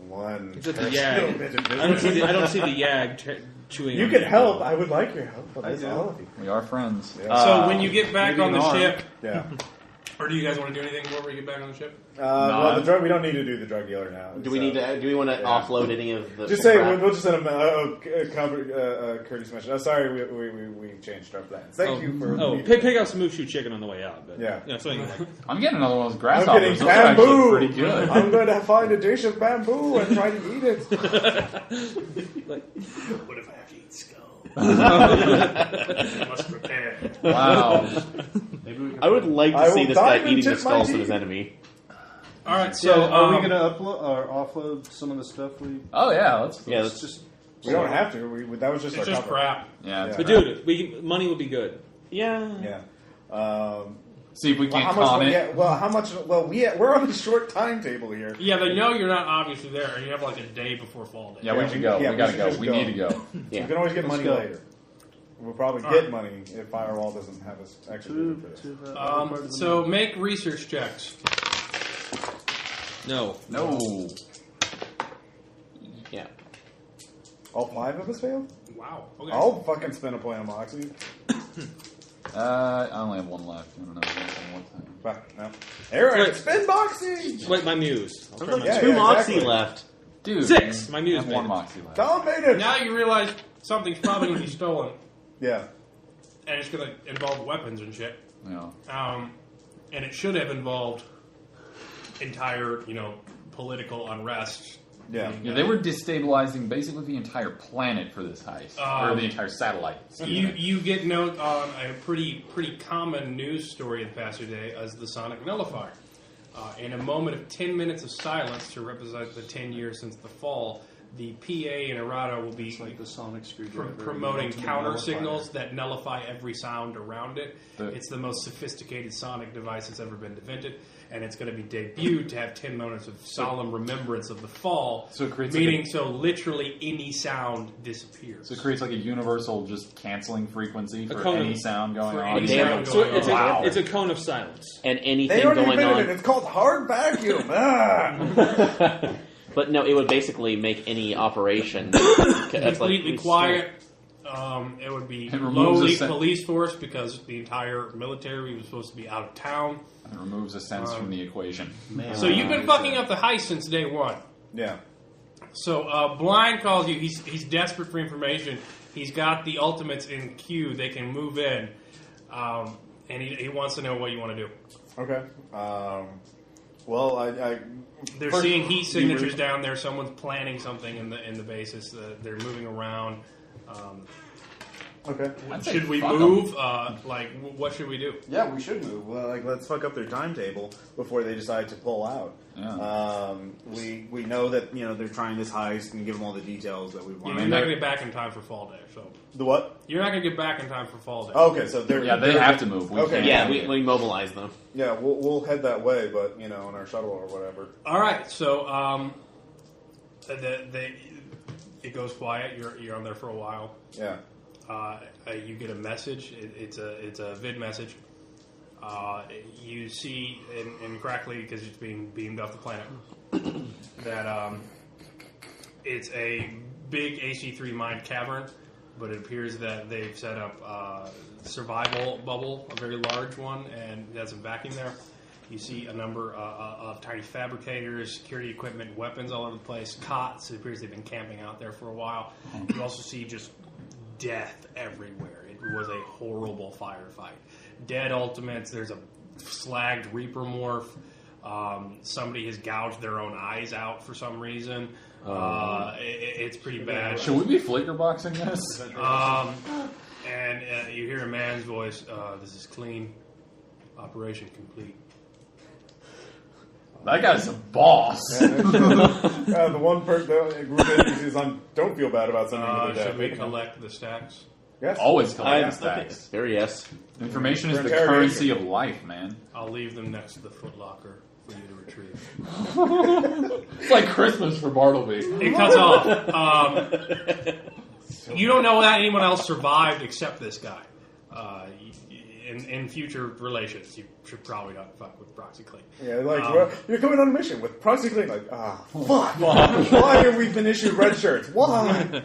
One. It's at the personal YAG. bit of I don't see business. the, I don't see the YAG chewing. You on can it. help. I would like your help. But I that's do. all of you. We are friends. Yeah. So when you get back maybe on the an arm. ship, Yeah. or do you guys want to do anything before we get back on the ship? Well, the drug. We don't need to do the drug dealer now. Do we need to? Do we want to Yeah. offload any of the? Just say crap? we'll just send him. Curtis mentioned. Oh, sorry, we changed our plans. Thank you for. pick out some Mushu chicken on the way out. But, Yeah. something like I'm getting another one of those I'm grasshoppers. getting Those are actually bamboo. pretty good. I'm going to find a dish of bamboo and try to eat it. What if I have to eat skull? I must prepare. Wow. Maybe we can I would like I to see will this guy dive eating into the skulls my of his teeth. enemy. All right, So, so are we going to upload or offload some of the stuff we? Oh yeah, let's. Yeah, Let's that's just. We don't have to. That was just it's our just cover. crap. Yeah. Yeah. But dude, money would be good. yeah. Yeah. See if we Well, can't how con much? it. How much? Well, we're on a short timetable here. Yeah, they know you're not obviously there, and you have like a day before fall day. Yeah, we should go. yeah, we gotta we go. should We just need to go. Yeah. We can always get Let's money go. later. We'll probably All get right. money if Firewall doesn't have us extra for this. So make research checks. No. No. Yeah. All 5 of us failed? Wow. Okay. I'll fucking spend a point on Moxie. I only have one left. I don't know. One time. Fuck, no. Aaron, Wait. spin Moxie! Wait, my muse. I'll try my Yeah, Two yeah, Moxie exactly. left. Dude. 6. My I muse have made one it. Moxie left. Tom made it! Now you realize something's probably going to be stolen, Yeah. and it's going to involve weapons and shit. Yeah. And it should have involved entire, political unrest. Yeah. Yeah, they were destabilizing basically the entire planet for this heist, or the entire satellite. You get note on a pretty common news story in the past day as the Sonic Nullifier. In a moment of 10 minutes of silence to represent the 10 years since the fall, the PA in Errata will be Like the sonic screwdriver. promoting The counter nullifier. signals that nullify every sound around it. The- It's the most sophisticated sonic device that's ever been invented, and it's going to be debuted to have 10 moments of solemn remembrance of the fall. So it creates meaning, like so literally any sound disappears. So it creates like a universal just canceling frequency for cone of- any sound going for on. any Damn. sound So going it's, on. it's a cone of silence. And They anything already going invented on. it. It's called hard vacuum. Ah! But no, it would basically make any operation that's Completely like, quiet. It would be It removes lowly the sen- police force because the entire military was supposed to be out of town. It removes a sense from the equation. Man, So you've been fucking up the heist since day one. Yeah. So Blind calls you. He's desperate for information. He's got the ultimates in queue. They can move in, and he wants to know what you want to do. Okay. Well, They're first, seeing heat you signatures re- down there. Someone's planning something in the basis. They're moving around. Okay. Should we move? What should we do? Yeah, we should move. Well, let's fuck up their timetable before they decide to pull out. Yeah. We know that they're trying this heist and give them all the details that we want. You're not going to get back in time for fall day. So the what? You're not going to get back in time for fall day. Okay, so they have to move. We mobilize them. Yeah, we'll head that way, but in our shuttle or whatever. All right, so it goes quiet. You're on there for a while. Yeah. You get a message. It's a vid message. You see incorrectly because it's being beamed off the planet that it's a big AC3 mined cavern, but it appears that they've set up a survival bubble, a very large one, and it has a vacuum there. You see a number of tiny fabricators, security equipment, weapons all over the place, cots. It appears they've been camping out there for a while. You also see just death everywhere. It was a horrible firefight. Dead ultimates. There's a slagged Reaper morph. Somebody has gouged their own eyes out for some reason. It's pretty bad. Should we be flicker boxing this? And you hear a man's voice. This is clean. Operation complete. That guy's a boss. The one person, the group agencies don't feel bad about sending to the death. Should we collect the stacks? Yes. Always collect stacks. Very yes. Information is the currency of life, man. I'll leave them next to the footlocker for you to retrieve. It's like Christmas for Bartleby. It cuts off. You don't know that anyone else survived except this guy. In future relations, you should probably not fuck with Proxy Clean. Yeah, you're coming on a mission with Proxy Clean. Fuck. Why have we been issued red shirts? Why?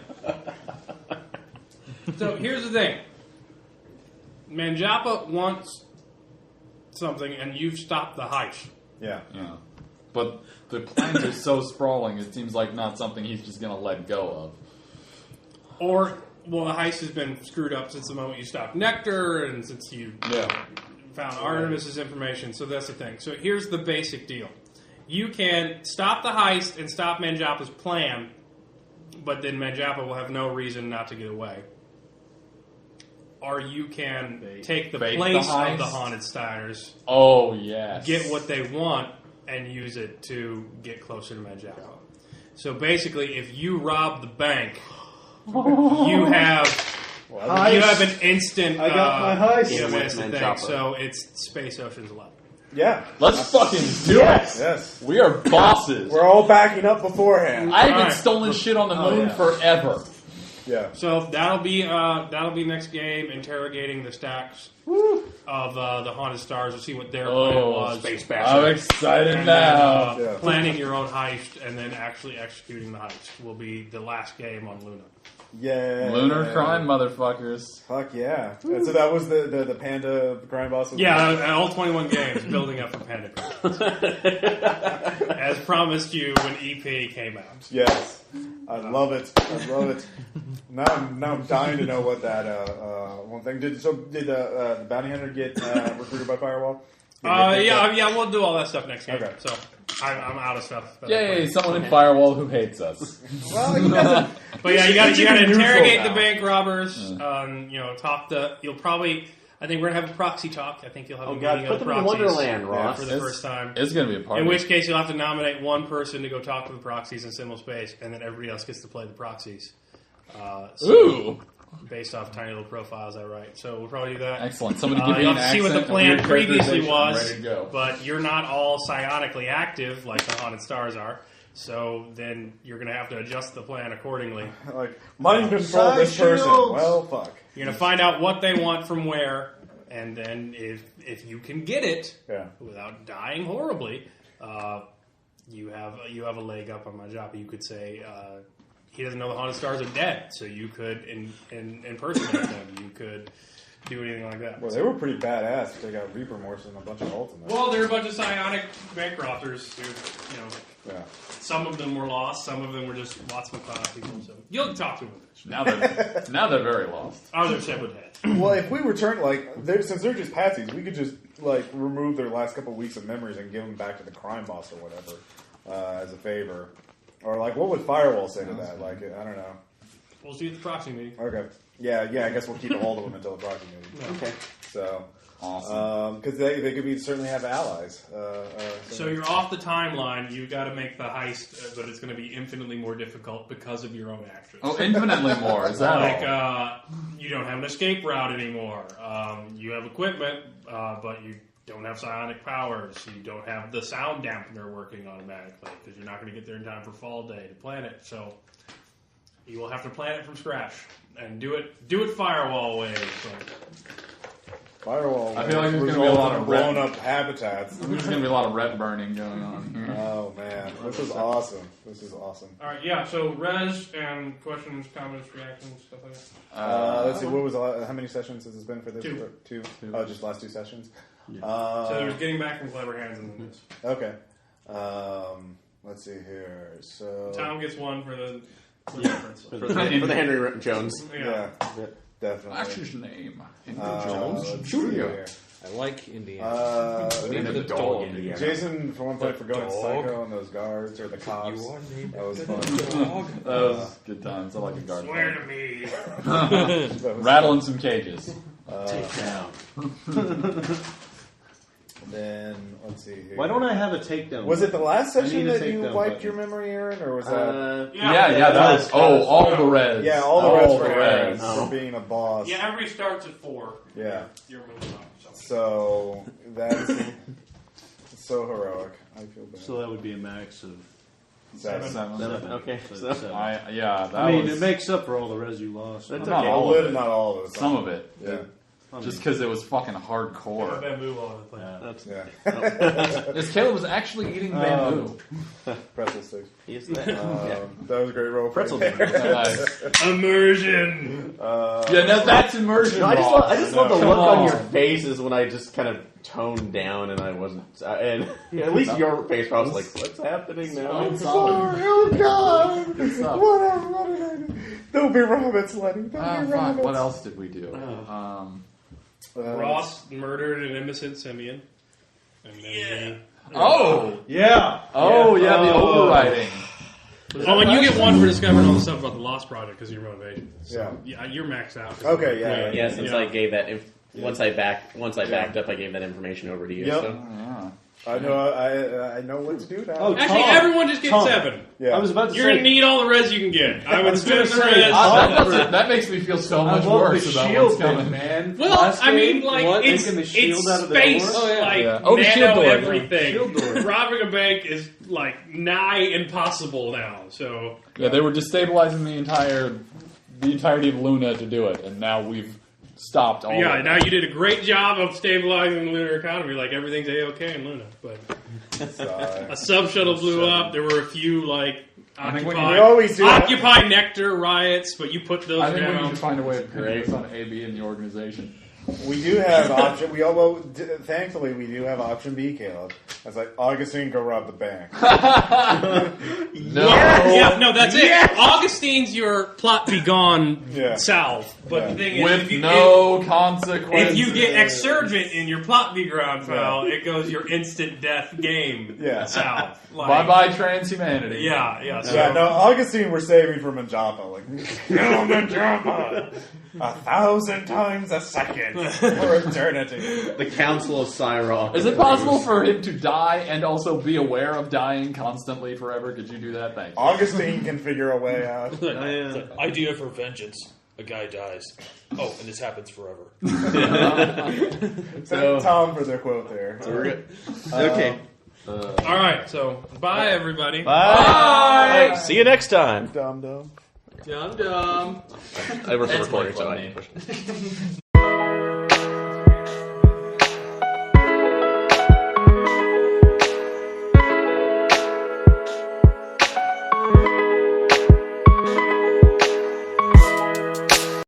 So here's the thing. Manjapa wants something, and you've stopped the heist. Yeah. But the plans are so sprawling, it seems like not something he's just going to let go of. Or, the heist has been screwed up since the moment you stopped Nectar, and since you found Artemis's information, so that's the thing. So here's the basic deal. You can stop the heist and stop Manjapa's plan, but then Manjapa will have no reason not to get away. Or you can take the place of the Haunted Steiners. Oh, yes. Get what they want and use it to get closer to Manjapa. So basically, if you rob the bank, you have an instant. I got my heist. You have an instant thing. So it's Space Ocean's 11. Yeah. Let's fucking do it. Yes. We are bosses. We're all backing up beforehand. I haven't stolen shit on the moon forever. Yeah. So that'll be next game, interrogating the stacks of the Haunted Stars to see what their plan was. Space I'm excited now. Planning your own heist and then actually executing the heist will be the last game on Luna. Yeah. Lunar crime, motherfuckers. Fuck yeah. And so that was the Panda crime boss? Yeah, all 21 games building up for Panda Crime. As promised you when EP came out. Yes. I love it. Now I'm dying to know what that one thing did. So did the bounty hunter get recruited by Firewall? Yeah, we'll do all that stuff next game. Okay. So I'm out of stuff. Yay, someone in Firewall who hates us. Well, he doesn't. But yeah, you got to interrogate the bank robbers. Talk to. You'll probably. I think we're gonna have a proxy talk. I think you'll have a meeting put of the them in proxies Wonderland, Ross. for the first time. It's gonna be a party. In which case, you'll have to nominate one person to go talk to the proxies in Symbol Space, and then everybody else gets to play the proxies. Ooh. Based off tiny little profiles I write. So we'll probably do that. Excellent. Somebody give me you'll an have to see what the accent, plan a weird previously characterization. was, I'm ready to go. but you're not all psionically active like the Haunted Stars are. So then you're going to have to adjust the plan accordingly. Mind control this person. Well, fuck. You're going to find out what they want from where, and then if you can get it without dying horribly, you have a leg up on my job. You could say he doesn't know the Haunted Stars are dead, so you could impersonate them. You could do anything like that. Well, they were pretty badass if they got Reaper Morphs and a bunch of ultimates. Well, they're a bunch of psionic bank robbers. Yeah. Some of them were lost. Some of them were just lots of McCloud people. So you'll talk to them. Now they're very lost. Others have with heads. Well, if we return, since they're just patsies, we could just, remove their last couple of weeks of memories and give them back to the crime boss or whatever as a favor. Or, what would Firewall say to that? I don't know. We'll see you at the proxy meeting. Okay. Yeah, I guess we'll keep a hold of them until the proxy meeting. Okay. So, Awesome. because they could certainly have allies. So you're off the timeline. You've got to make the heist, but it's going to be infinitely more difficult because of your own actions. Oh, infinitely more. Is that all? You don't have an escape route anymore. You have equipment, but you don't have psionic powers. You don't have the sound dampener working automatically because you're not going to get there in time for fall day to plan it. So you will have to plan it from scratch and do it Firewall way. So. Firewall. I feel like there's going to be a lot of blown up habitats. There's going to be a lot of rep burning going on here. Oh man, this is awesome. All right, yeah. So res and questions, comments, reactions, stuff like that. Let's see. What was how many sessions has this been for this? Two. Oh, just last 2 sessions. Yeah. So there's getting back from Clever Hands and this. Okay. Let's see here. So Tom gets 1 for the reference. For the Henry Jones. Yeah, definitely. That's his name. Jones. Studio. I like Indiana. Named the dog Indiana. Jason, for one point, for going psycho on those guards or the cops. You are named That was fun. That was good times. I like a guard. Swear to me. Rattling some cages. Take down. Then let's see here. Why don't I have a takedown? Was it the last I session need a that you takedown wiped button. your memory, Aaron, or was that? Yeah, that was. Oh, all the reds. Yeah, all the All reds for the Aaron reds. for being a boss. Yeah, every starts at 4. Yeah. You're moving on. So that's so heroic. I feel bad. So that would be a max of 7. 7. Okay. so So, 7. That I mean, was it makes up for all the res you lost. That's not okay. all All of of it. it, not all of it. Some of it. Yeah. Just because it was fucking Yeah, hardcore. bamboo all over the place. that's Yeah. This Caleb was actually eating bamboo. Pretzel sticks. he's that. That was a great role. Pretzel play. Nice. Immersion. Yeah, now that's immersion. No, I just love the Come look on on. your faces when I just kind of toned down and I wasn't. And at least your face, I was like, "What's happening now?" Oh God! Good stuff. What did I do? There'll be rabbits, Lenny. There'll be Fuck, rabbits. what else did we do? Ross murdered an innocent Simeon. And then Oh! Yeah. Oh, yeah, the overriding. and you get 1 for discovering all the stuff about the Lost Project because of your motivation. Yeah. Yeah, you're maxed out. Okay, yeah. Yeah, since I gave that. Once I backed up, I gave that information over to you. Yep. So. Yeah. I know what to do now. Oh, Actually, Tom. everyone just gets Tom. 7. Yeah. I was about to You're say. going to need all the res you can get. I would spend the gonna say, res. That makes me feel so I much love worse the about shield what's thing, coming. man. Well, Last I mean, game, like, what? it's Taking the shield it's out of the space, door? Oh, yeah. like, Yeah. Oh, the shield nano door, yeah. everything. Shield door. Robbing a bank is, like, nigh impossible now, so... Yeah, they were destabilizing the entirety of Luna to do it, and now we've stopped all Yeah, of now that. you did a great job of stabilizing the lunar economy. Like, everything's A-okay in Luna. But a sub-shuttle blew up. There were a few, like, think we Occupy Nectar riots, but you put those I think we need down. to find a way of putting this on AB in the organization. We do have option. Thankfully, we do have option B, Caleb. It's like Augustine, go rob the bank. No. Yeah, no, that's it. Augustine's your plot be gone Yeah. salve. But Yeah. the thing is, With if you, no consequences. if you get exurgent in your plot be ground file, it goes your instant death game Yeah. salve. Like, Bye-bye transhumanity. Yeah. So, Yeah, no, Augustine, we're saving from Majapa. Like, kill Majapa 1,000 times a second for eternity. The Council of Cyrock. Is it possible for him to die and also be aware of dying constantly forever? Could you do that? Thank you. Augustine can figure a way out. It's an idea for vengeance. A guy dies. Oh, and this happens forever. Thank Tom for their quote there. So we're good. Okay. all right. So bye, everybody. Bye. See you next time. Dum dum. Dum dum. I was That's my recording, so fun I name. pushed.